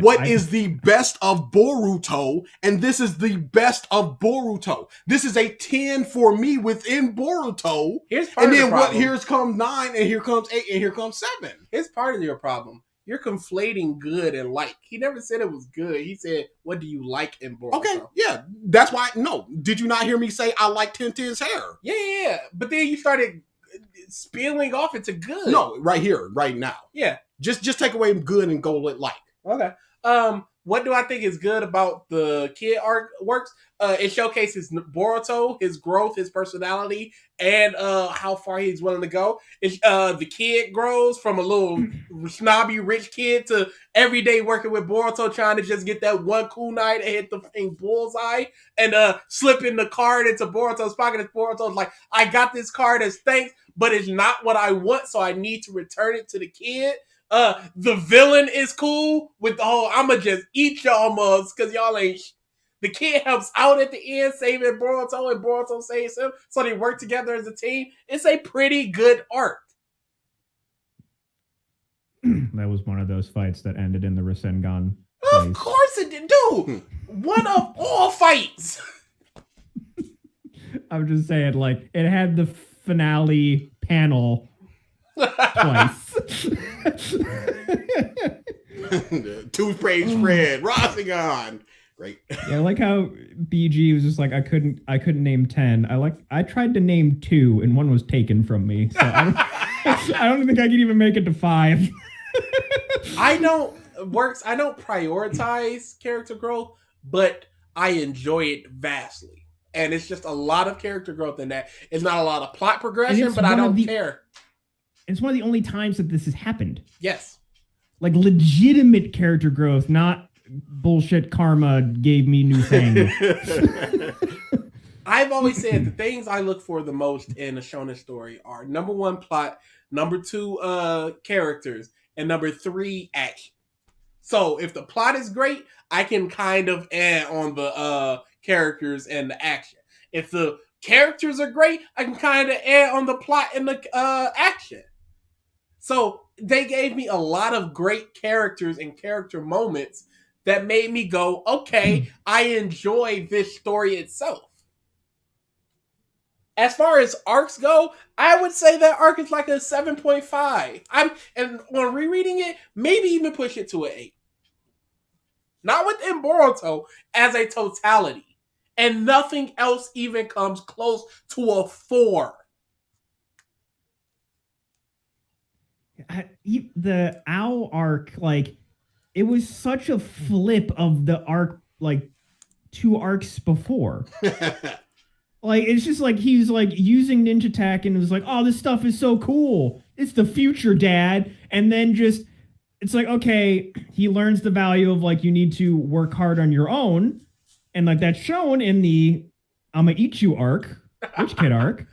what is the best of Boruto? And this is the best of Boruto. This is a 10 for me within Boruto. Here's part and of then the problem. Here comes 9, and here comes 8, and here comes 7. Here's part of your problem. you're conflating good and like. He never said it was good. He said, what do you like in Boruto? Okay, yeah, that's why. No, did you not hear me say I like Tintin's hair? Yeah. But then you started spilling off into good. No, right here, right now. Yeah. Just take away good and go with like. Okay. What do I think is good about the kid art works? It showcases Boruto, his growth, his personality, and how far he's willing to go. The kid grows from a little snobby rich kid to every day working with Boruto, trying to just get that one kunai to hit the thing bullseye, and slipping the card into Boruto's pocket. And Boruto's like, I got this card as thanks, but it's not what I want, so I need to return it to the kid. The villain is cool with the whole I'ma just eat y'all mugs because y'all ain't. The kid helps out at the end, saving Boruto, and Boruto saves him, so they work together as a team. It's a pretty good arc. That was one of those fights that ended in the Rinnegan. Of course it did, dude. One of all fights. I'm just saying, like, it had the finale panel twice. Toothpaste Fred, Rinnegan. Great. Yeah, I like how BG was just like, I couldn't name 10. I tried to name 2 and one was taken from me. So I don't think I could even make it to 5. I don't prioritize character growth, but I enjoy it vastly. And it's just a lot of character growth in that. It's not a lot of plot progression, but I don't care. It's one of the only times that this has happened. Yes. Like legitimate character growth, not bullshit karma gave me new thing. I've always said the things I look for the most in a shonen story are number 1, plot, number 2, characters, and number 3, action. So if the plot is great, I can kind of add on the characters and the action. If the characters are great, I can kind of add on the plot and the action. So they gave me a lot of great characters and character moments that made me go, okay, I enjoy this story itself. As far as arcs go, I would say that arc is like a 7.5. And on rereading it, maybe even push it to an 8. Not within Boruto as a totality. And nothing else even comes close to a 4. The Owl arc, like, it was such a flip of the arc, like, 2 arcs before. Like, it's just like he's like using ninja tech and was like, oh, this stuff is so cool. It's the future, Dad. And then just, it's like, okay, he learns the value of like, you need to work hard on your own. And like that's shown in the I'ma eat you arc, Rich Kid arc.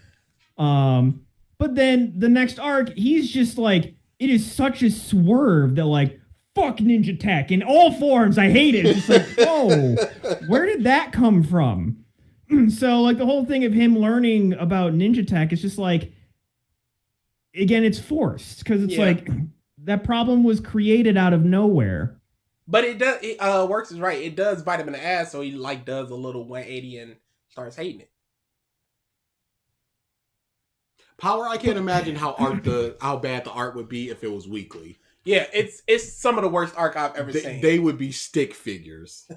But then the next arc, he's just like, it is such a swerve that like, fuck ninja tech in all forms. I hate it. It's just like, whoa, where did that come from? So like the whole thing of him learning about ninja tech is just like, again, it's forced because it's like that problem was created out of nowhere. But it works is right. It does bite him in the ass, so he like does a little 180 and starts hating it. Power, I can't imagine how bad the art would be if it was weekly. Yeah, it's some of the worst arc I've ever seen. They would be stick figures.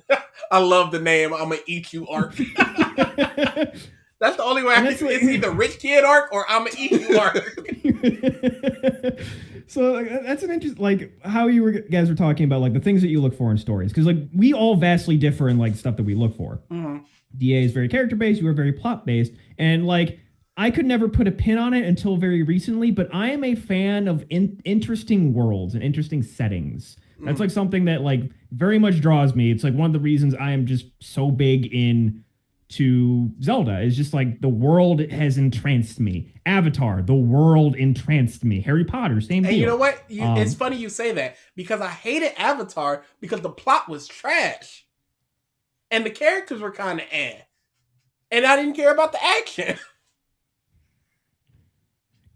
I love the name I'ma eat you arc. That's the only way I can see. It's either Rich Kid arc or I'ma eat you arc. So like, that's an interesting, like how guys were talking about like the things that you look for in stories, because like we all vastly differ in like stuff that we look for. Mm-hmm. DA is very character based, you are very plot based, and like I could never put a pin on it until very recently, but I am a fan of interesting worlds and interesting settings. That's like something that like very much draws me. It's like one of the reasons I am just so big into Zelda is just like the world has entranced me. Avatar, the world entranced me. Harry Potter, same deal. And you know what? It's funny you say that because I hated Avatar because the plot was trash. And the characters were kind of and I didn't care about the action.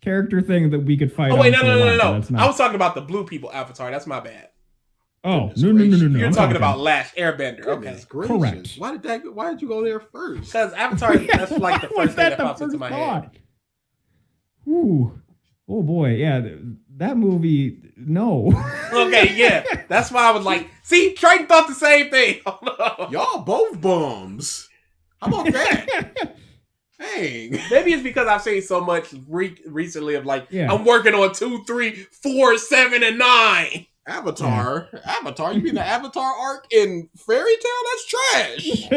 Character thing that we could fight. Oh wait, no. I was talking about the blue people Avatar. That's my bad. Oh no! You're talking about Last Airbender. Okay, correct. Why did you go there first? Because Avatar. That's like the first thing that pops into my head. Ooh, oh boy, yeah. that movie, no. Okay, yeah. That's why I was like, see, Triton thought the same thing. Y'all both bums. How about that? Dang. Maybe it's because I've seen so much recently of like, Yeah. I'm working on 2, 3, 4, 7, and 9. Avatar. Avatar? You mean the Avatar arc in Fairy Tail? That's trash.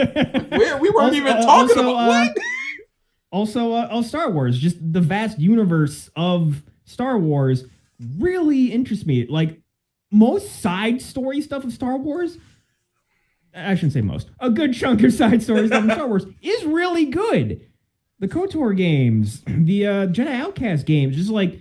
We weren't even talking about what? Also, Star Wars, just the vast universe of Star Wars really interests me. Like, most side story stuff of Star Wars, I shouldn't say most, a good chunk of side story stuff in Star Wars is really good. The KOTOR games, the Jedi Outcast games, just like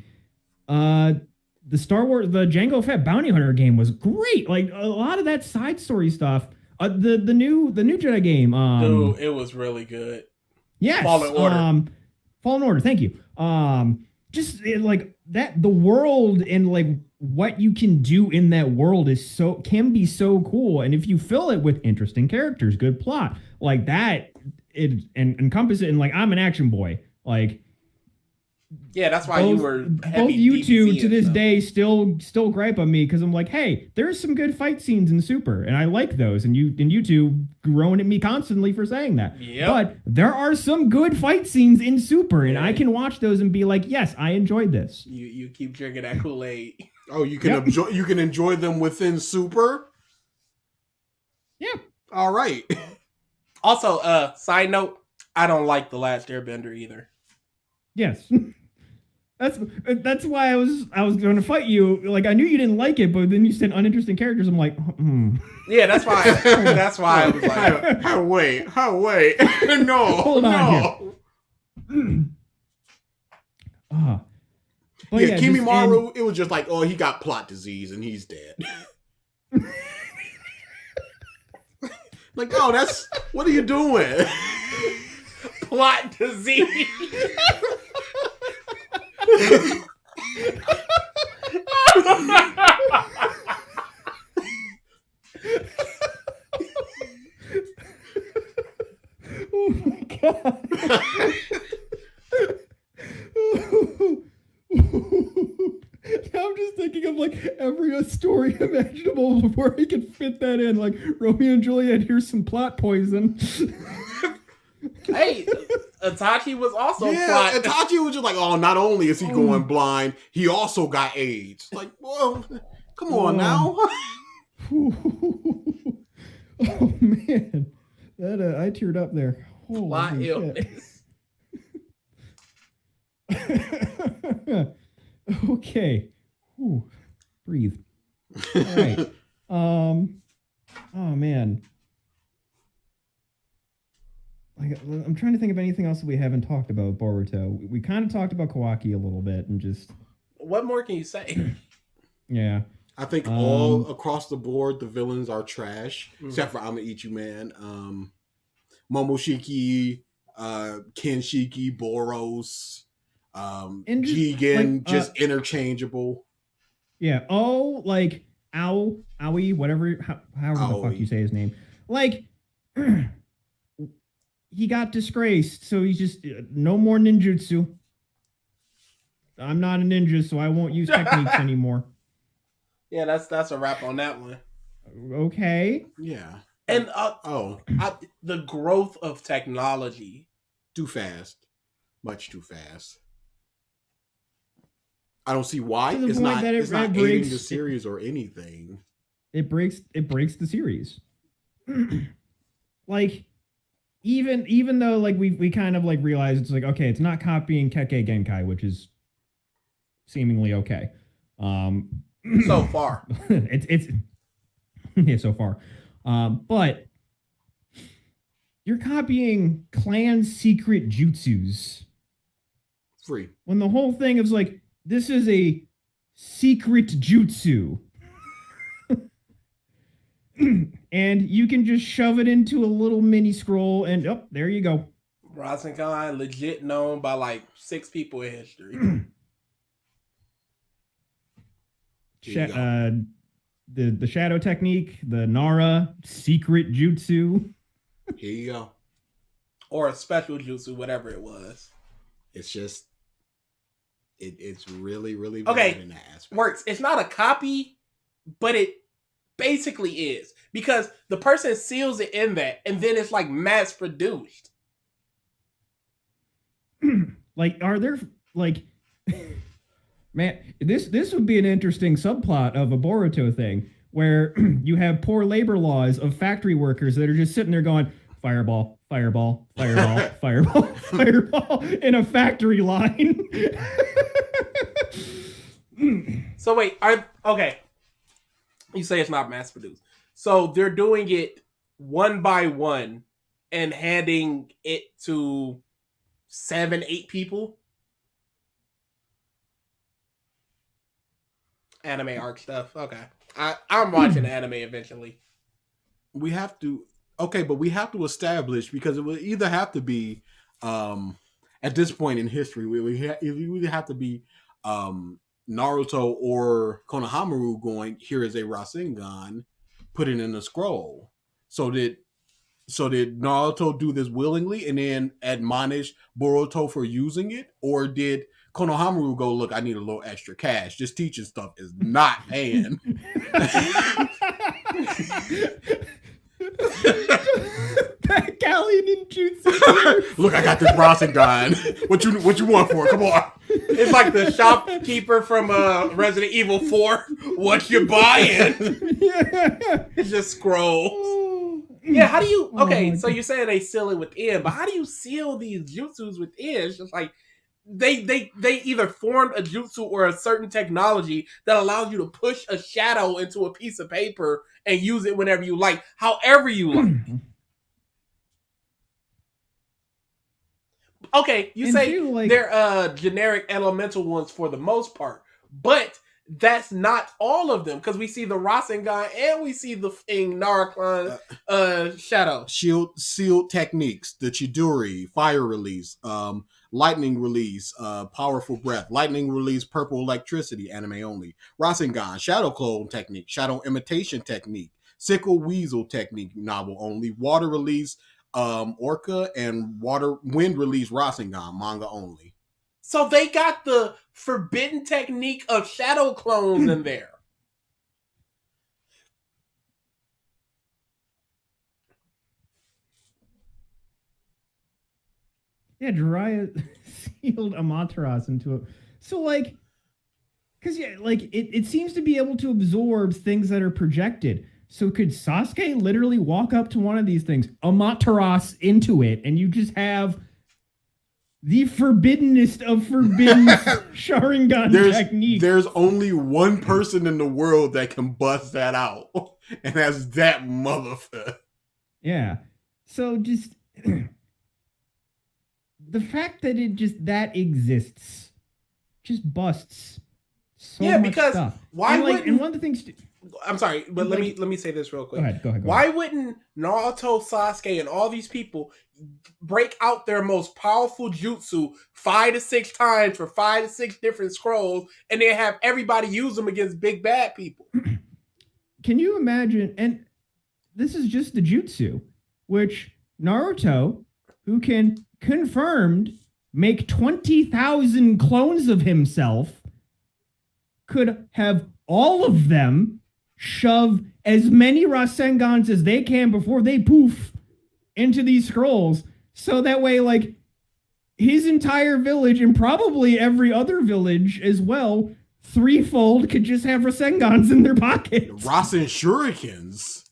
the Star Wars, the Jango Fett Bounty Hunter game was great. Like, a lot of that side story stuff. The new Jedi game. Dude, it was really good. Yes. Fallen Order. Fallen Order. Thank you. Just like that, the world and like what you can do in that world can be so cool. And if you fill it with interesting characters, good plot like that, it and encompass it. And like, I'm an action boy. Like, yeah, that's why you were both you two to this day still gripe on me because I'm like, hey, there's some good fight scenes in Super, and I like those, and you two groan at me constantly for saying that. Yep. But there are some good fight scenes in Super, and I can watch those and be like, yes, I enjoyed this. You keep drinking that Kool-Aid. Oh, you can enjoy them within Super? Yeah. All right. Also, side note, I don't like The Last Airbender either. Yes. That's why I was going to fight you. Like, I knew you didn't like it, but then you said uninteresting characters. I'm like, Yeah, that's why. That's why I was like, wait. No, hold on no. But yeah, Kimimaru, it was just like, oh, he got plot disease and he's dead. Like, oh, what are you doing? plot disease. Oh my god. I'm just thinking of like every story imaginable where he could fit that in, like Romeo and Juliet, here's some plot poison. Hey, Itachi was also plot. Itachi was just like, oh, not only is he going blind, he also got AIDS. Like, well, come on now. Oh man, that I teared up there. Plot illness. Okay. Ooh, breathe. All right. Oh man. I'm trying to think of anything else that we haven't talked about Boruto. We kind of talked about Kawaki a little bit and just. What more can you say? Yeah. I think all across the board, the villains are trash, except for I'ma Eat You Man. Momoshiki, Kenshiki, Boros, Jigen, just interchangeable. Yeah. Oh, like Owie, whatever, however the fuck you say his name. Like, he got disgraced, so he's just no more ninjutsu. I'm not a ninja, so I won't use techniques anymore. Yeah, that's a wrap on that one. Okay. Yeah. And the growth of technology. Too fast. Much too fast. I don't see why. It's not aiding the series or anything. It breaks the series. Like, even though like we kind of like realize it's like, okay, it's not copying Kekkei Genkai, which is seemingly okay. So far. it's yeah, so far. But you're copying clan secret jutsus. Free. When the whole thing is like, this is a secret jutsu. And you can just shove it into a little mini scroll and there you go. Rasengan legit known by like 6 people in history. The shadow technique, the Nara secret jutsu. Here you go. Or a special jutsu, whatever it was. It's just It's really, really Okay, bad in that aspect. works. It's not a copy, but it basically is because the person seals it in that, and then it's like mass produced. Like, are there like, man, this would be an interesting subplot of a Boruto thing where you have poor labor laws of factory workers that are just sitting there going fireball, fireball, fireball, fireball, fireball in a factory line. So wait, okay. You say it's not mass produced. So they're doing it one by one and handing it to 7, 8 people. Anime arc stuff. Okay. I'm watching anime eventually. We have to but we have to establish, because it would either have to be at this point in history, it would have to be Naruto or Konohamaru going, here is a Rasengan, put it in a scroll. So did Naruto do this willingly and then admonish Boruto for using it? Or did Konohamaru go, look, I need a little extra cash. This teaching stuff is not paying. Backalley ninjutsu. Look, I got this Rasengan. What you want for it? Come on. It's like the shopkeeper from Resident Evil 4. What you buying? It's just scrolls. Yeah, how do you... Okay, so you're saying they seal it within, but how do you seal these jutsus within? It's just like they either formed a jutsu or a certain technology that allows you to push a shadow into a piece of paper and use it whenever you like, however you like. Okay, you say they're generic elemental ones for the most part, but that's not all of them, because we see the Rasengan and we see the Narcon shadow. Sealed techniques, the Chidori, fire release, lightning release, powerful breath, lightning release, purple electricity, anime only, Rasengan, shadow clone technique, shadow imitation technique, sickle weasel technique, novel only, water release, Orca, and wind release Rasengan, manga only. So they got the forbidden technique of shadow clones in there. Yeah, Jiraiya sealed Amaterasu into it. So, like, because, yeah, like, it seems to be able to absorb things that are projected. So could Sasuke literally walk up to one of these things, Amaterasu into it, and you just have the forbiddenest of forbidden Sharingan techniques? There's only one person in the world that can bust that out, and that's that motherfucker. Yeah. So just the fact that that exists just busts so much stuff. And one of the things... I'm sorry, but let me say this real quick. Go ahead. Why wouldn't Naruto, Sasuke, and all these people break out their most powerful jutsu 5 to 6 times for 5 to 6 different scrolls, and then have everybody use them against big bad people? Can you imagine? And this is just the jutsu, which Naruto, who can confirmed make 20,000 clones of himself, could have all of them shove as many Rasengans as they can before they poof into these scrolls. So that way, like, his entire village and probably every other village as well, threefold, could just have Rasengans in their pockets. Rasen Shurikens.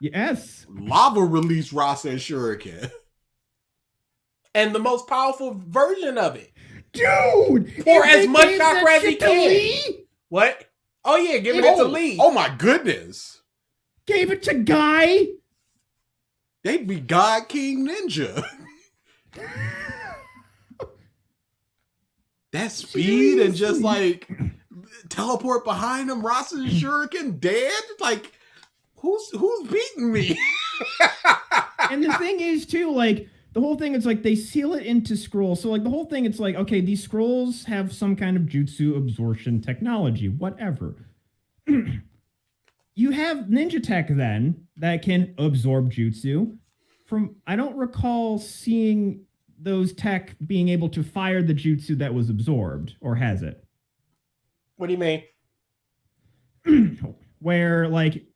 Yes. Lava release Rasen Shuriken. And the most powerful version of it. Dude! Or as much chakra as he can. What? Oh yeah, giving it to Lee. Oh my goodness. Gave it to Guy? They'd be God King Ninja. That speed and just like teleport behind him, Rasen Shuriken dead? Like, who's beating me? And the thing is too, like, the whole thing is like they seal it into scrolls. So like the whole thing, it's like, okay, these scrolls have some kind of jutsu absorption technology, whatever. You have ninja tech then that can absorb jutsu. I don't recall seeing those tech being able to fire the jutsu that was absorbed, or has it? What do you mean? Where like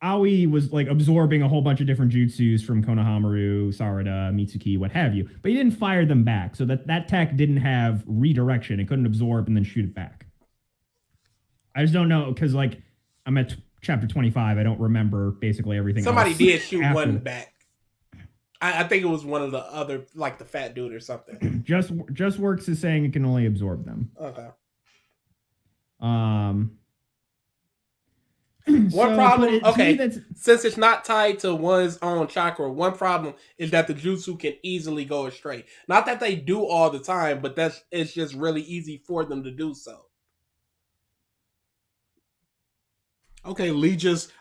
Aoi was like absorbing a whole bunch of different jutsus from Konohamaru, Sarada, Mitsuki, what have you, but he didn't fire them back, so that tech didn't have redirection. It couldn't absorb and then shoot it back. I just don't know, because like I'm at chapter 25. I don't remember basically everything. Somebody else did shoot after. one back. I think it was one of the other, like the fat dude or something. Just Works is saying it can only absorb them. Okay. One problem, okay, since it's not tied to one's own chakra, one problem is that the jutsu can easily go astray. Not that they do all the time, but it's just really easy for them to do so. Okay, Lee just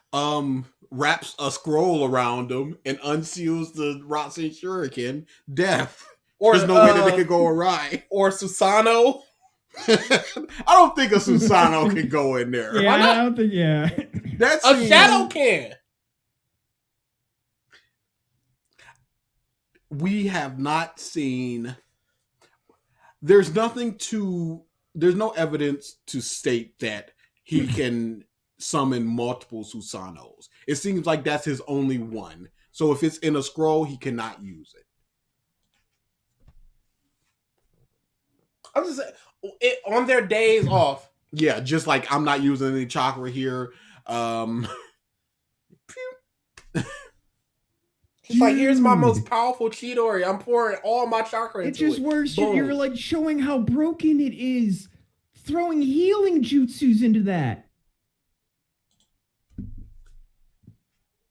wraps a scroll around him and unseals the Rasen Shuriken. Death. Or there's no way that they could go awry. Or Susanoo. I don't think a Susanoo can go in there. Yeah, I don't think. Yeah, that's a shadow can. We have not seen. There's no evidence to state that he can summon multiple Susanos. It seems like that's his only one. So if it's in a scroll, he cannot use it. I'm just saying, on their days off. Yeah, just like I'm not using any chakra here. It's like, here's my most powerful Chidori. I'm pouring all my chakra into it. It just works. You're like showing how broken it is. Throwing healing jutsus into that.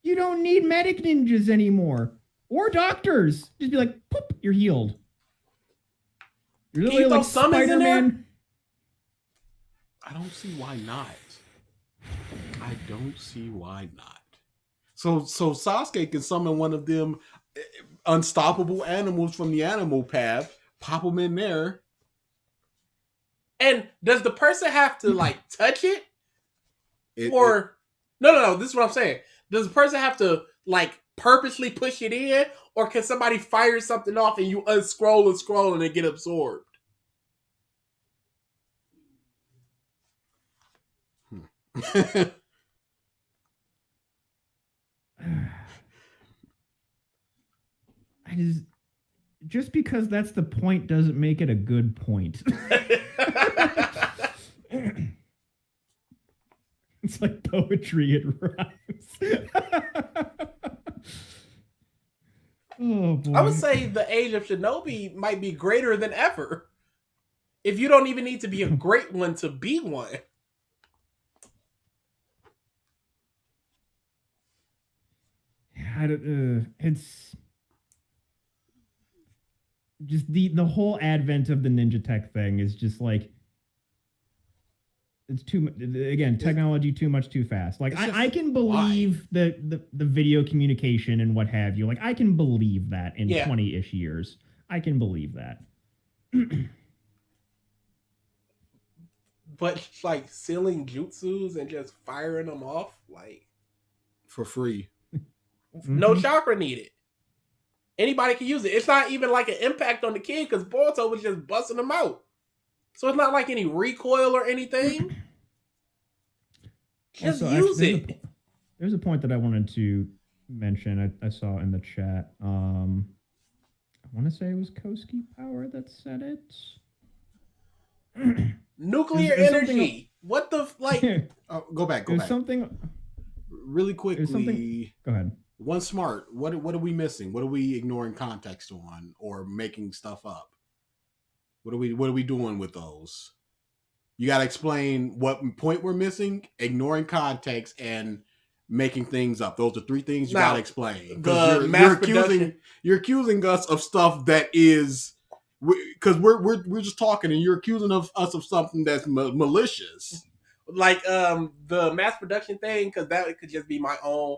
You don't need medic ninjas anymore. Or doctors. Just be like, poop, you're healed. You're literally like Spider-Man. I don't see why not. I don't see why not. So Sasuke can summon one of them unstoppable animals from the animal path, pop them in there. And does the person have to like touch it? No, this is what I'm saying. Does the person have to like purposely push it in, or can somebody fire something off and you unscroll and scroll and it get absorbed? Just because that's the point doesn't make it a good point. It's like poetry, it rhymes. Oh boy. I would say the age of Shinobi might be greater than ever. If you don't even need to be a great one to be one. It's just the whole advent of the ninja tech thing is just like, it's too much. Again, technology too much too fast. Like I can believe the video communication and what have you. Like I can believe that in 20-ish years. I can believe that. But like sealing jutsus and just firing them off like for free. No chakra needed. Anybody can use it. It's not even like an impact on the kid because Boruto was just busting them out. So it's not like any recoil or anything. Just also, use it. There's a point that I wanted to mention. I saw in the chat. I want to say it was Koski Power that said it. Nuclear energy. What the like? Go back. Something really quickly. Go ahead. One smart. What are we missing? What are we ignoring context on or making stuff up? What are we doing with those? You got to explain what point we're missing, ignoring context, and making things up. Those are three things you got to explain. You're accusing us of stuff that is, because we're just talking, and you're accusing us of something that's malicious. Like the mass production thing, because that could just be my own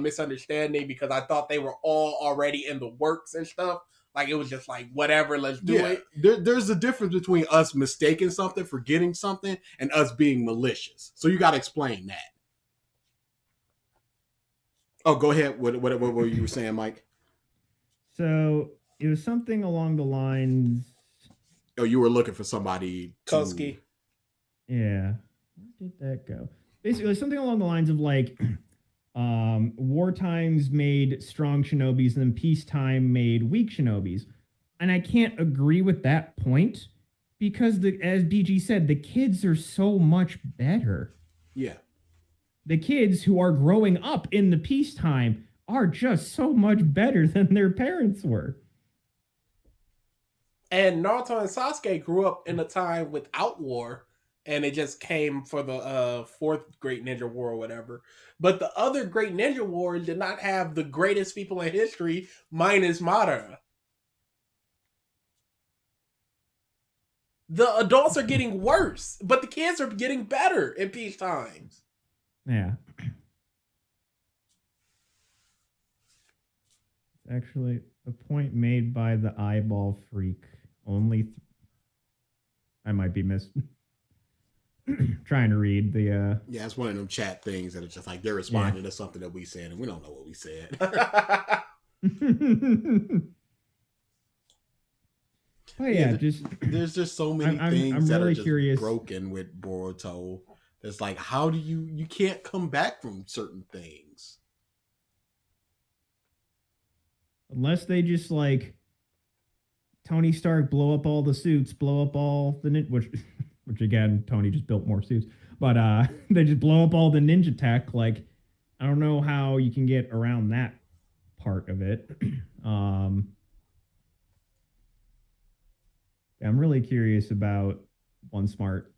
misunderstanding, because I thought they were all already in the works and stuff. Like it was just like, whatever, let's do it. There's a difference between us mistaking something, forgetting something, and us being malicious. So you got to explain that. Oh, go ahead. What were you saying, Mike? So It was something along the lines. Oh, you were looking for somebody to. Koski. Yeah. Where did that go? Basically, something along the lines of like, war times made strong shinobis, and then peacetime made weak shinobis. And I can't agree with that point because, as BG said, the kids are so much better. Yeah. The kids who are growing up in the peacetime are just so much better than their parents were. And Naruto and Sasuke grew up in a time without war, and it just came for the fourth Great Ninja War or whatever. But the other Great Ninja War did not have the greatest people in history, minus Madara. The adults are getting worse, but the kids are getting better in peace times. Yeah. Actually, the point made by the eyeball freak only. I might be trying to read the. Yeah, it's one of them chat things that are just like they're responding to something that we said, and we don't know what we said. But yeah, just there's just so many I'm things that really are just curious. broken with Boruto. It's like, how do you can't come back from certain things unless they just like Tony Stark blow up all the suits, blow up all the which again Tony just built more suits, but they just blow up all the ninja tech. Like I don't know how you can get around that part of it. I'm really curious about One Smart.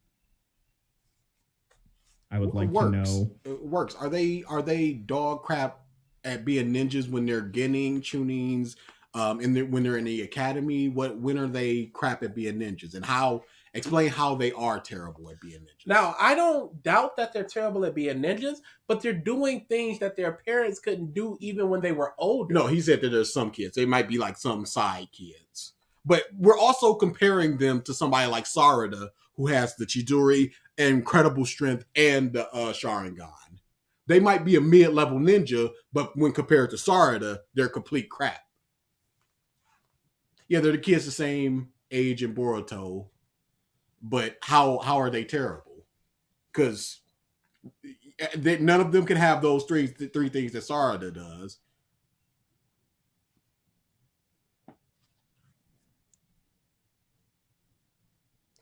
I would like to know. It works. Are they dog crap at being ninjas when they're getting tunings? When they're in the academy, when are they crap at being ninjas? And explain how they are terrible at being ninjas. Now, I don't doubt that they're terrible at being ninjas, but they're doing things that their parents couldn't do even when they were older. No, he said that there's some kids. They might be like some side kids. But we're also comparing them to somebody like Sarada, who has the Chidori, incredible strength, and the Sharingan. They might be a mid-level ninja, but when compared to Sarada, they're complete crap. Yeah, they're the kids the same age in Boruto, but how are they terrible? Because none of them can have those three things that Sarada does.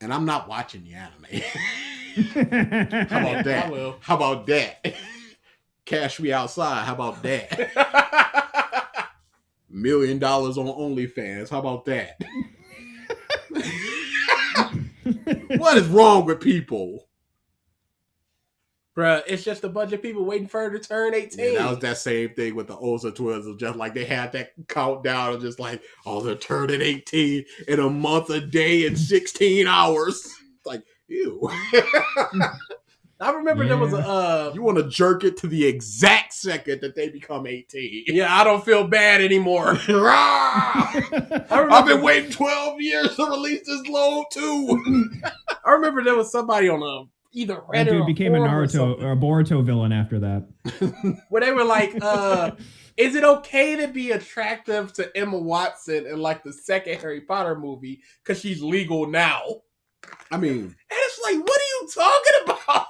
And I'm not watching the anime. How about that? I will. How about that? Cash me outside. How about that? $1 million on OnlyFans. How about that? What is wrong with people? Bruh, it's just a bunch of people waiting for her to turn 18. Yeah, that was that same thing with the Osa twins. It was just like they had that countdown of just like, oh, they're turning 18 in a month, a day, and 16 hours. It's like, ew. I remember there was a... you want to jerk it to the exact second that they become 18. Yeah, I don't feel bad anymore. I've been waiting 12 years to release this load too. I remember there was somebody on either Reddit that dude became a Naruto or a Boruto villain after that. Where they were like, is it okay to be attractive to Emma Watson in like the second Harry Potter movie because she's legal now? I mean, and it's like, what are you talking about?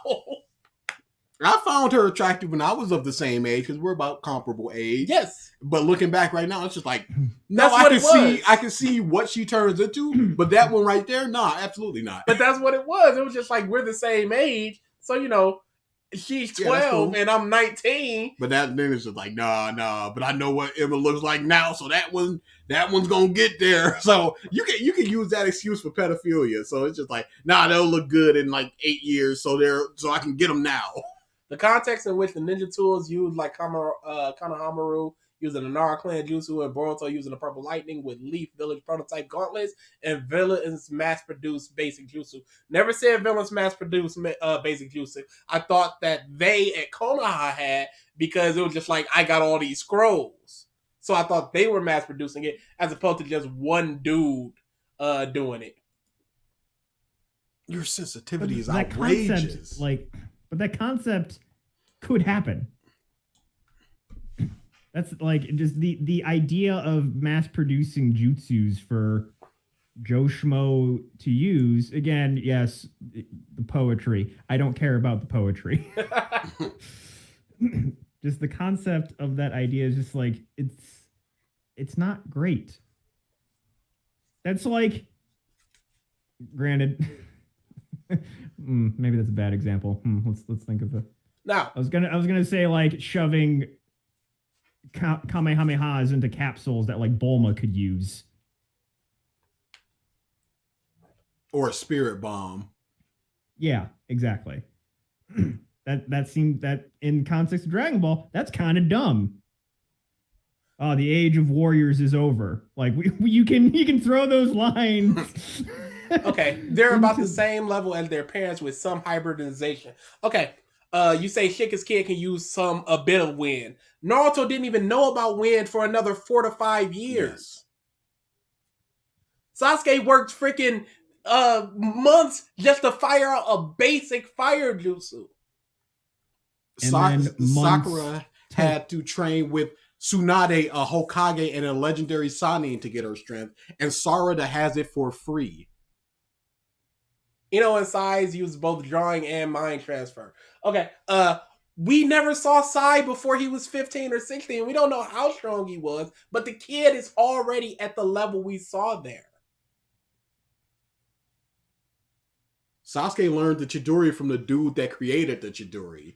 I found her attractive when I was of the same age because we're about comparable age. Yes, but looking back right now, it's just like, no, that's what it was. I can see what she turns into, but that one right there, nah, absolutely not. But that's what it was. It was just like we're the same age, so you know, she's 12 cool. and I'm 19. But then it's just like, nah. But I know what Emma looks like now, so that one's gonna get there. So you can use that excuse for pedophilia. So it's just like, nah, they'll look good in like 8 years, so I can get them now. The context in which the ninja tools used, like Konohamaru using the Nara clan jutsu and Boruto using the purple lightning with Leaf Village prototype gauntlets and villains mass-produced basic jutsu. Never said villains mass-produced basic jutsu. I thought that they at Konoha had because it was just like, I got all these scrolls. So I thought they were mass-producing it as opposed to just one dude doing it. Your sensitivity is outrageous. But that concept could happen. That's like just the idea of mass producing jutsus for Joe Schmo to use. Again, yes, the poetry. I don't care about the poetry. Just the concept of that idea is just like it's not great. That's like, granted, maybe that's a bad example. Let's think of a. Now, I was gonna say like shoving kamehamehas into capsules that like Bulma could use. Or a spirit bomb. Yeah, exactly. that seemed that in context of Dragon Ball, that's kind of dumb. Oh, the age of warriors is over. Like you can throw those lines. okay, they're about the same level as their parents with some hybridization. Okay, you say Shika's kid can use a bit of wind. Naruto didn't even know about wind for another 4 to 5 years. Yes. Sasuke worked freaking months just to fire out a basic fire jutsu. Sakura had to train with Tsunade, a Hokage, and a legendary Sannin to get her strength, and Sarada has it for free. And Sai's used both drawing and mind transfer. Okay, we never saw Sai before he was 15 or 16. We don't know how strong he was, but the kid is already at the level we saw there. Sasuke learned the Chidori from the dude that created the Chidori.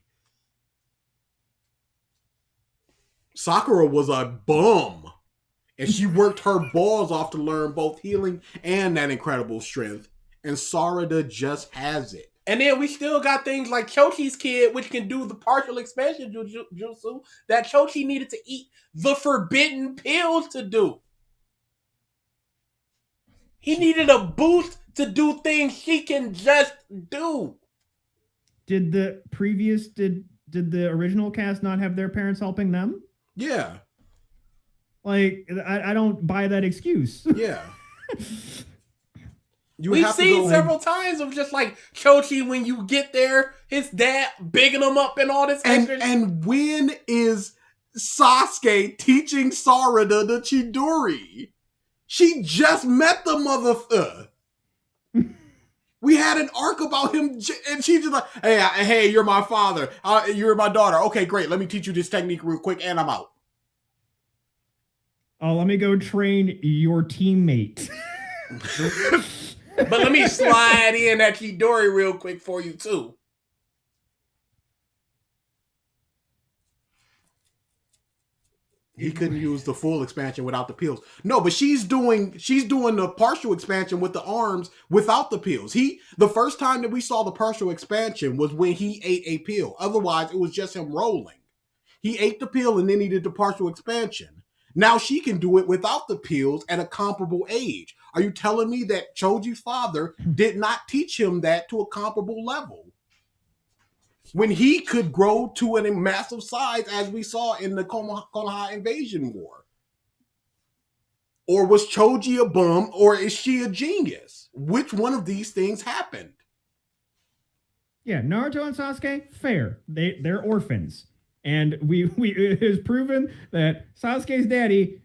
Sakura was a bum, and she worked her balls off to learn both healing and that incredible strength, and Sarada just has it. And then we still got things like Chochi's kid, which can do the partial expansion jutsu that Chochi needed to eat the forbidden pills to do. He needed a boost to do things she can just do. Did the original cast not have their parents helping them? Yeah. Like, I don't buy that excuse. Yeah. We've seen several times of just like Chochi, when you get there, his dad bigging him up and all this extra. And when is Sasuke teaching Sarada the Chidori? She just met the motherfucker. We had an arc about him, and she's just like, hey, you're my father. You're my daughter. Okay, great. Let me teach you this technique real quick, and I'm out. Oh, let me go train your teammate. But let me slide in that Chidori real quick for you, too. He couldn't use the full expansion without the pills. No, but she's doing the partial expansion with the arms without the pills. The first time that we saw the partial expansion was when he ate a pill. Otherwise, it was just him rolling. He ate the pill and then he did the partial expansion. Now she can do it without the pills at a comparable age. Are you telling me that Choji's father did not teach him that to a comparable level? When he could grow to a massive size, as we saw in the Konoha Invasion War? Or was Choji a bum, or is she a genius? Which one of these things happened? Yeah, Naruto and Sasuke, fair. They're orphans. And it is proven that Sasuke's daddy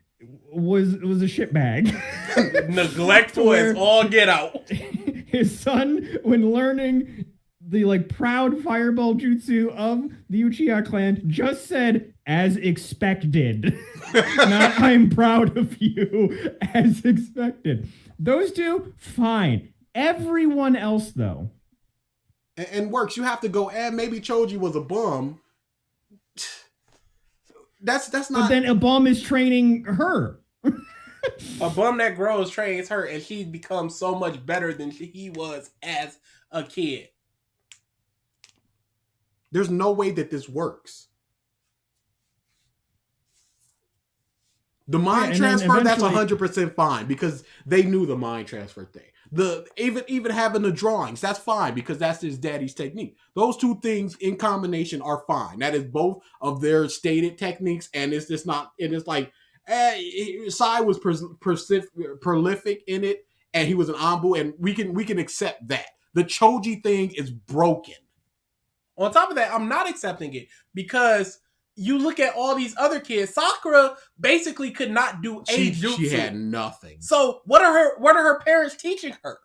was a shitbag. Neglectful as all get out. His son, when learning the like proud fireball jutsu of the Uchiha clan, just said, as expected. Not, I'm proud of you, as expected. Those two, fine. Everyone else, though. And works, you have to go, and maybe Choji was a bum. That's not. But then a bum is training her. A bum that grows trains her, and she becomes so much better than he was as a kid. There's no way that this works. The mind transfer, that's 100% fine because they knew the mind transfer thing. Even having the drawings, that's fine because that's his daddy's technique. Those two things in combination are fine. That is both of their stated techniques, and it's just not. And it's like Sai was prolific in it, and he was an Anbu, and we can accept that. The Choji thing is broken. On top of that, I'm not accepting it because you look at all these other kids. Sakura basically could not do a jutsu. She had nothing. So what are her parents teaching her?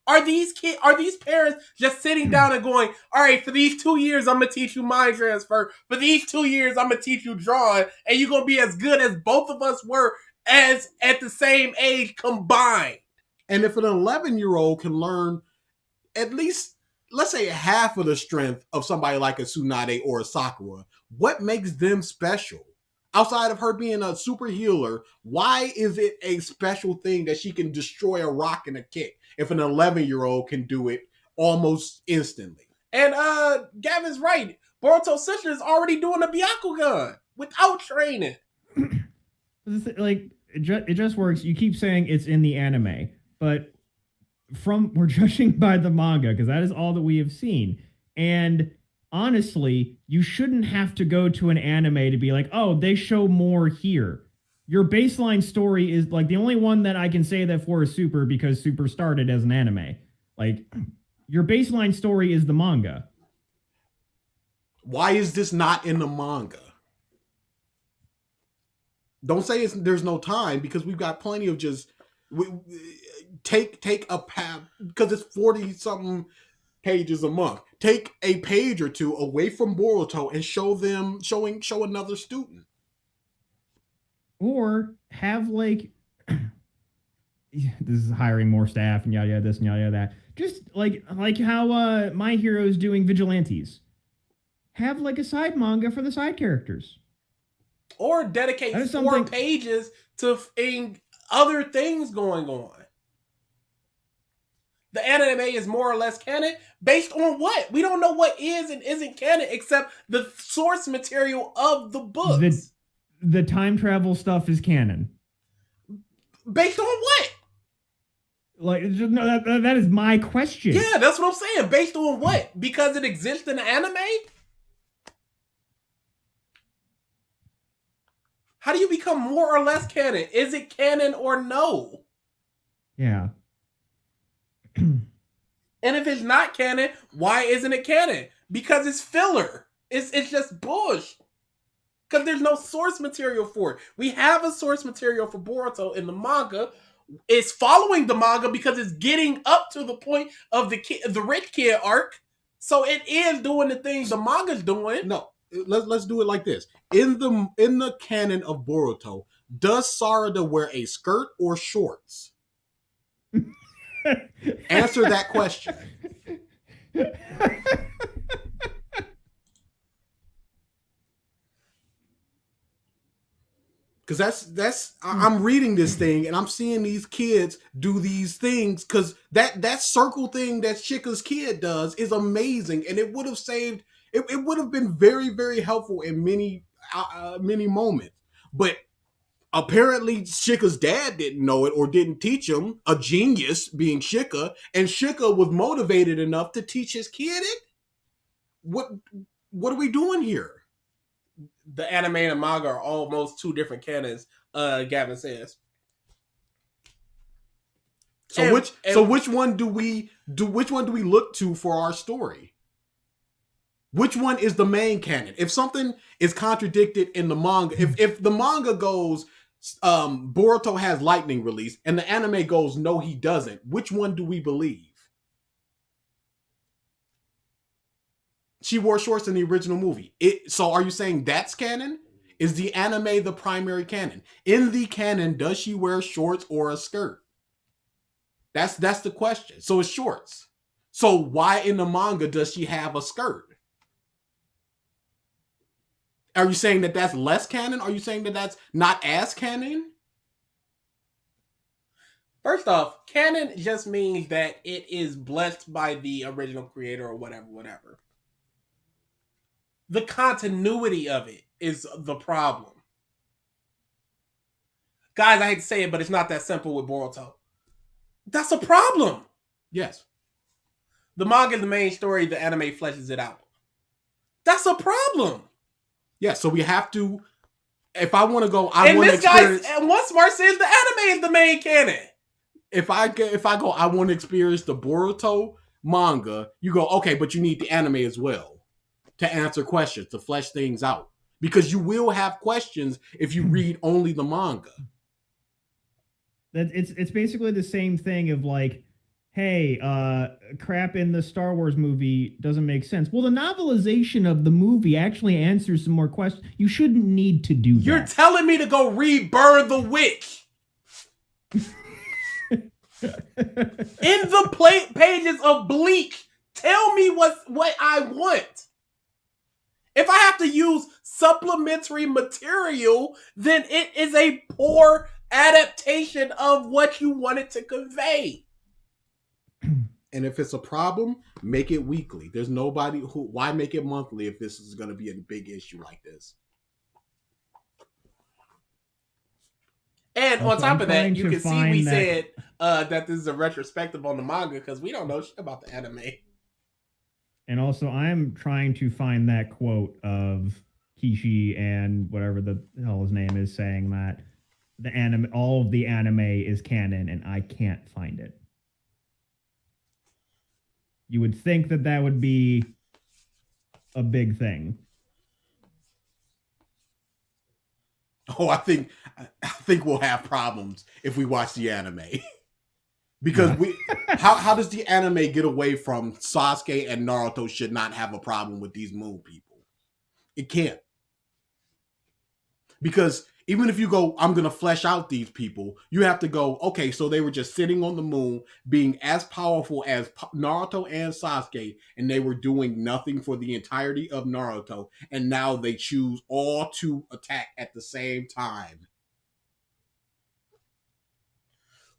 Are these parents just sitting down and going, all right, for these 2 years, I'm going to teach you mind transfer. For these 2 years, I'm going to teach you drawing. And you're going to be as good as both of us were as at the same age combined. And if an 11-year-old can learn at least, let's say, half of the strength of somebody like a Tsunade or a Sakura, what makes them special? Outside of her being a super healer, why is it a special thing that she can destroy a rock in a kick if an 11-year-old can do it almost instantly? And Gavin's right. Boruto's sister is already doing the Byakugan without training. Like, it just works. You keep saying it's in the anime, but we're judging by the manga because that is all that we have seen. And honestly, you shouldn't have to go to an anime to be like, oh, they show more here. Your baseline story is like the only one that I can say that for is Super, because Super started as an anime. Like, your baseline story is the manga. Why is this not in the manga? Don't say there's no time, because we've got plenty of just take a path, because it's 40 something pages a month. Take a page or two away from Boruto and show another student. Or have like this is hiring more staff and yada yada this and yada yada that. Just like how My Hero is doing Vigilantes. Have like a side manga for the side characters. Or dedicate 4 pages to other things going on. The anime is more or less canon based on what? We don't know what is and isn't canon except the source material of the books. The time travel stuff is canon. Based on what? Like, no, that is my question. Yeah, that's what I'm saying. Based on what? Because it exists in the anime? How do you become more or less canon? Is it canon or no? Yeah. And if it's not canon, why isn't it canon? Because it's filler. It's just bullshit. Because there's no source material for it. We have a source material for Boruto in the manga. It's following the manga because it's getting up to the point of the rich kid arc. So it is doing the things the manga's doing. No, let's do it like this. In the canon of Boruto, does Sarada wear a skirt or shorts? Answer that question. Because I'm reading this thing and I'm seeing these kids do these things, because that circle thing that Shika's kid does is amazing, and it would have saved. It would have been very, very helpful in many moments. But apparently Shika's dad didn't know it or didn't teach him, a genius being Shika, and Shika was motivated enough to teach his kid it. What are we doing here? The anime and manga are almost 2 different canons, Gavin says. So which one do we look to for our story? Which one is the main canon? If something is contradicted in the manga, if the manga goes Boruto has lightning release and the anime goes no he doesn't, which one do we believe? She wore shorts in the original movie. So are you saying that's canon? Is the anime the primary canon? In the canon, does she wear shorts or a skirt? That's the question. So it's shorts. So why in the manga does she have a skirt? Are you saying that that's less canon? Are you saying that that's not as canon? First off, canon just means that it is blessed by the original creator or whatever. The continuity of it is the problem. Guys, I hate to say it, but it's not that simple with Boruto. That's a problem. Yes. The manga is the main story, the anime fleshes it out. That's a problem. Yeah, so we have to, if I want to go, I want to experience. And one smart says the anime is the main canon. If I go, I want to experience the Boruto manga, you go, okay, but you need the anime as well to answer questions, to flesh things out. because you will have questions if you read only the manga. That it's basically the same thing of like, hey, crap in the Star Wars movie doesn't make sense. Well, the novelization of the movie actually answers some more questions. You shouldn't need to do that. You're telling me to go read Burn the Witch. In the pages of Bleak, tell me what I want. If I have to use supplementary material, then it is a poor adaptation of what you wanted to convey. And if it's a problem, make it weekly. There's nobody who. Why make it monthly if this is going to be a big issue like this? And Also, on top I'm of that, trying you to can see find we that- said that this is a retrospective on the manga because we don't know shit about the anime. And also, I'm trying to find that quote of Kishi and whatever the hell his name is saying that the anime, all of the anime is canon, and I can't find it. You would think that that would be a big thing. Oh, I think we'll have problems if we watch the anime. Because how does the anime get away from Sasuke and Naruto should not have a problem with these moon people? It can't. Because even if you go, I'm going to flesh out these people, you have to go, okay, so they were just sitting on the moon being as powerful as Naruto and Sasuke, and they were doing nothing for the entirety of Naruto, and now they choose all to attack at the same time.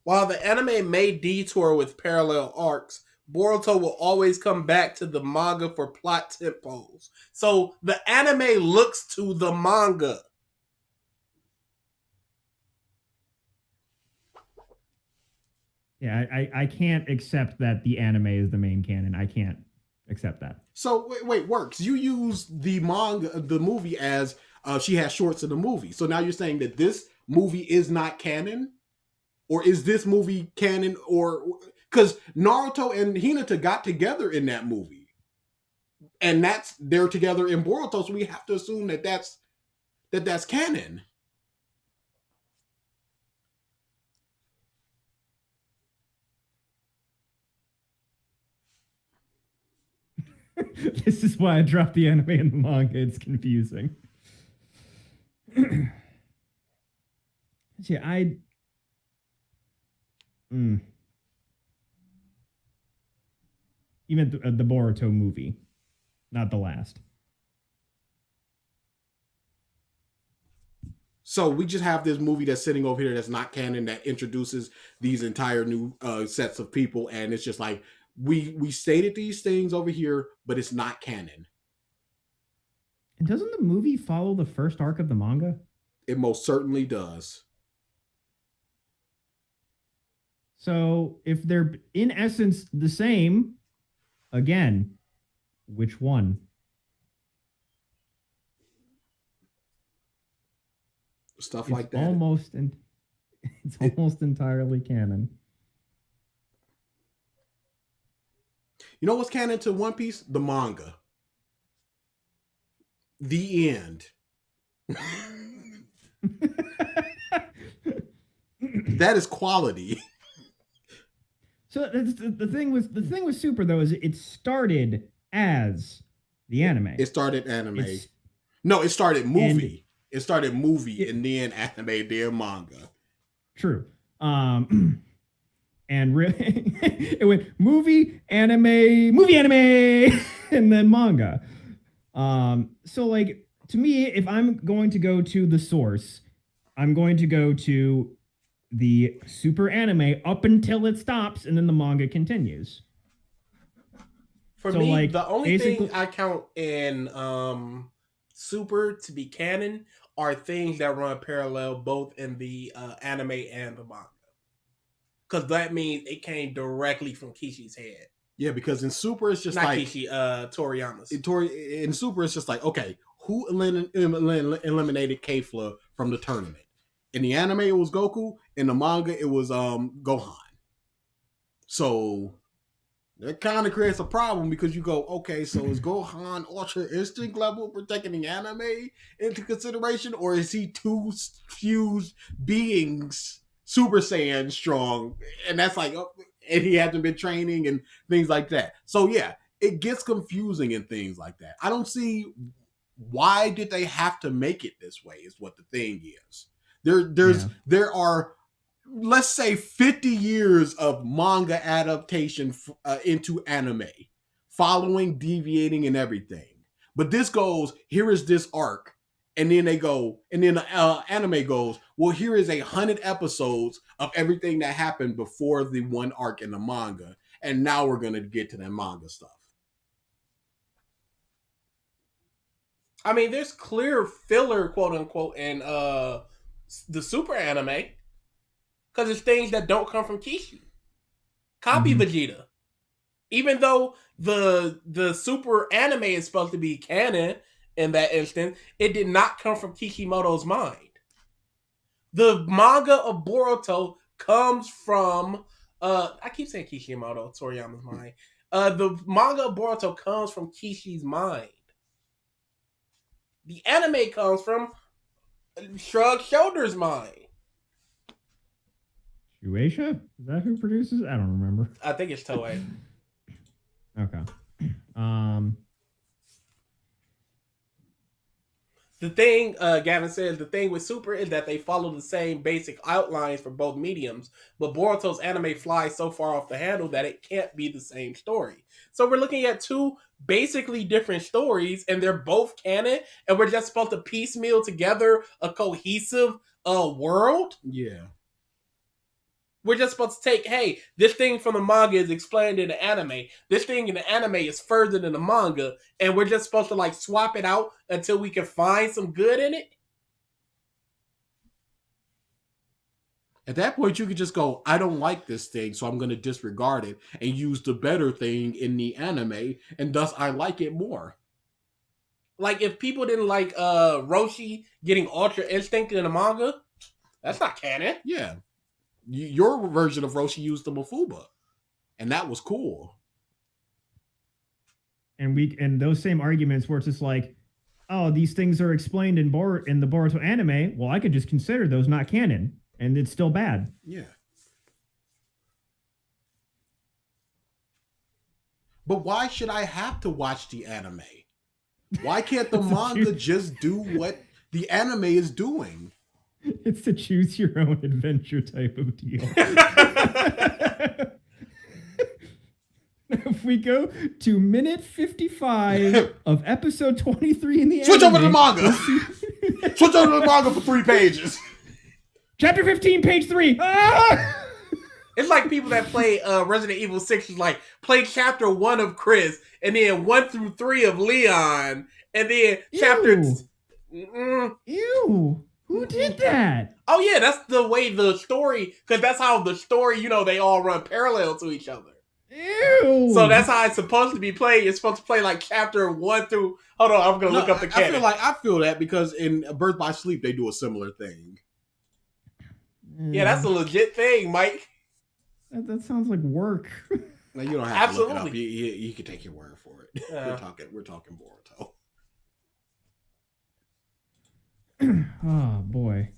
While the anime may detour with parallel arcs, Boruto will always come back to the manga for plot tempos. So the anime looks to the manga. Yeah, I can't accept that the anime is the main canon. I can't accept that. So wait, works. You use the manga, the movie as she has shorts in the movie. So now you're saying that this movie is not canon? Or is this movie canon? Or because Naruto and Hinata got together in that movie, and they're together in Boruto, so we have to assume that that's canon. This is why I dropped the anime and the manga. It's confusing. Yeah, even the Boruto movie, not the last. So we just have this movie that's sitting over here that's not canon, that introduces these entire new sets of people, and it's just like we stated these things over here, but it's not canon. And doesn't the movie follow the first arc of the manga? It most certainly does. So if they're in essence the same, again, which one? Stuff It's like that. It's almost entirely canon. You know what's canon to One Piece? The manga. The end. That is quality. So the thing with Super though is it started as the anime. It started anime. It started movie. It started movie and then anime, then manga. True. And really, it went movie, anime, and then manga. So like to me, if I'm going to go to the source, I'm going to go to the Super anime up until it stops, and then the manga continues. For So, me, like, the only thing basically- I count in Super to be canon are things that run parallel both in the anime and the manga. Because that means it came directly from Kishi's head. Yeah, because in Super it's just Not like Kishi, Toriyama's. in Super it's just like, okay, who eliminated Kefla from the tournament? In the anime it was Goku. In the manga it was Gohan. So That kind of creates a problem because you go, okay, so is Gohan Ultra Instinct level for taking the anime into consideration, or is he two fused beings, Super Saiyan strong, and that's like, and he hasn't been training and things like that. So yeah, it gets confusing and things like that. I don't see why did they have to make it this way. Is what the thing is. There are, let's say, 50 years of manga adaptation into anime, following, deviating, and everything. But this goes, here is this arc, and then they go, and then anime goes, well, here is 100 episodes of everything that happened before the one arc in the manga, and now we're gonna get to that manga stuff. I mean, there's clear filler, quote unquote, in the super anime. Because it's things that don't come from Kishi. Copy Vegeta. Even though the super anime is supposed to be canon in that instance, it did not come from Kishimoto's mind. The manga of Boruto comes from I keep saying Kishimoto, Toriyama's mind. The manga of Boruto comes from Kishi's mind. The anime comes from Shrug Shoulder's mind. Shueisha? Is that who produces? I don't remember. I think it's Toei. Okay. The thing, Gavin says, the thing with Super is that they follow the same basic outlines for both mediums, but Boruto's anime flies so far off the handle that it can't be the same story. So we're looking at two basically different stories, and they're both canon, and we're just supposed to piecemeal together a cohesive world? Yeah. We're just supposed to take, hey, this thing from the manga is explained in the anime. This thing in the anime is further than the manga. And we're just supposed to like swap it out until we can find some good in it. At that point, you could just go, I don't like this thing, so I'm going to disregard it and use the better thing in the anime, and thus I like it more. Like, if people didn't like Roshi getting Ultra Instinct in the manga, that's not canon. Yeah. Your version of Roshi used the Mafuba, and that was cool. And those same arguments where it's just like, oh, these things are explained in the Boruto anime. Well, I could just consider those not canon, and it's still bad. Yeah. But why should I have to watch the anime? Why can't the manga just do what the anime is doing? It's a choose your own adventure type of deal. If we go to minute 55 of episode 23 in the Switch anime, over to the manga. Switch over to the manga for 3 pages. Chapter 15, page 3. Ah! It's like people that play Resident Evil 6 is like, play chapter 1 of Chris, and then 1 through 3 of Leon, and then chapter... Ew. Who did that? Oh yeah, that's the way the story, because that's how the story, they all run parallel to each other. Ew. So that's how it's supposed to be played. You're supposed to play like chapter 1 through... Hold on, I'm going to look up the canon. I feel that because in Birth by Sleep, they do a similar thing. Yeah, that's a legit thing, Mike. That sounds like work. No, you don't have Absolutely. to look it up. You can take your word for it. We're talking Boruto. Oh boy.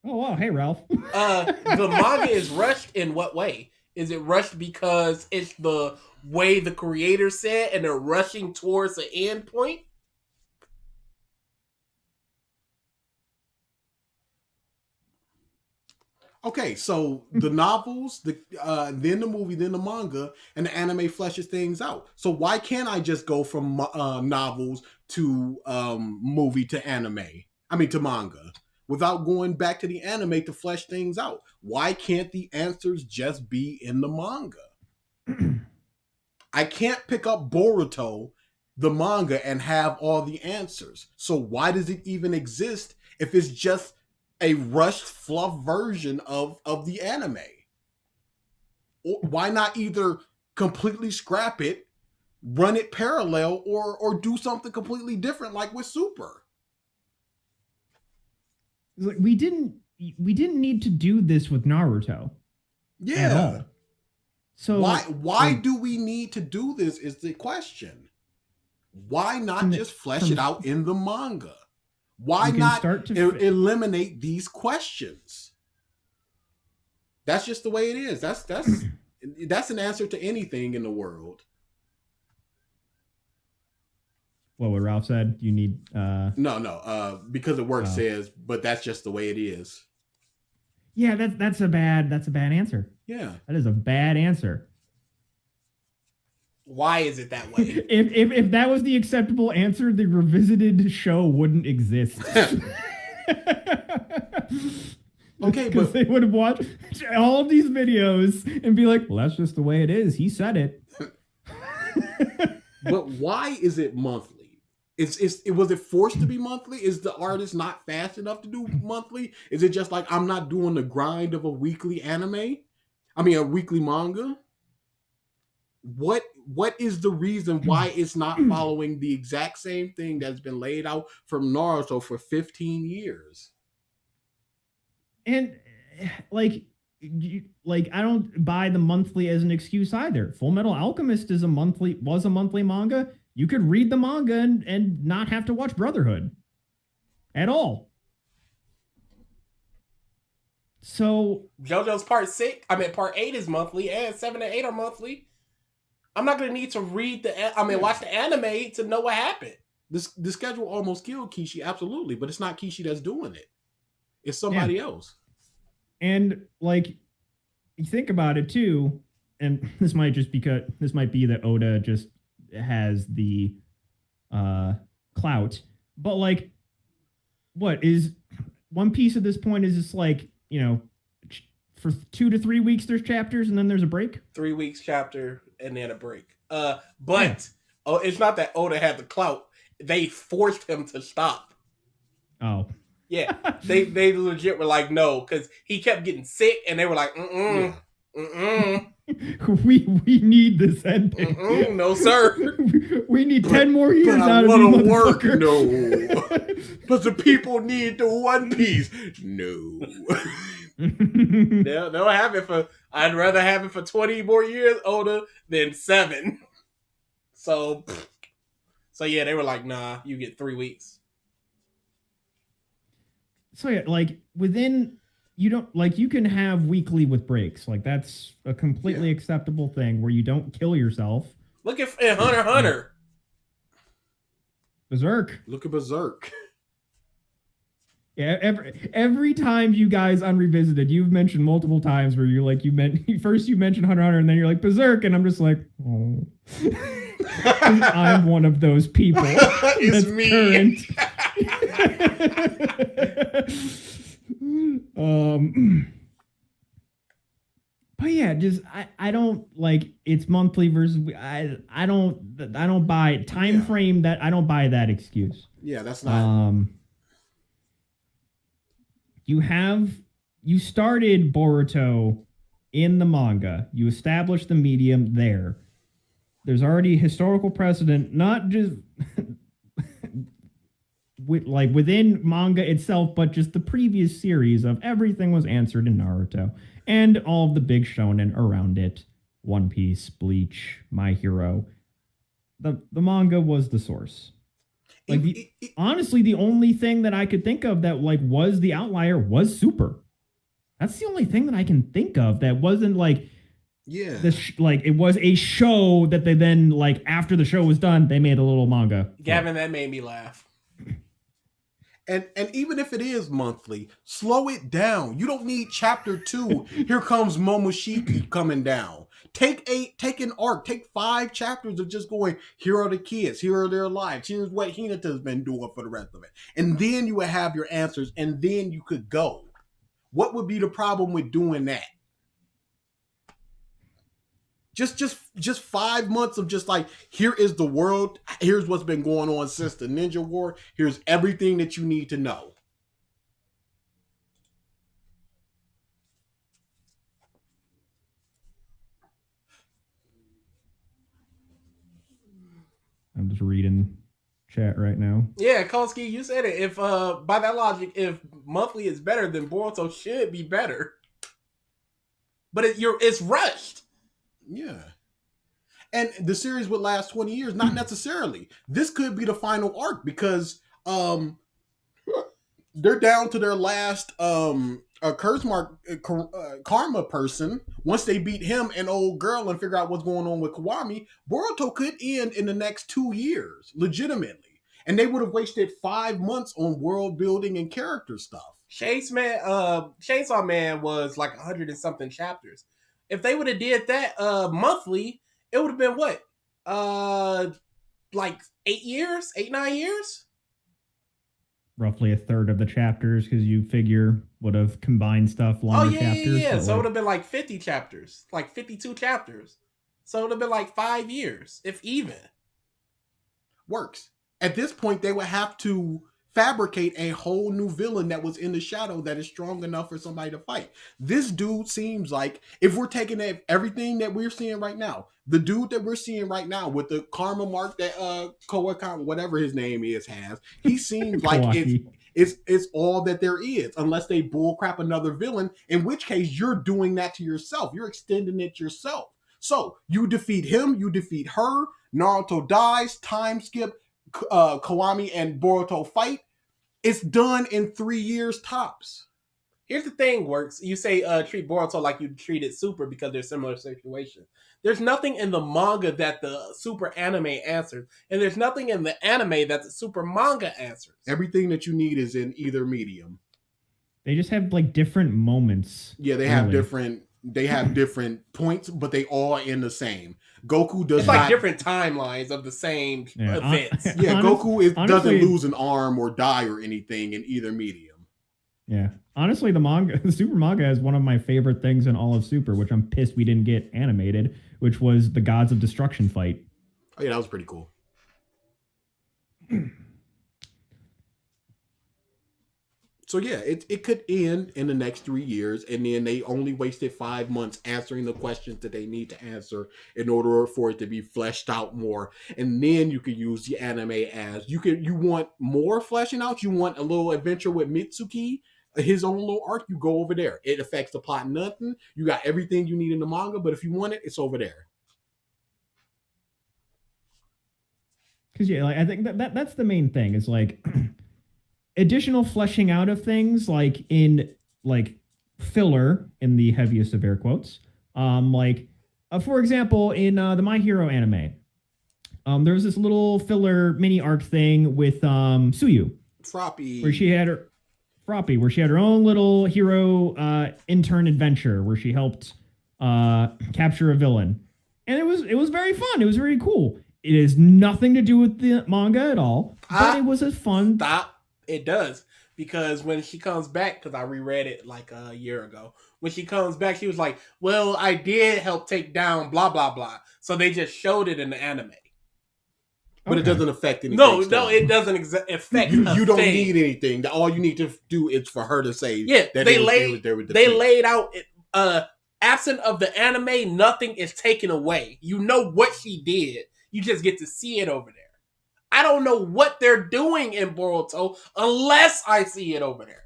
Oh wow, hey Ralph. The manga is rushed in what way? Is it rushed because it's the way the creator said and they're rushing towards the end point? Okay, so the novels, then the movie, then the manga, and the anime fleshes things out. So why can't I just go from novels to movie to anime? I mean to manga, without going back to the anime to flesh things out. Why can't the answers just be in the manga? I can't pick up Boruto, the manga, and have all the answers. So why does it even exist if it's just a rushed fluff version of the anime? Or why not either completely scrap it, run it parallel, or do something completely different like with Super? Like we didn't we didn't need to do this with Naruto at Yeah. all. So Why do we need to do this is the question. Why not just flesh it out in the manga? Why not eliminate these questions? That's just the way it is. That's an answer to anything in the world. What Ralph said, you need No, because the work says, but that's just the way it is. Yeah, that's a bad answer. Yeah. That is a bad answer. Why is it that way? If that was the acceptable answer, the revisited show wouldn't exist. Okay, because they would have watched all of these videos and be like, well, that's just the way it is. He said it. But why is it monthly? Was it forced to be monthly? Is the artist not fast enough to do monthly? Is it just like I'm not doing the grind of a weekly anime? I mean, a weekly manga? What is the reason why it's not following the exact same thing that's been laid out from Naruto for 15 years? And like I don't buy the monthly as an excuse either. Full Metal Alchemist was a monthly manga. You could read the manga and not have to watch Brotherhood at all. So JoJo's part 8 is monthly, and 7 and 8 are monthly. I'm not gonna need to watch the anime to know what happened. The schedule almost killed Kishi, absolutely, but it's not Kishi that's doing it. It's somebody else. And like, you think about it too, and this might be that Oda just has the clout, but like, what is One Piece at this point is just like, for 2 to 3 weeks there's chapters and then there's a break. 3 weeks chapter and then a break. It's not that Oda had the clout. They forced him to stop. Oh. Yeah. they legit were like, no, because he kept getting sick and they were like, We need this ending. No, sir. We need 10 more years but out of you, work. No. But the people need the One Piece. No. They'll have it I'd rather have it for 20 more years older than 7. So yeah, they were like, nah, you get 3 weeks. So yeah, like you can have weekly with breaks. Like that's a completely acceptable thing where you don't kill yourself. Look at Hunter x Hunter. Berserk. Look at Berserk. Yeah, every time you guys on Revisited, you've mentioned multiple times where you're like, you mentioned Hunter x Hunter and then you're like Berserk, and I'm just like, oh. I'm one of those people. It's me. But yeah, just I don't like it's monthly versus I don't buy time frame that I don't buy that excuse. Yeah, that's not. You started Boruto in the manga. You established the medium there. There's already historical precedent, not just within manga itself, but just the previous series of everything was answered in Naruto and all of the big shonen around it. One Piece, Bleach, My Hero. The manga was the source. Like honestly, the only thing that I could think of that like was the outlier was Super. That's the only thing that I can think of that wasn't like it was a show that they then like after the show was done, they made a little manga. Gavin, that made me laugh. And even if it is monthly, slow it down. You don't need chapter 2. Here comes Momoshiki coming down. Take an arc. Take 5 chapters of just going, here are the kids. Here are their lives. Here's what Hinata's been doing for the rest of it. And then you would have your answers, and then you could go. What would be the problem with doing that? Just 5 months of just like, here is the world. Here's what's been going on since the Ninja War. Here's everything that you need to know. I'm just reading chat right now. Yeah, Kolsky, you said it. If by that logic, if monthly is better, then Boruto should be better. But it's rushed. Yeah. And the series would last 20 years, not necessarily. This could be the final arc because they're down to their last curse mark karma person. Once they beat him and old girl and figure out what's going on with Kiwami, Boruto could end in the next 2 years, legitimately. And they would have wasted 5 months on world building and character stuff. Chainsaw Man was like 100 and something chapters. If they would have did that monthly, it would have been what? Like 8 years? 9 years? Roughly a third of the chapters, because you figure would have combined stuff longer chapters. Yeah. So it would have been like 50 chapters, like 52 chapters. So it would have been like 5 years, if even. Works. At this point, they would have to fabricate a whole new villain that was in the shadow that is strong enough for somebody to fight. This dude seems like, if we're taking everything that we're seeing right now, the dude that we're seeing right now with the karma mark that Kowakan, whatever his name is, has, he seems like it's all that there is, unless they bullcrap another villain, in which case you're doing that to yourself. You're extending it yourself. So you defeat him, you defeat her, Naruto dies, time skip, Kiwami and Boruto fight. It's done in 3 years tops. Here's the thing, Works. You say treat Boruto like you treated Super because they're similar situations. There's nothing in the manga that the Super anime answers, and there's nothing in the anime that the Super manga answers. Everything that you need is in either medium. They just have like different moments. Yeah, they have different points, but they all in the same. Goku does like different timelines of the same events. Goku doesn't lose an arm or die or anything in either medium. Yeah. Honestly, the Super manga is one of my favorite things in all of Super, which I'm pissed we didn't get animated, which was the Gods of Destruction fight. Oh yeah, that was pretty cool. So yeah, it could end in the next 3 years, and then they only wasted 5 months answering the questions that they need to answer in order for it to be fleshed out more. And then you could use the anime as you want more fleshing out. You want a little adventure with Mitsuki, his own little arc. You go over there. It affects the plot nothing. You got everything you need in the manga, but if you want it, it's over there. Because yeah, like I think that's the main thing. Is like. Additional fleshing out of things like in like filler in the heaviest of air quotes. For example, in the My Hero anime, there was this little filler mini arc thing with Suyu. Froppy. Where she had her own little hero intern adventure where she helped capture a villain. And it was very fun. It was very cool. It has nothing to do with the manga at all, but it was a fun. Stop. It does, because when she comes back, because I reread it like a year ago, when she comes back, she was like, well, I did help take down blah, blah, blah. So they just showed it in the anime. But it doesn't affect anything. No, it doesn't affect you don't need anything. All you need to do is for her to say that they laid out, absent of the anime, nothing is taken away. You know what she did. You just get to see it over there. I don't know what they're doing in Boruto unless I see it over there.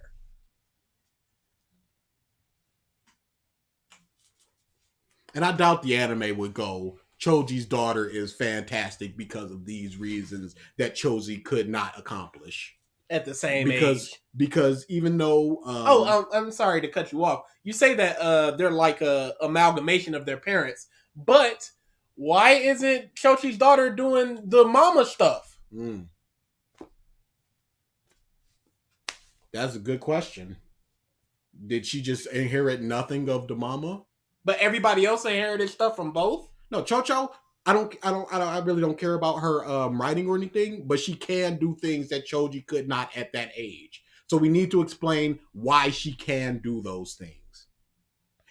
And I doubt the anime would go, Choji's daughter is fantastic because of these reasons that Choji could not accomplish. At the same age. Because even though... I'm sorry to cut you off. You say that they're like a amalgamation of their parents, but why isn't Choji's daughter doing the mama stuff? That's a good question. Did she just inherit nothing of the mama? But everybody else inherited stuff from both? No, Chocho, I really don't care about her writing or anything, but she can do things that Choji could not at that age. So we need to explain why she can do those things.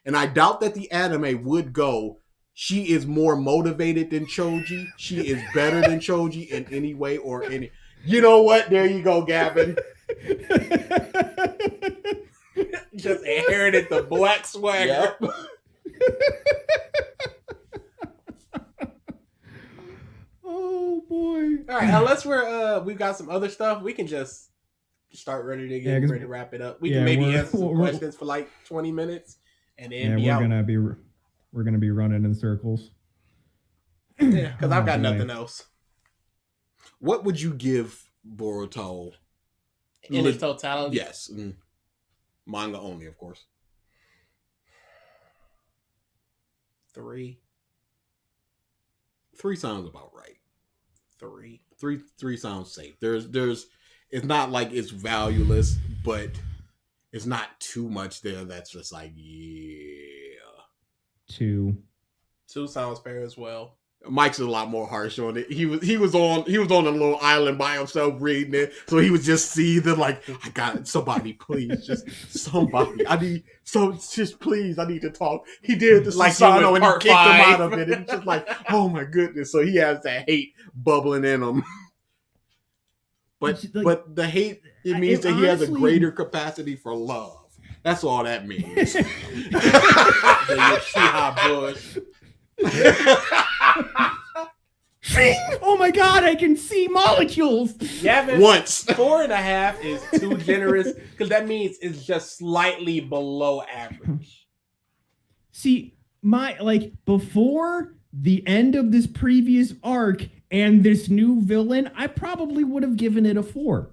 And I doubt that the anime would go, she is more motivated than Choji. She is better than Choji in any way or any. You know what? There you go, Gavin. Just inherited the black swagger. Yep. Oh boy. All right, unless we've got some other stuff, we can just start ready to get ready to wrap it up. We can maybe answer some questions for like 20 minutes and then be out. We're gonna be running in circles. Yeah, because I've got nothing else. What would you give Boruto in its totality? Yes, manga only, of course. 3. 3 sounds about right. 3. 3 sounds safe. There's it's not like it's valueless, but it's not too much there that's just like, yeah. 2 sounds fair as well. Mike's a lot more harsh on it. He was on a little island by himself reading it, so he was just seething like, I got it. Somebody, please, just somebody. I need to talk. He did the like Susano and he kicked him out of it. And it's just like, oh my goodness. So he has that hate bubbling in him. But the hate, it means that he has a greater capacity for love. That's all that means. The Uchiha Bush. Oh my god, I can see molecules. Gavin, once 4.5 is too generous because that means it's just slightly below average. See, before the end of this previous arc and this new villain, I probably would have given it a 4.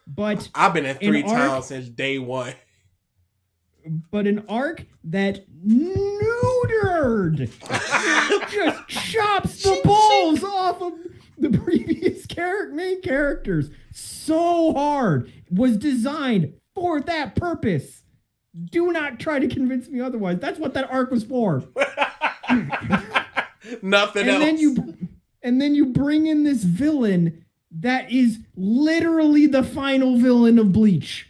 But I've been in 3 towns since day 1. But an arc that neutered just chops the balls off of the previous main characters so hard, was designed for that purpose. Do not try to convince me otherwise. That's what that arc was for. Nothing else. And then you bring in this villain that is literally the final villain of Bleach.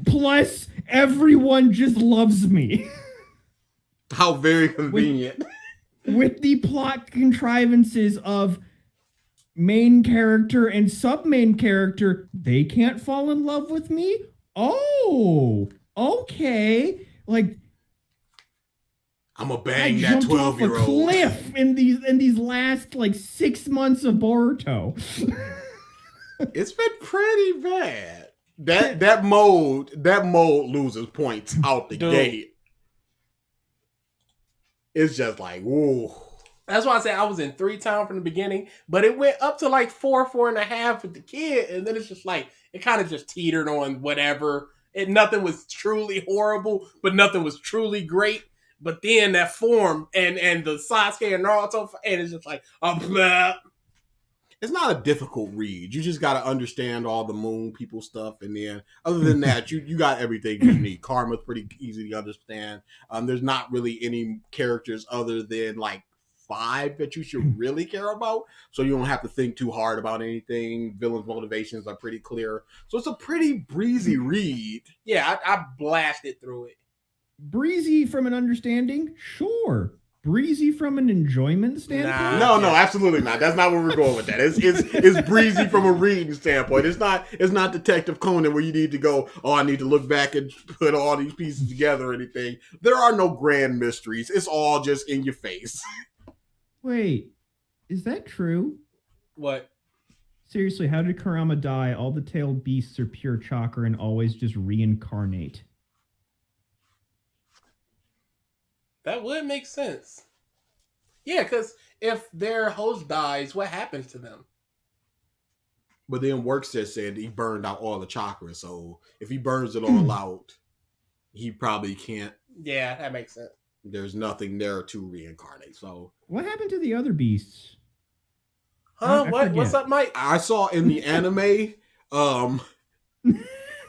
Plus, everyone just loves me. How very convenient. With the plot contrivances of main character and sub-main character, they can't fall in love with me? Oh, okay. Like, I'm gonna bang that 12-year-old. Off a cliff in these last 6 months of Boruto. It's been pretty bad. That mode loses points out the gate. It's just like, whoa. That's why I said I was in 3 towns from the beginning, but it went up to 4.5 with the kid, and then it's just it kind of just teetered on whatever. Nothing was truly horrible, but nothing was truly great. But then that form and the Sasuke and Naruto, and it's just blah. It's not a difficult read. You just got to understand all the moon people stuff. And then other than that, you got everything you need. Karma's pretty easy to understand. There's not really any characters other than 5 that you should really care about. So you don't have to think too hard about anything. Villains' motivations are pretty clear. So it's a pretty breezy read. Yeah, I blasted through it. Breezy from an understanding? Sure. Breezy from an enjoyment standpoint? No, absolutely not. That's not where we're going with that. It's breezy from a reading standpoint. It's not Detective Conan where you need to go, I need to look back and put all these pieces together or anything. There are no grand mysteries. It's all just in your face. Wait, is that true? What? Seriously, how did Kurama die? All the tailed beasts are pure chakra and always just reincarnate. That would make sense. Yeah, because if their host dies, what happens to them? But then Works just said he burned out all the chakra, so if he burns it all out, he probably can't. Yeah, that makes sense. There's nothing there to reincarnate. So what happened to the other beasts? Huh? What's up, Mike? I saw in the anime,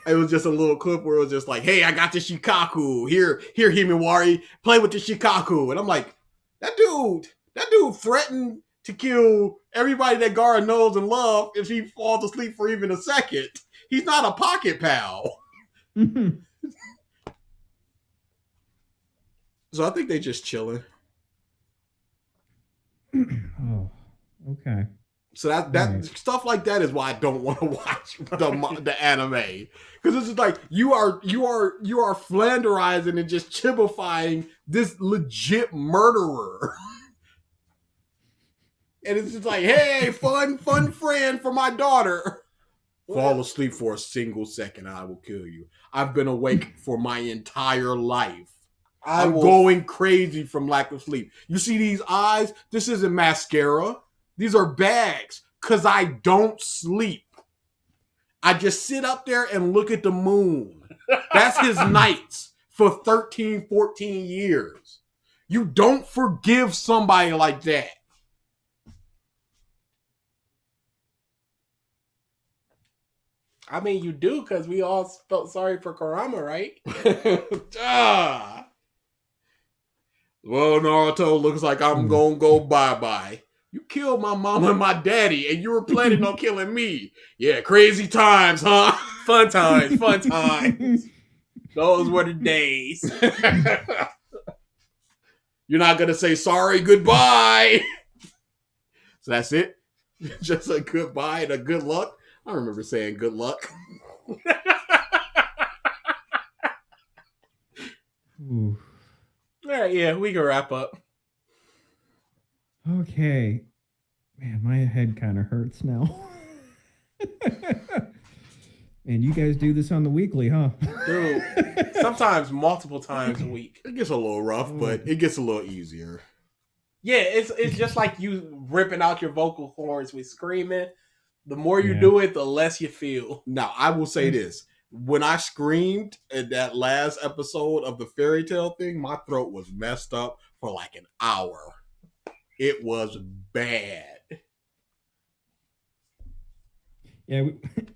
it was just a little clip where it was just hey, I got the Shikaku. Here, Himawari, play with the Shikaku. And I'm like, that dude threatened to kill everybody that Gaara knows and loves if he falls asleep for even a second. He's not a pocket pal. So I think they just chilling. Oh, okay. So that stuff like that is why I don't want to watch the anime, because it's just you are flanderizing and just chibifying this legit murderer. And it's just like, hey, fun friend for my daughter. Fall asleep for a single second, and I will kill you. I've been awake for my entire life. I'm going crazy from lack of sleep. You see these eyes? This isn't mascara. These are bags, because I don't sleep. I just sit up there and look at the moon. That's his nights for 13, 14 years. You don't forgive somebody like that. I mean, you do, because we all felt sorry for Kurama, right? Well, Naruto, looks like I'm gonna go bye-bye. You killed my mama and my daddy, and you were planning on killing me. Yeah, crazy times, huh? Fun times, fun times. Those were the days. You're not gonna say sorry, goodbye. So that's it? Just a goodbye and a good luck? I remember saying good luck. Ooh. All right, yeah, we can wrap up. Okay. Man, my head kind of hurts now. And you guys do this on the weekly, huh? Dude, sometimes multiple times a week. It gets a little rough, but it gets a little easier. Yeah, it's just like you ripping out your vocal cords with screaming. The more you do it, the less you feel. Now, I will say this. When I screamed at that last episode of the fairy tale thing, my throat was messed up for like an hour. It was bad. Yeah,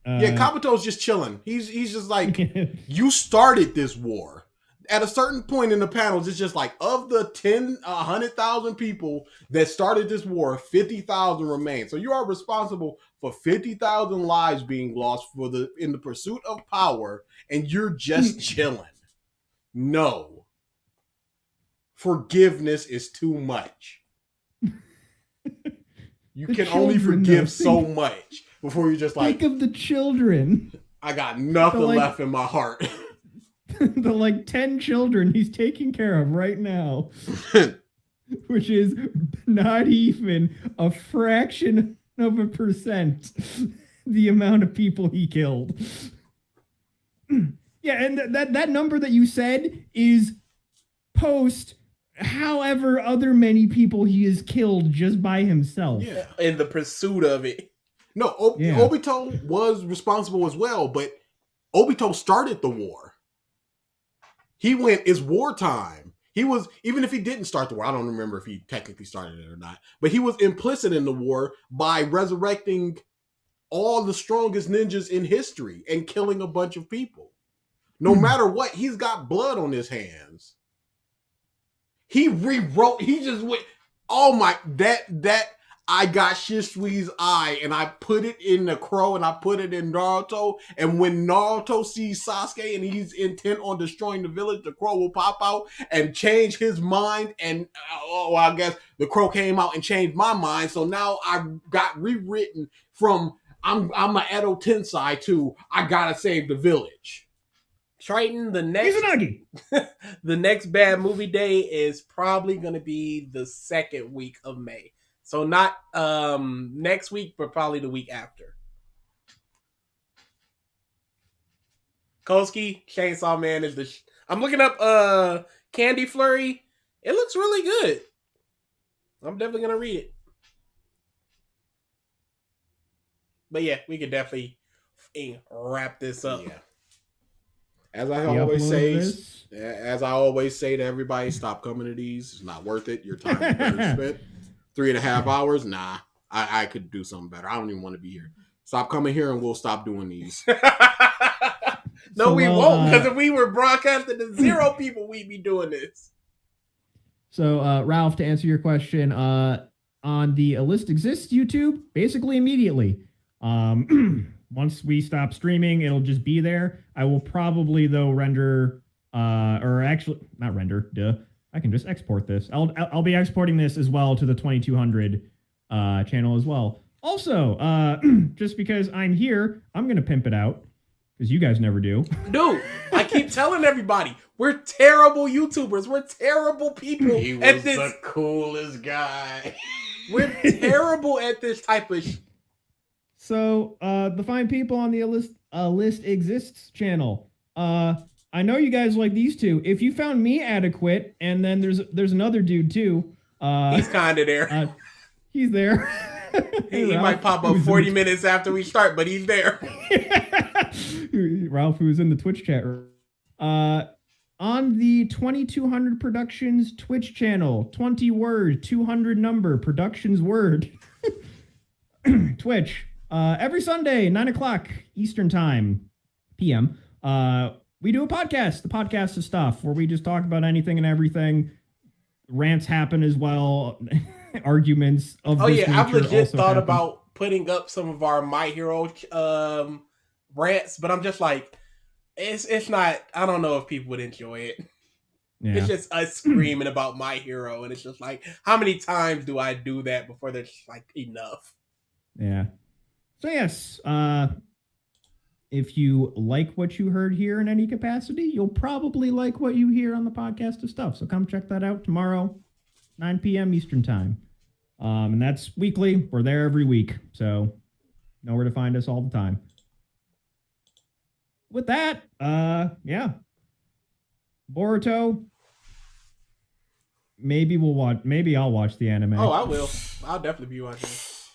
Kabuto's just chilling. He's just like, you started this war. At a certain point in the panels, it's just like, of the 100,000 people that started this war, 50,000 remain. So you are responsible for 50,000 lives being lost in the pursuit of power, and you're just chilling. No. Forgiveness is too much. You can only forgive so much before you're just like, think of the children. I got nothing left in my heart. The like 10 children he's taking care of right now, which is not even a fraction of a percent the amount of people he killed. Yeah, and that number that you said is post however other many people he has killed just by himself. Yeah, in the pursuit of it. No, Obito was responsible as well, but Obito started the war. He went, it's wartime. He was, even if he didn't start the war, I don't remember if he technically started it or not, but he was implicit in the war by resurrecting all the strongest ninjas in history and killing a bunch of people. No matter what, he's got blood on his hands. He rewrote, he just went, oh my, that, I got Shisui's eye and I put it in the crow and I put it in Naruto. And when Naruto sees Sasuke and he's intent on destroying the village, the crow will pop out and change his mind. And I guess the crow came out and changed my mind. So now I got rewritten from I'm an Edo Tensei to I gotta save the village. Triton, the next bad movie day is probably going to be the second week of May. So not next week, but probably the week after. Koski, Chainsaw Man is the... I'm looking up Candy Flurry. It looks really good. I'm definitely going to read it. But yeah, we could definitely wrap this up. Yeah. As I always say to everybody, stop coming to these. It's not worth it. Your time is better spent. 3.5 hours? Nah. I could do something better. I don't even want to be here. Stop coming here and we'll stop doing these. No, we won't, because if we were broadcasting to 0 people, we'd be doing this. So, Ralph, to answer your question, on the A List Exists YouTube, basically immediately. Once we stop streaming, it'll just be there. I will probably, though, render, or actually, not render, duh. I can just export this. I'll be exporting this as well to the 2200 channel as well. Also, just because I'm here, I'm going to pimp it out, because you guys never do. Dude, I keep telling everybody, we're terrible YouTubers. We're terrible people. He was the coolest guy. We're terrible at this type of. So, the Fine People on the list exists channel. I know you guys like these two. If you found me adequate, and then there's another dude too. He's kind of there. He's there. He might pop up 40 minutes after we start, but he's there. Ralph, who's in the Twitch chat. On the 2200 Productions Twitch channel, 20 word, 200 number, Productions word. Twitch. Every Sunday, 9 o'clock Eastern Time, PM. We do a podcast, the podcast of stuff, where we just talk about anything and everything. Rants happen as well. Arguments of this nature I've legit also thought happen. about putting up some of our My Hero rants, but I'm just like, it's not. I don't know if people would enjoy it. Yeah. It's just us screaming about My Hero, and it's just like, how many times do I do that before there's just like enough? Yeah. So yes, if you like what you heard here in any capacity, you'll probably like what you hear on the podcast of stuff. So come check that out tomorrow, 9 p.m. Eastern Time. And that's weekly. We're there every week. So know where to find us all the time. With that, yeah. Boruto. Maybe I'll watch the anime. Oh, I will. I'll definitely be watching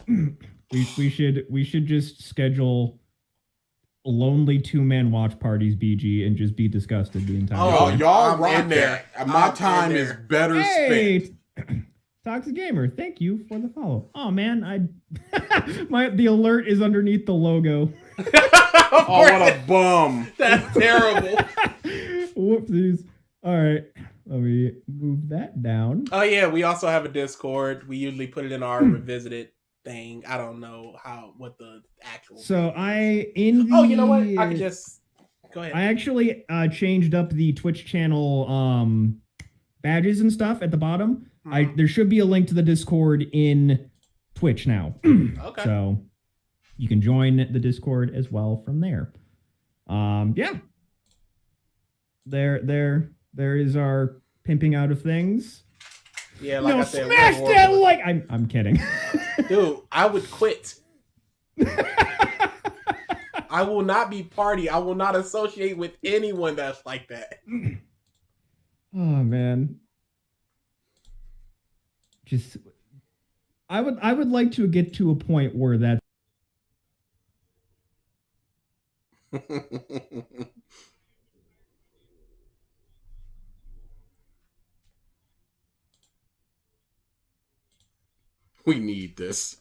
it. We should just schedule lonely 2-man watch parties, BG, and just be disgusted the entire Oh, time. y'all I'm rock in there. that. My I'm time in is there. better spent. Toxic Gamer, thank you for the follow. Oh man, the alert is underneath the logo. Oh, what a bum. That's terrible. Whoopsies. All right, let me move that down. Oh yeah, we also have a Discord. We usually put it in our revisited thing. I don't know what the actual. So Oh, you know what? I could just go ahead. I actually changed up the Twitch channel badges and stuff at the bottom. There should be a link to the Discord in Twitch now. Okay. So you can join the Discord as well from there. Yeah. There is our pimping out of things. Yeah, like I said, smash that like. I'm kidding. Dude, I would quit. I will not be party. I will not associate with anyone that's like that. Oh man. Just I would like to get to a point where that We need this.